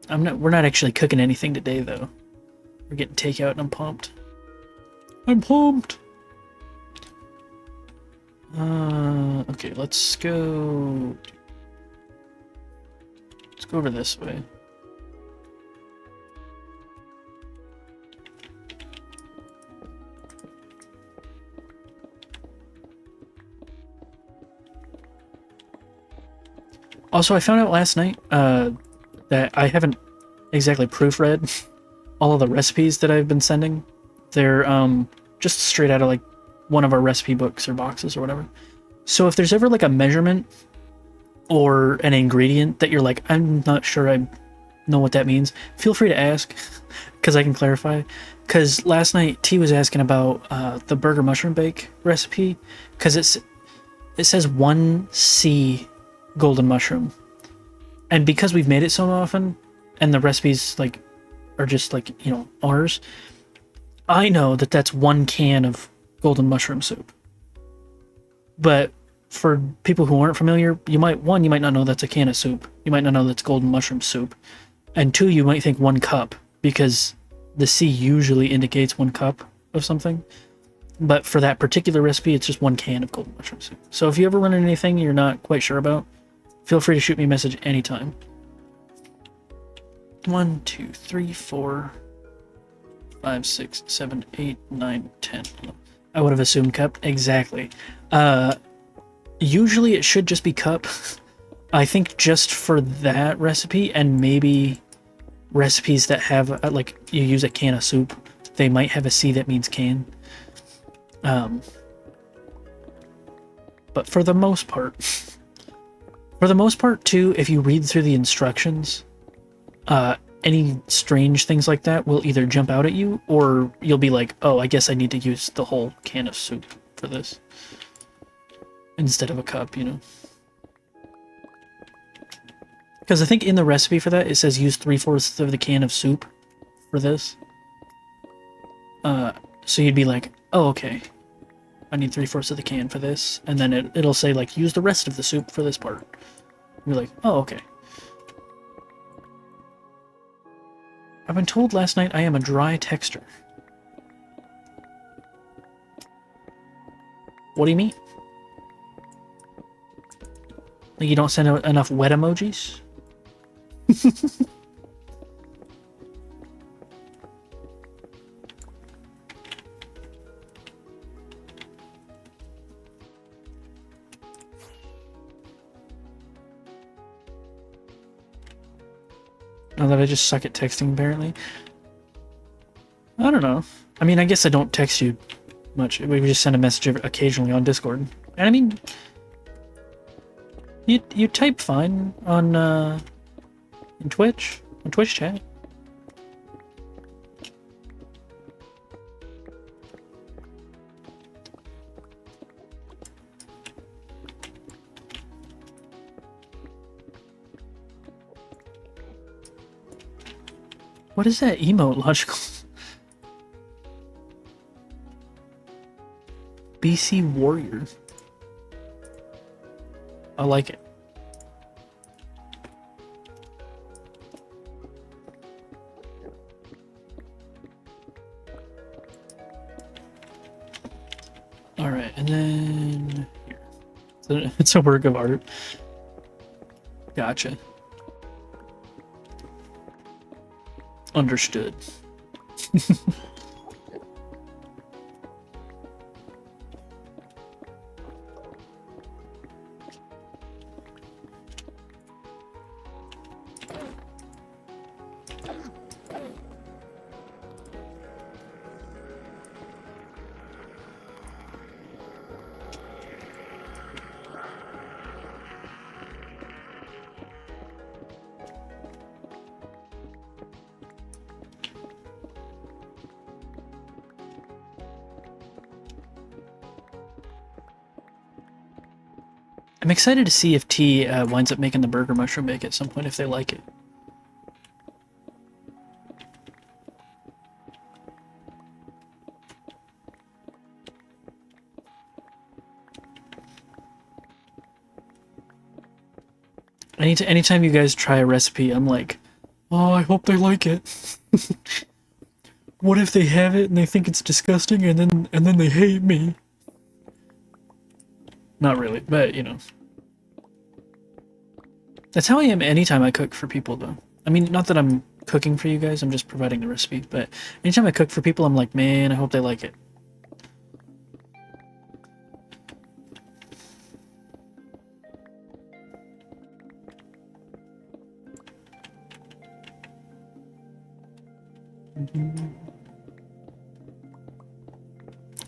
We're not actually cooking anything today, though. We're getting takeout, and I'm pumped. I'm pumped! Okay, let's go over this way. Also, I found out last night that I haven't exactly proofread all of the recipes that I've been sending. They're just straight out of like one of our recipe books or boxes or whatever. So if there's ever like a measurement or an ingredient that you're like, I'm not sure I know what that means, feel free to ask because I can clarify. Because last night T was asking about the burger mushroom bake recipe because it says 1C golden mushroom, and because we've made it so often and the recipes like are just like, you know, ours, I know that that's 1 can of golden mushroom soup. But for people who aren't familiar, you might not know that's a can of soup. You might not know that's golden mushroom soup. And 2, you might think 1 cup because the C usually indicates 1 cup of something. But for that particular recipe, it's just 1 can of golden mushroom soup. So if you ever run into anything you're not quite sure about, feel free to shoot me a message anytime. 1, 2, 3, 4, 5, 6, 7, 8, 9, 10. I would have assumed cup. Exactly. Usually it should just be cup. I think just for that recipe and maybe recipes that have like you use a can of soup, they might have a C that means can. But for the most part too, if you read through the instructions, any strange things like that will either jump out at you or you'll be like, oh, I guess I need to use the whole can of soup for this instead of a cup, you know. Because I think in the recipe for that, it says use 3/4 of the can of soup for this. So you'd be like, oh, okay, I need 3/4 of the can for this. And then it'll say, like, use the rest of the soup for this part. You're like, oh, okay. I've been told last night I am a dry texter. What do you mean? Like you don't send out enough wet emojis? Now that I just suck at texting, apparently. I don't know. I mean, I guess I don't text you much. We just send a message occasionally on Discord. And I mean, you type fine on in Twitch chat. What is that emote logical? BC Warrior. I like it. Alright, and then here. So it's a work of art. Gotcha. Understood. I'm excited to see if T winds up making the burger mushroom bake at some point if they like it. Anytime you guys try a recipe, I'm like, oh, I hope they like it. What if they have it and they think it's disgusting and then they hate me? Not really, but you know. That's how I am anytime I cook for people, though. I mean, not that I'm cooking for you guys, I'm just providing the recipe, but anytime I cook for people, I'm like, man, I hope they like it.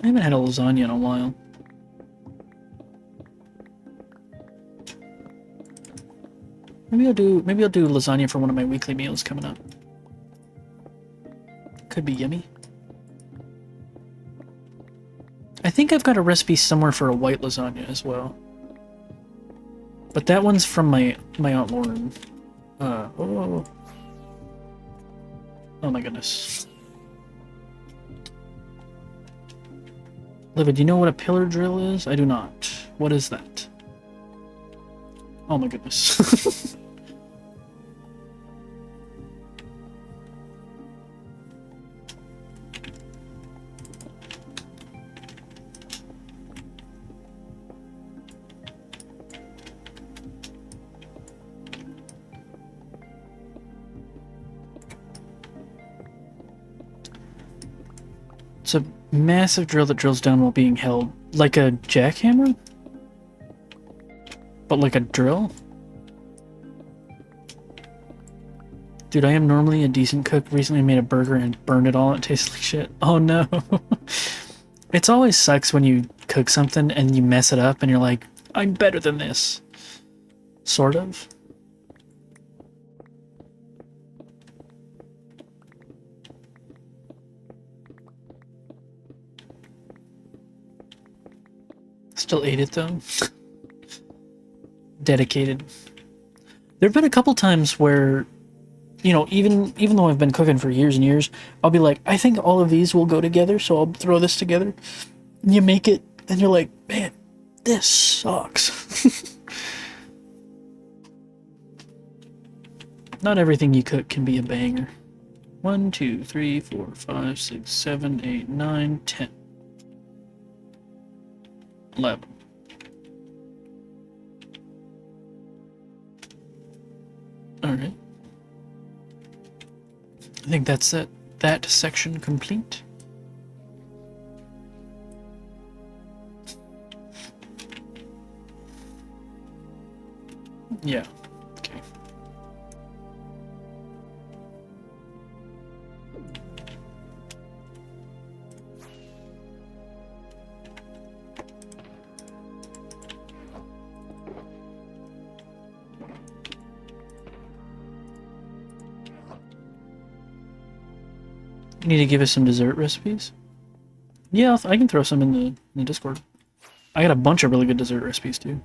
I haven't had a lasagna in a while. Maybe I'll do lasagna for one of my weekly meals coming up. Could be yummy. I think I've got a recipe somewhere for a white lasagna as well. But that one's from my Aunt Lauren. Oh my goodness. Liva, do you know what a pillar drill is? I do not. What is that? Oh my goodness. It's a massive drill that drills down while being held. Like a jackhammer? But like a drill? Dude, I am normally a decent cook. Recently made a burger and burned it all. It tastes like shit. Oh no. It's always sucks when you cook something and you mess it up and you're like, I'm better than this. Sort of. Still ate it though. Dedicated. There have been a couple times where, you know, even though I've been cooking for years and years, I'll be like, I think all of these will go together, so I'll throw this together. And you make it, and you're like, man, this sucks. Not everything you cook can be a banger. 1, 2, 3, 4, 5, 6, 7, 8, 9, 10. 11. Alright. I think that's it. That section complete. Yeah. Okay. You need to give us some dessert recipes? Yeah, I can throw some in the Discord. I got a bunch of really good dessert recipes too.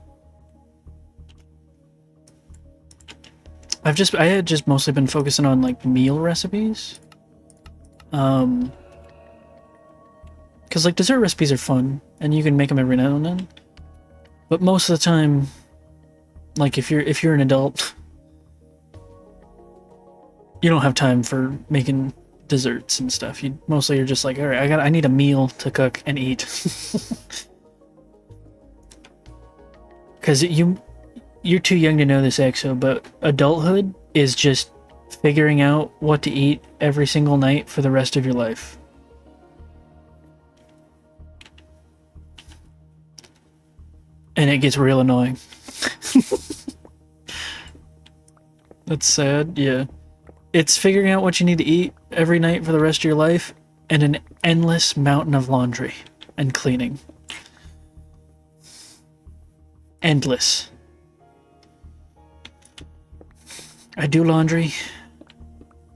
I had just mostly been focusing on like meal recipes. Because like dessert recipes are fun and you can make them every now and then. But most of the time, like if you're an adult, you don't have time for making desserts and stuff. You mostly are just like, all right, I need a meal to cook and eat. Because you're too young to know this, EXO, but adulthood is just figuring out what to eat every single night for the rest of your life. And it gets real annoying. That's sad, yeah. It's figuring out what you need to eat every night for the rest of your life and an endless mountain of laundry and cleaning. Endless. I do laundry,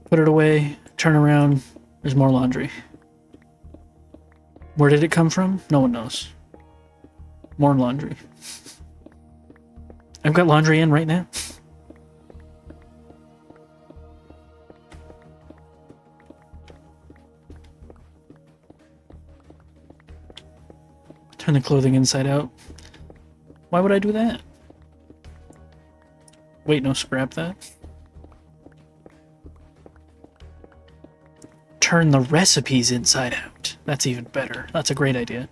put it away, turn around, there's more laundry. Where did it come from? No one knows. More laundry. I've got laundry in right now. Turn the clothing inside out. Why would I do that? Wait, no, scrap that. Turn the recipes inside out. That's even better. That's a great idea.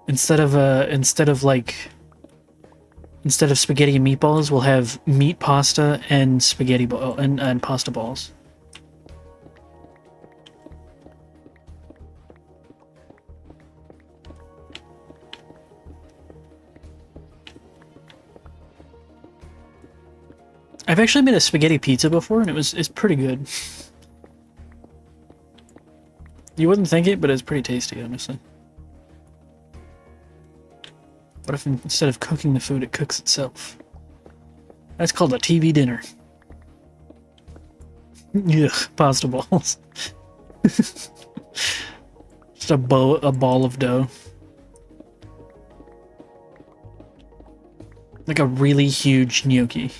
Instead of spaghetti and meatballs, we'll have meat pasta and spaghetti ball and pasta balls. I've actually made a spaghetti pizza before, and it's pretty good. You wouldn't think it, but it's pretty tasty, honestly. What if instead of cooking the food, it cooks itself? That's called a TV dinner. Ugh, pasta balls. Just a ball of dough. Like a really huge gnocchi.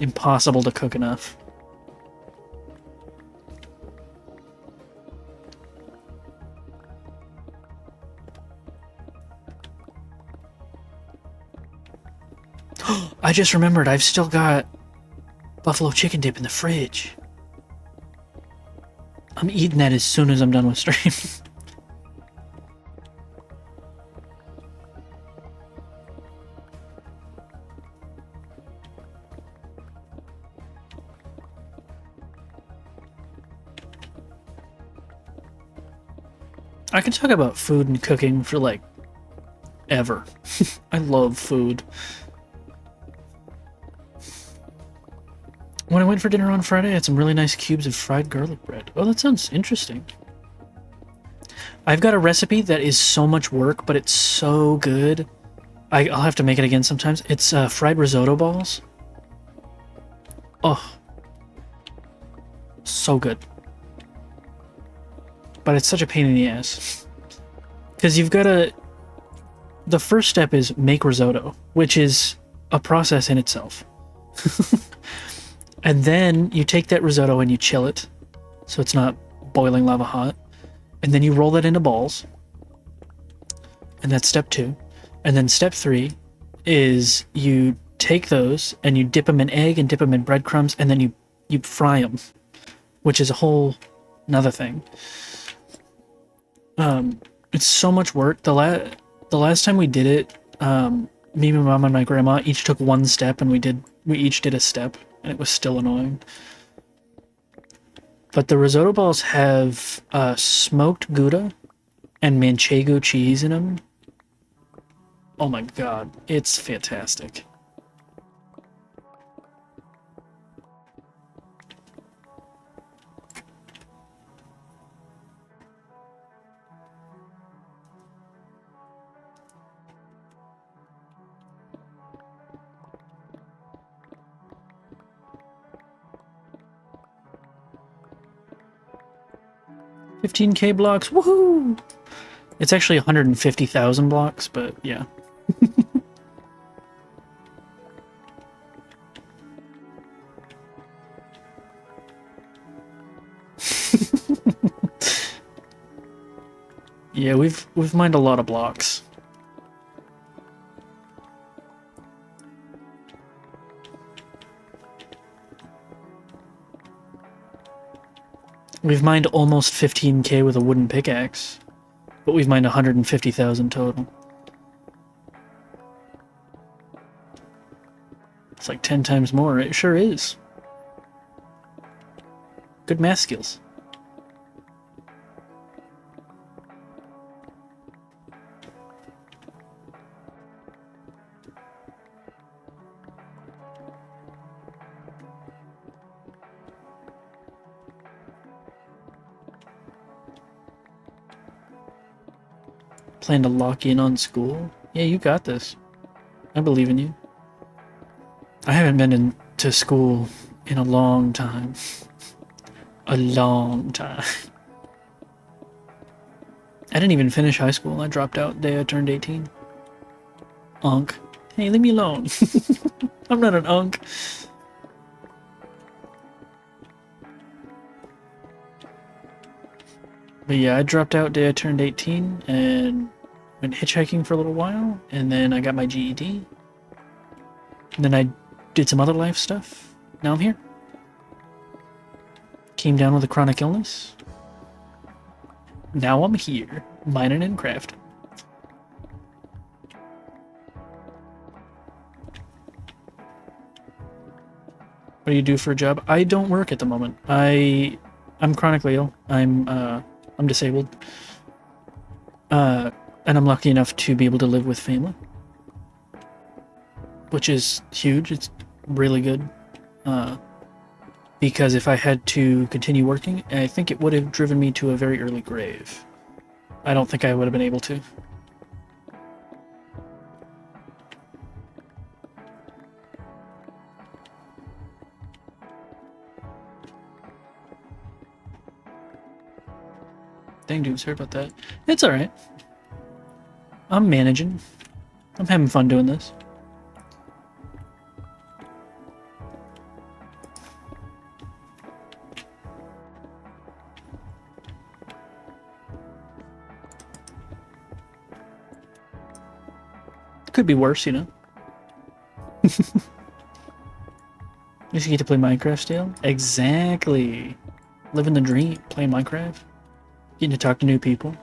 Impossible to cook enough. I just remembered I've still got buffalo chicken dip in the fridge. I'm eating that as soon as I'm done with stream. I can talk about food and cooking for like ever. I love food. When I went for dinner on Friday, I had some really nice cubes of fried garlic bread. Oh, that sounds interesting. I've got a recipe that is so much work, but it's so good. I'll have to make it again sometimes. It's fried risotto balls. Oh. So good. But it's such a pain in the ass. Because you've got to... The first step is make risotto, which is a process in itself. And then you take that risotto and you chill it, so it's not boiling lava hot. And then you roll that into balls. And that's step 2. And then step 3 is you take those and you dip them in egg and dip them in breadcrumbs, and then you fry them, which is a whole another thing. It's so much work. The last time we did it, me, my mom, and my grandma each took one step, and we each did a step, and it was still annoying. But the risotto balls have smoked Gouda and Manchego cheese in them. Oh my god, it's fantastic. 15k blocks, woohoo! It's actually 150,000 blocks, but yeah. Yeah, we've mined a lot of blocks. We've mined almost 15k with a wooden pickaxe, but we've mined 150,000 total. It's like 10 times more. It sure is. Good math skills. Plan to lock in on school? Yeah, you got this. I believe in you. I haven't been to school in a long time. A long time. I didn't even finish high school. I dropped out the day I turned 18. Unk. Hey, leave me alone. I'm not an unk. But yeah, I dropped out the day I turned 18 and went hitchhiking for a little while, and then I got my GED. And then I did some other life stuff. Now I'm here. Came down with a chronic illness. Now I'm here, mining and crafting. What do you do for a job? I don't work at the moment. I'm chronically ill. I'm disabled. And I'm lucky enough to be able to live with family, which is huge. It's really good. Because if I had to continue working, I think it would have driven me to a very early grave. I don't think I would have been able to. Dang, dude, sorry about that. It's alright. I'm managing. I'm having fun doing this. Could be worse, you know? You should get to play Minecraft still? Exactly. Living the dream, playing Minecraft. Getting to talk to new people.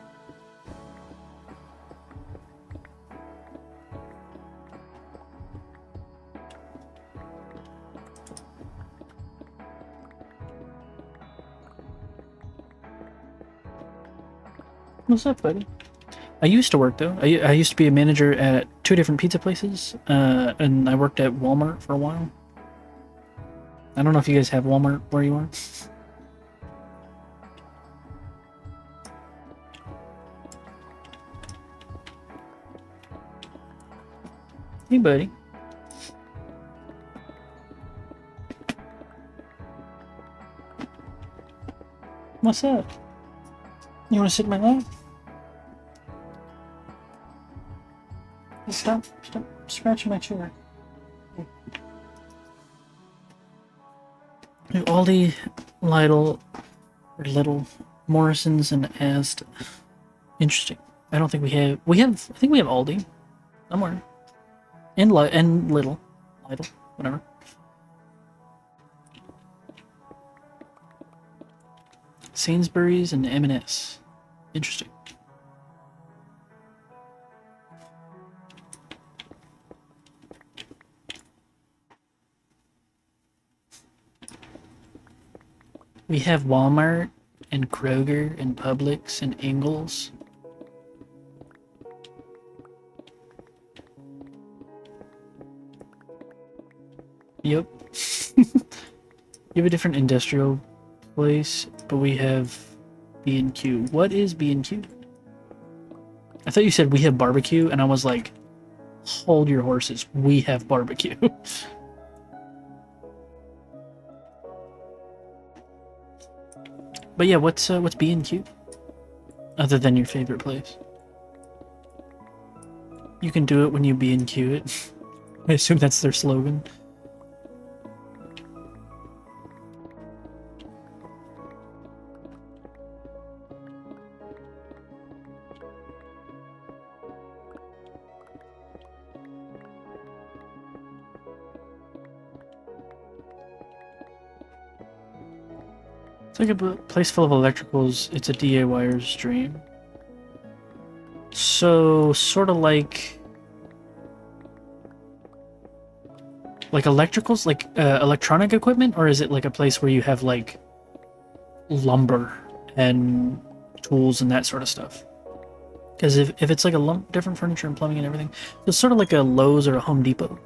What's up, buddy? I used to work, though. I used to be a manager at 2 different pizza places, and I worked at Walmart for a while. I don't know if you guys have Walmart where you are. Hey, buddy. What's up? You want to sit in my lap? Stop scratching my chair. Aldi, Lidl, or Little, Morrison's, and Asda. Interesting. I don't think we have. I think we have Aldi somewhere. And Lidl, whatever. Sainsbury's and M&S. Interesting. We have Walmart and Kroger and Publix and Ingles. Yep. You have a different industrial place, but we have B&Q. What is B&Q? I thought you said we have barbecue, and I was like, hold your horses. We have barbecue. But yeah, what's B&Q? Other than your favorite place. You can do it when you B&Q it. I assume that's their slogan. It's like a place full of electricals. It's a DA wires dream. So, sort of like electricals, like electronic equipment, or is it like a place where you have like lumber and tools and that sort of stuff? Because if it's like a different furniture and plumbing and everything, it's sort of like a Lowe's or a Home Depot.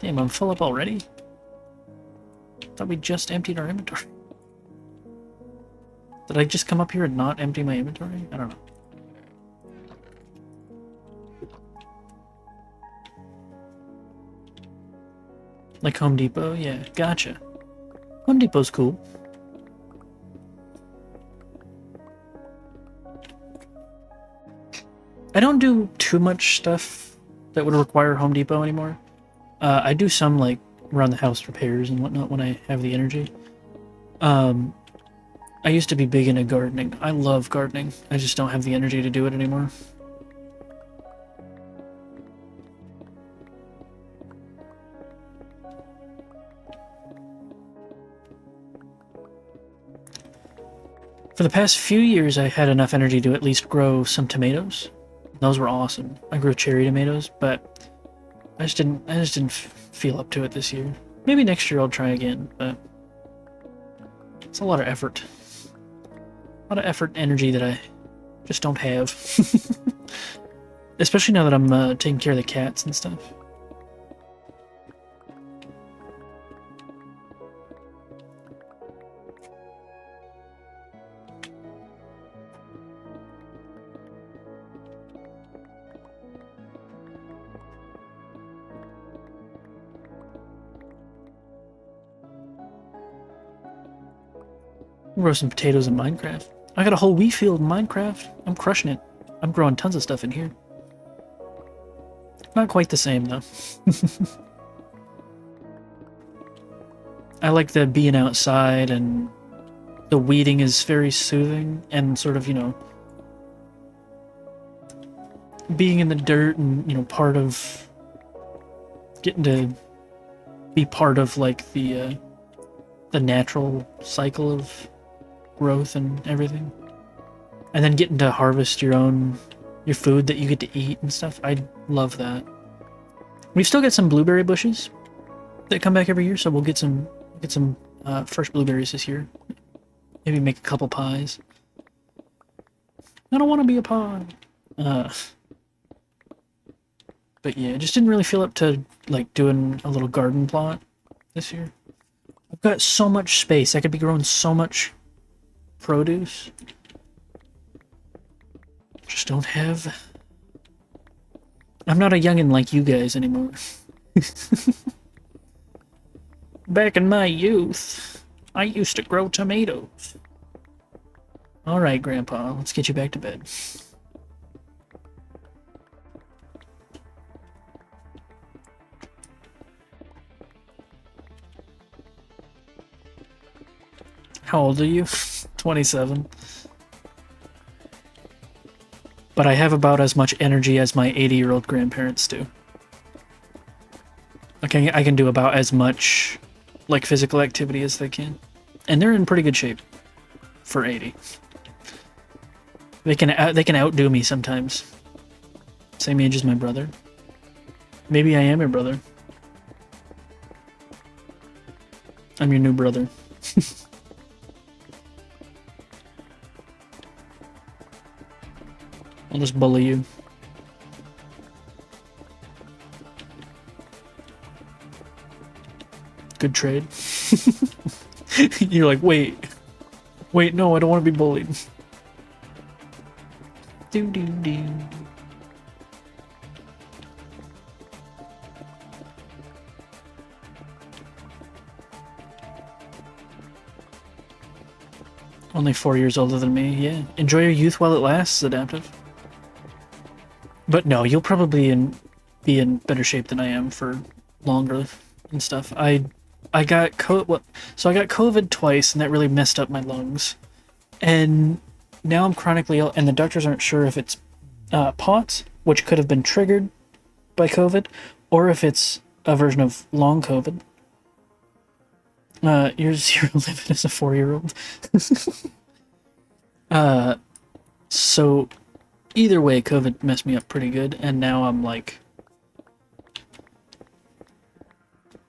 Damn, I'm full up already? Thought we just emptied our inventory. Did I just come up here and not empty my inventory? I don't know. Like Home Depot? Yeah, gotcha. Home Depot's cool. I don't do too much stuff that would require Home Depot anymore. I do some like around the house repairs and whatnot when I have the energy. I used to be big into gardening. I love gardening. I just don't have the energy to do it anymore. For the past few years, I had enough energy to at least grow some tomatoes. Those were awesome. I grew cherry tomatoes, but I just didn't feel up to it this year. Maybe next year I'll try again, but it's a lot of effort. A lot of effort and energy that I just don't have. Especially now that I'm taking care of the cats and stuff. Grow some potatoes in Minecraft. I got a whole wheat field in Minecraft. I'm crushing it. I'm growing tons of stuff in here. Not quite the same, though. I like the being outside, and the weeding is very soothing, and sort of, you know, being in the dirt and, you know, part of getting to be part of, like, the natural cycle of growth and everything, and then getting to harvest your food that you get to eat and stuff. I love that. We've still got some blueberry bushes that come back every year, so we'll get some fresh blueberries this year. Maybe make a couple pies. I don't want to be a pie. But yeah, just didn't really feel up to like doing a little garden plot this year. I've got so much space. I could be growing so much produce. Just don't have... I'm not a youngin' like you guys anymore. Back in my youth, I used to grow tomatoes. Alright, Grandpa, let's get you back to bed. How old are you? 27. But I have about as much energy as my 80-year-old grandparents do. Okay, I can do about as much like physical activity as they can. And they're in pretty good shape for 80. They can outdo me sometimes. Same age as my brother. Maybe I am your brother. I'm your new brother. I'll just bully you. Good trade. You're like, wait, no, I don't want to be bullied. Do do do. Only 4 years older than me, yeah. Enjoy your youth while it lasts, Adaptive. But no, you'll probably be in better shape than I am for longer and stuff. I got so I got COVID twice, and that really messed up my lungs. And now I'm chronically ill, and the doctors aren't sure if it's POTS, which could have been triggered by COVID, or if it's a version of long COVID. You're zero living as a 4-year-old. So either way, COVID messed me up pretty good, and now I'm like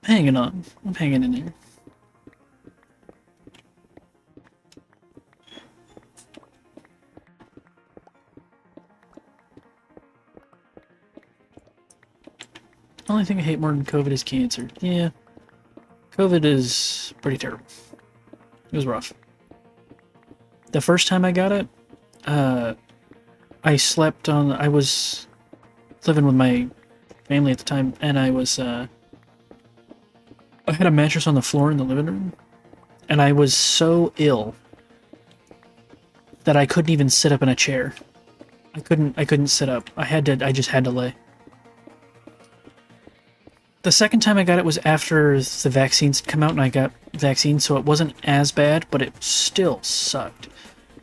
hanging on. I'm hanging in there. The only thing I hate more than COVID is cancer. Yeah. COVID is pretty terrible. It was rough. The first time I got it, I slept on... I was living with my family at the time, and I had a mattress on the floor in the living room, and I was so ill that I couldn't even sit up in a chair. I couldn't sit up. I just had to lay. The second time I got it was after the vaccines had come out, and I got vaccines, so it wasn't as bad, but it still sucked.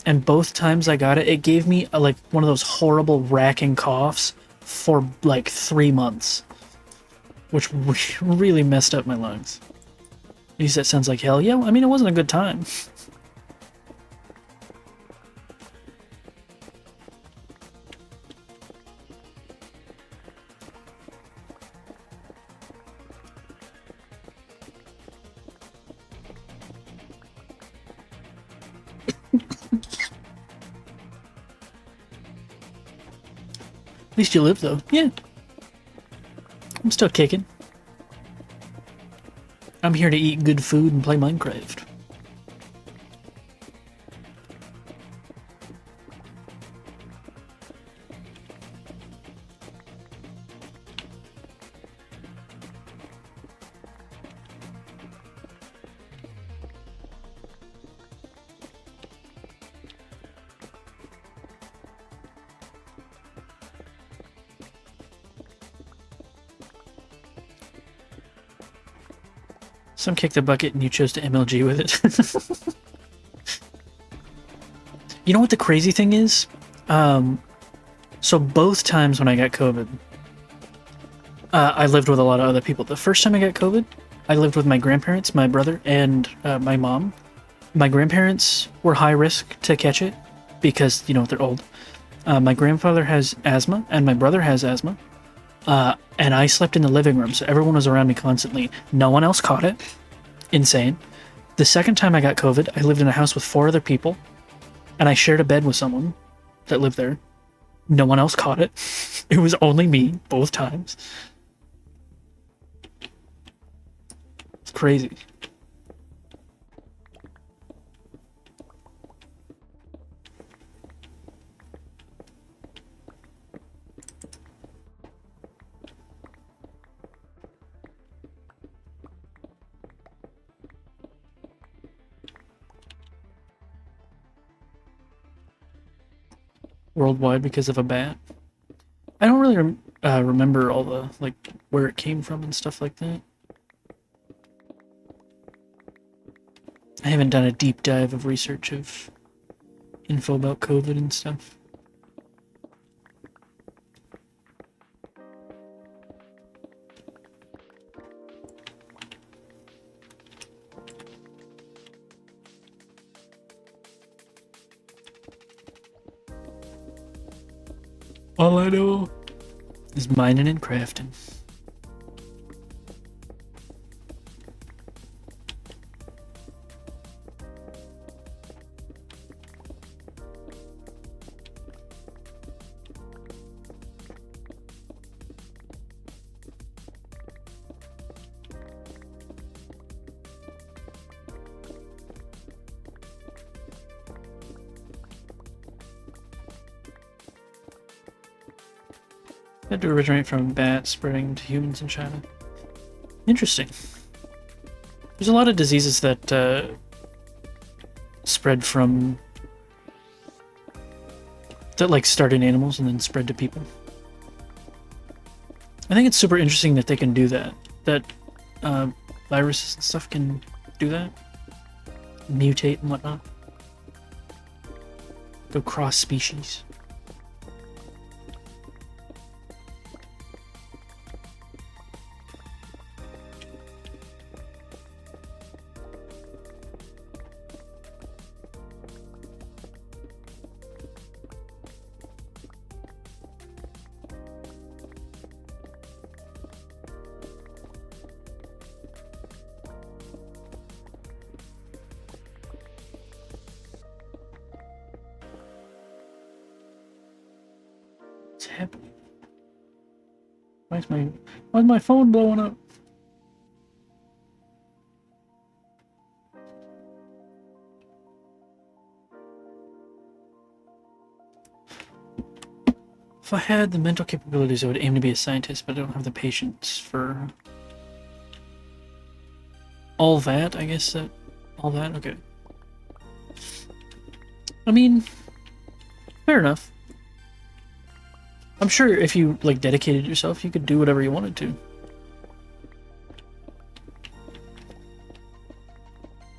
And both times I got it, it gave me like one of those horrible racking coughs for like 3 months, which really messed up my lungs. At least that sounds like hell. Yeah, I mean, it wasn't a good time. At least you live, though. Yeah. I'm still kicking. I'm here to eat good food and play Minecraft. Some kicked the bucket and you chose to MLG with it. You know what the crazy thing is? So both times when I got COVID, I lived with a lot of other people. The first time I got COVID, I lived with my grandparents, my brother, and my mom. My grandparents were high risk to catch it because, you know, they're old. My grandfather has asthma, and my brother has asthma. And I slept in the living room, so everyone was around me constantly. No one else caught it. Insane. The second time I got COVID, I lived in a house with 4 other people, and I shared a bed with someone that lived there. No one else caught it. It was only me, both times. It's crazy. Worldwide because of a bat. I don't really remember all the, like, where it came from and stuff like that. I haven't done a deep dive of research of info about COVID and stuff. All I know is mining and crafting. Had to originate from bats spreading to humans in China. Interesting. There's a lot of diseases that spread from that like start in animals and then spread to people. I think it's super interesting that they can do that. That viruses and stuff can do that, mutate and whatnot, go cross species. Happening? Why's my phone blowing up? If I had the mental capabilities, I would aim to be a scientist, but I don't have the patience for all that. I guess that all that. Okay. I mean, fair enough. I'm sure if you like dedicated yourself, you could do whatever you wanted to.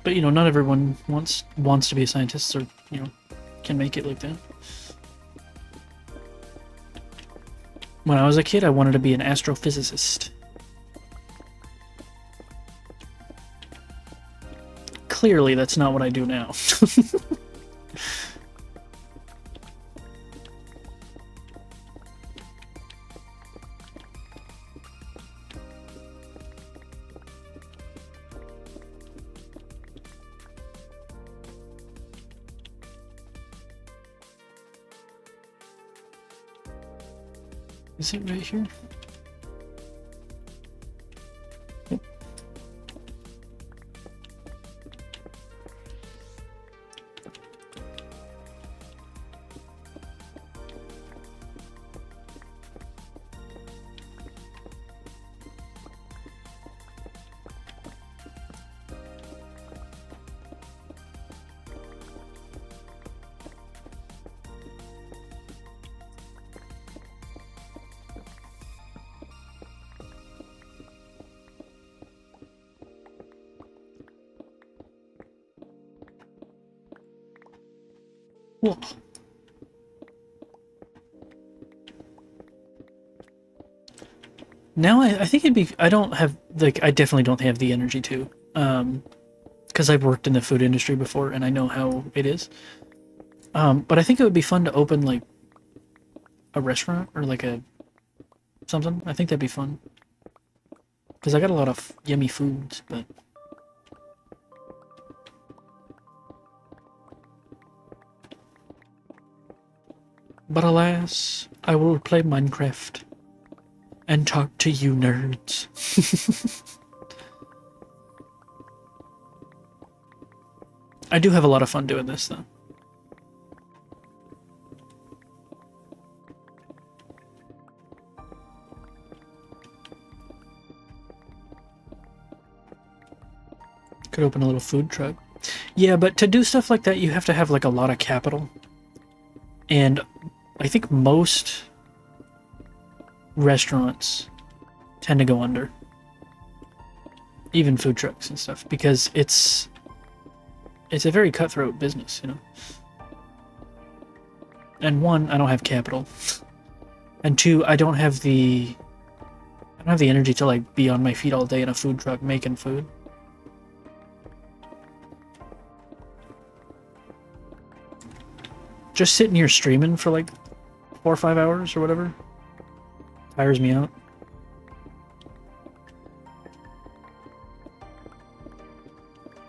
But you know, not everyone wants to be a scientist, or you know, can make it like that. When I was a kid, I wanted to be an astrophysicist. Clearly, that's not what I do now. Is it right here? Yep. Whoa. Now I think it'd be, I don't have, like, I definitely don't have the energy to, because I've worked in the food industry before and I know how it is. But I think it would be fun to open, like, a restaurant or, like, something. I think that'd be fun. Because I got a lot of yummy foods, but... But alas, I will play Minecraft and talk to you nerds. I do have a lot of fun doing this, though. Could open a little food truck. Yeah, but to do stuff like that, you have to have, like, a lot of capital. And I think most restaurants tend to go under. Even food trucks and stuff, because it's a very cutthroat business, you know. And one, I don't have capital. And two, I don't have the energy to, like, be on my feet all day in a food truck making food. Just sitting here streaming for like 4 or 5 hours or whatever tires me out.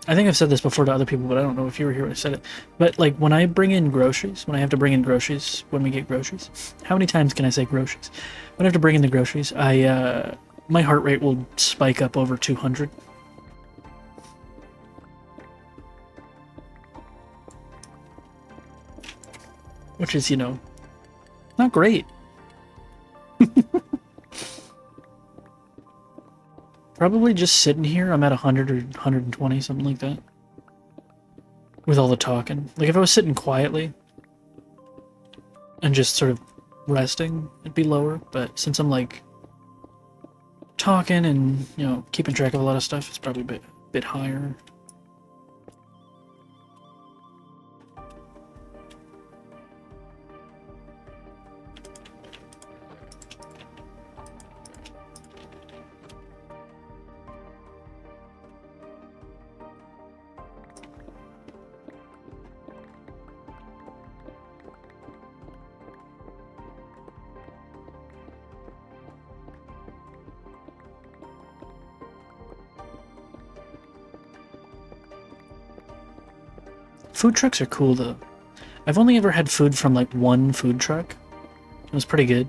I think I've said this before to other people, but I don't know if you were here when I said it. But like when I bring in groceries, when I have to bring in groceries, when we get groceries, how many times can I say groceries? When I have to bring in the groceries, my heart rate will spike up over 200. Which is, you know, not great. Probably just sitting here, I'm at 100 or 120, something like that. with all the talking. Like if I was sitting quietly and just sort of resting, it'd be lower. But since I'm like talking and, you know, keeping track of a lot of stuff, it's probably a bit higher. Food trucks are cool though. I've only ever had food from like one food truck. It was pretty good.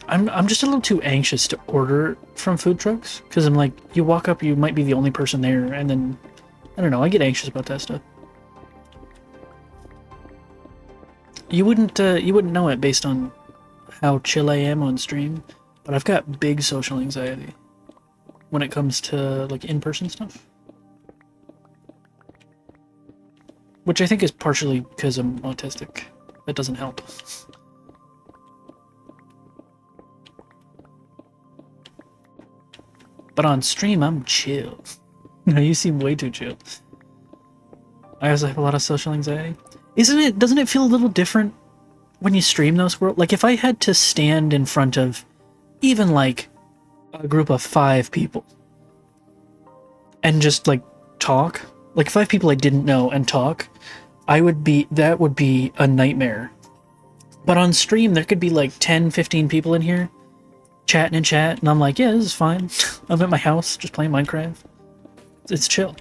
I'm just a little too anxious to order from food trucks because I'm like, you walk up, you might be the only person there, and then I don't know, I get anxious about that stuff. You wouldn't know it based on how chill I am on stream, but I've got big social anxiety when it comes to like in-person stuff. Which I think is partially because I'm autistic. That doesn't help. But on stream, I'm chill. No, you seem way too chill. I also have a lot of social anxiety. Doesn't it feel a little different when you stream though, Squirrel? Like if I had to stand in front of even like a group of 5 people and just like talk, like 5 people I didn't know and talk, that would be a nightmare. But on stream, there could be like 10, 15 people in here chatting and chat, and I'm like, yeah, this is fine. I'm at my house just playing Minecraft. It's chill.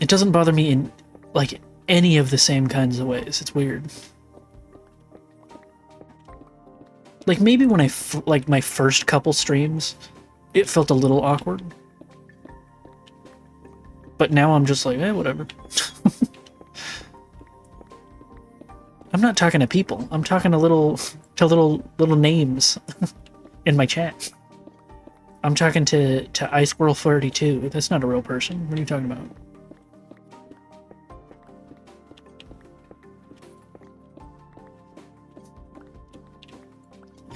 It doesn't bother me in like any of the same kinds of ways. It's weird. Like maybe when like my first couple streams, it felt a little awkward. But now I'm just like, whatever. I'm not talking to people. I'm talking to little names in my chat. I'm talking to IceWorld32. That's not a real person. What are you talking about?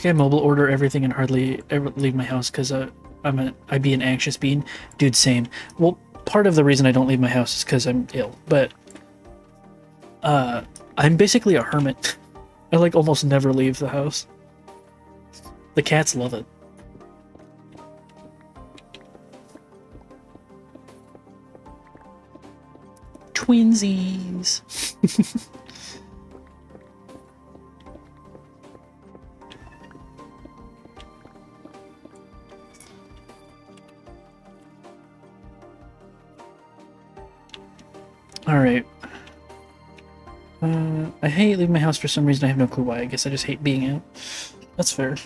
I mobile order everything and hardly ever leave my house because I'd be an anxious being. Dude, same. Well, part of the reason I don't leave my house is because I'm ill, but I'm basically a hermit. I like almost never leave the house. The cats love it. Twinsies. Alright. I hate leaving my house for some reason. I have no clue why. I guess I just hate being out. That's fair.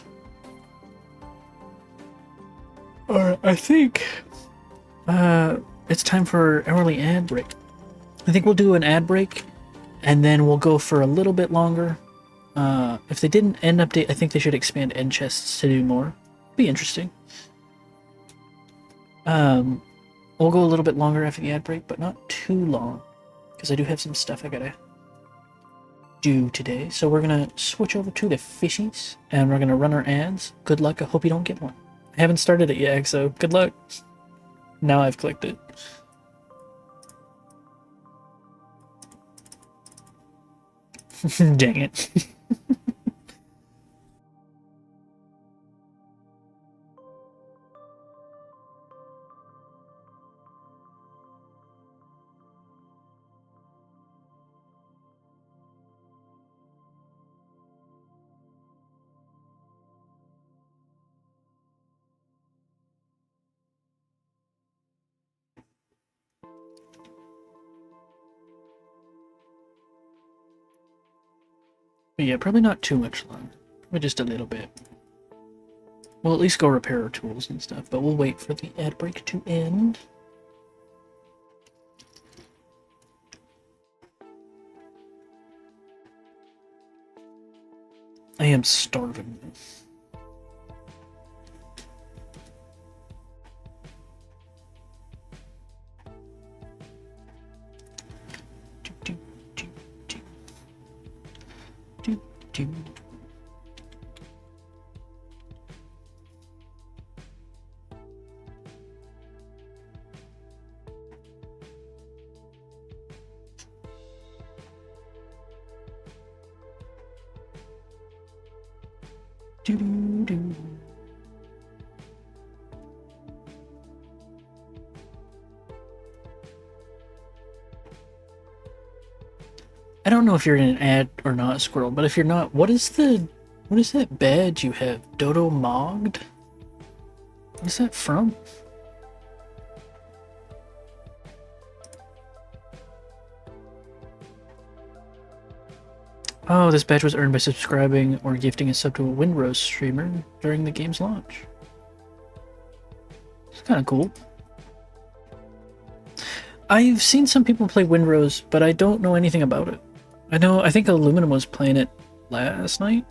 Alright, I think it's time for hourly ad break. I think we'll do an ad break, and then we'll go for a little bit longer. If they didn't end update, I think they should expand end chests to do more. Be interesting. We'll go a little bit longer after the ad break, but not too long, because I do have some stuff I gotta do today. So we're gonna switch over to the fishies, and we're gonna run our ads. Good luck. I hope you don't get one. I haven't started it yet, so good luck. Now I've clicked it. Dang it. But yeah, probably not too much longer. Probably just a little bit. We'll at least go repair our tools and stuff, but we'll wait for the ad break to end. I am starving. Doo-doo-doo. I don't know if you're in an ad or not, Squirrel, but if you're not, what is that badge you have? Dodo Mogged? What is that from? Oh, this badge was earned by subscribing or gifting a sub to a Windrose streamer during the game's launch. It's kind of cool. I've seen some people play Windrose, but I don't know anything about it. I think Aluminum was playing it last night,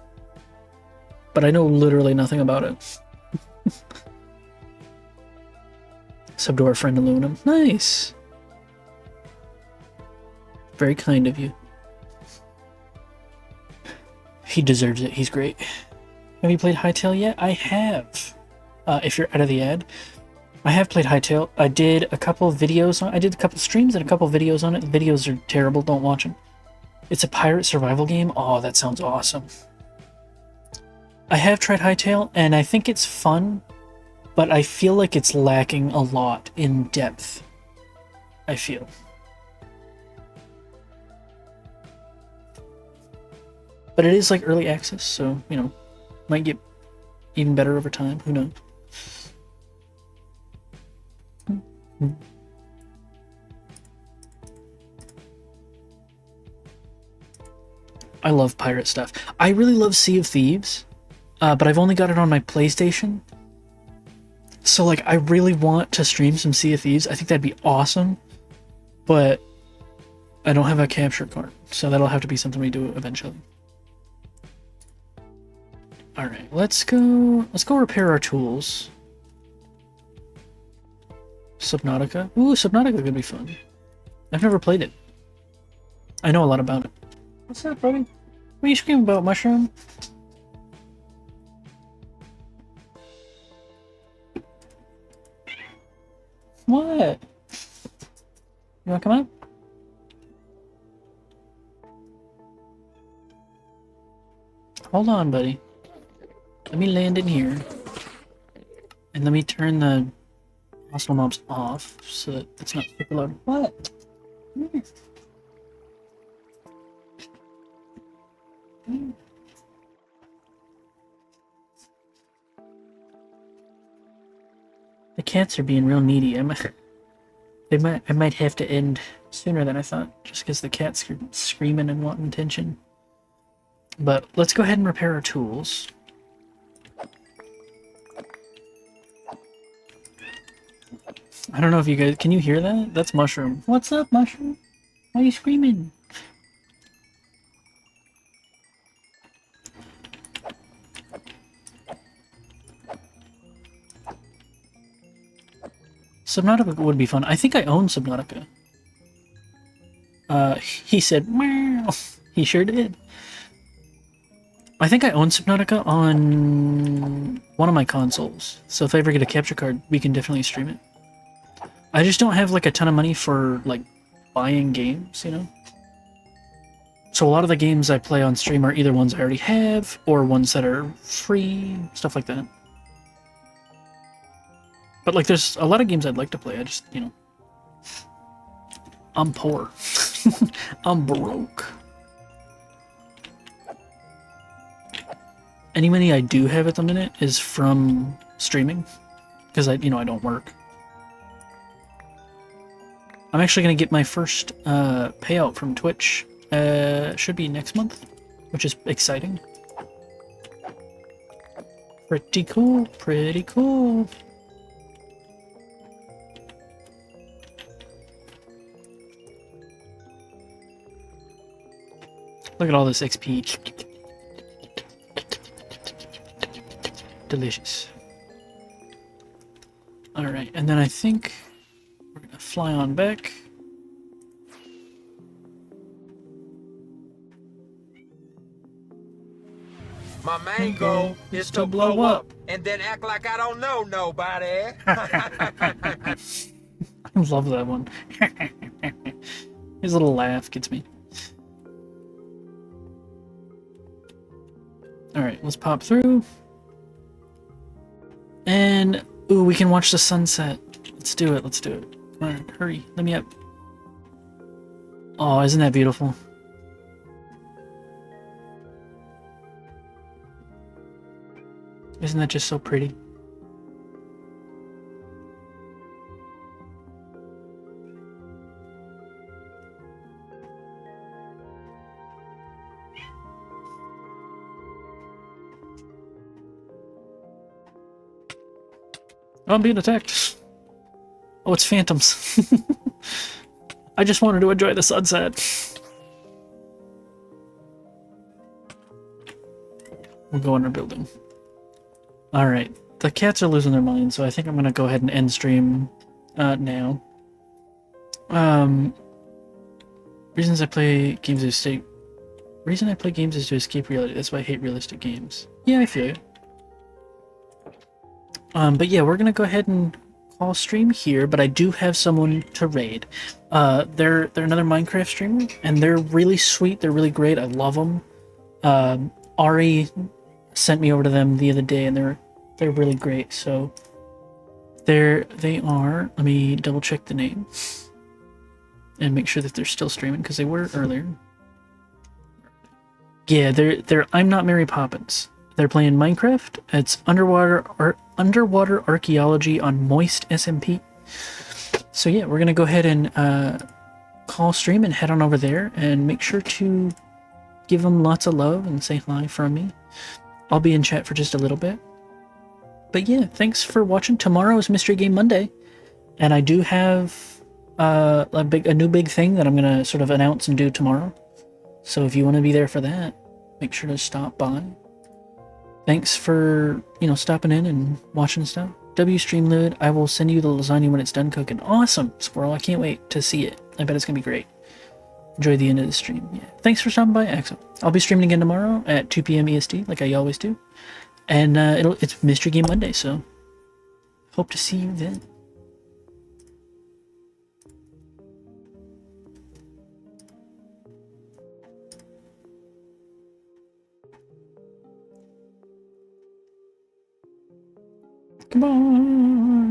but I know literally nothing about it. Sub to our friend Aluminum. Nice. Very kind of you. He deserves it. He's great. Have you played Hytale yet? I have. If you're out of the ad, I have played Hytale. I did a couple of videos on. I did a couple streams and a couple of videos on it. The videos are terrible. Don't watch them. It's a pirate survival game. Oh, that sounds awesome. I have tried Hytale, and I think it's fun, but I feel like it's lacking a lot in depth. I feel. But it is like early access, so, you know, might get even better over time. Who knows? I love pirate stuff. I really love Sea of Thieves, but I've only got it on my PlayStation. So, like, I really want to stream some Sea of Thieves. I think that'd be awesome, but I don't have a capture card, so that'll have to be something we do eventually. All right, let's go repair our tools. Subnautica. Ooh, Subnautica could be fun. I've never played it. I know a lot about it. What's up, buddy? What are you screaming about, Mushroom? What? You wanna come up? Hold on, buddy. Let me land in here. And let me turn the hostile mobs off so that it's not super loud. What? The cats are being real needy. I might have to end sooner than I thought, just because the cats are screaming and wanting attention. But let's go ahead and repair our tools. I don't know if you guys... Can you hear that? That's Mushroom. What's up, Mushroom? Why are you screaming? Subnautica would be fun. I think I own Subnautica. He said, meow. He sure did. I think I own Subnautica on one of my consoles. So if I ever get a capture card, we can definitely stream it. I just don't have like a ton of money for like buying games, you know? So a lot of the games I play on stream are either ones I already have or ones that are free, stuff like that. But like there's a lot of games I'd like to play, I just, you know, I'm poor. I'm broke. Any money I do have at the minute is from streaming, because I don't work. I'm actually gonna get my first payout from Twitch. Should be next month, which is exciting. Pretty cool, pretty cool. Look at all this XP. Delicious. Alright, and then I think we're gonna fly on back. My main goal is to blow up and then act like I don't know nobody. I love that one. His little laugh gets me. Alright, let's pop through. And, ooh, we can watch the sunset. Let's do it, let's do it. Come on, hurry, let me up. Oh, isn't that beautiful? Isn't that just so pretty? Oh, I'm being attacked. Oh, it's phantoms. I just wanted to enjoy the sunset. We'll go in our building. Alright, the cats are losing their minds, so I think I'm gonna go ahead and end stream now. Reasons I play games is reason I play games is to escape reality. That's why I hate realistic games. Yeah, I feel you. But yeah, we're gonna go ahead and call stream here, but I do have someone to raid. They're another Minecraft streamer, and they're really sweet. They're really great. I love them. Ari sent me over to them the other day, and they're really great. So they are. Let me double check the name and make sure that they're still streaming because they were earlier. Yeah, they're I'm Not Mary Poppins. They're playing Minecraft. It's underwater archaeology on Moist SMP. So yeah, we're gonna go ahead and call stream and head on over there and make sure to give them lots of love and say hi from me. I'll be in chat for just a little bit. But yeah, thanks for watching. Tomorrow is Mystery Game Monday, and I do have a new big thing that I'm gonna sort of announce and do tomorrow. So if you want to be there for that, make sure to stop by. Thanks for, stopping in and watching stuff. WStreamLid, I will send you the lasagna when it's done cooking. Awesome, Squirrel. I can't wait to see it. I bet it's going to be great. Enjoy the end of the stream. Yeah. Thanks for stopping by, Axel. I'll be streaming again tomorrow at 2 p.m. EST, like I always do. And it's Mystery Game Monday, so hope to see you then. Come on.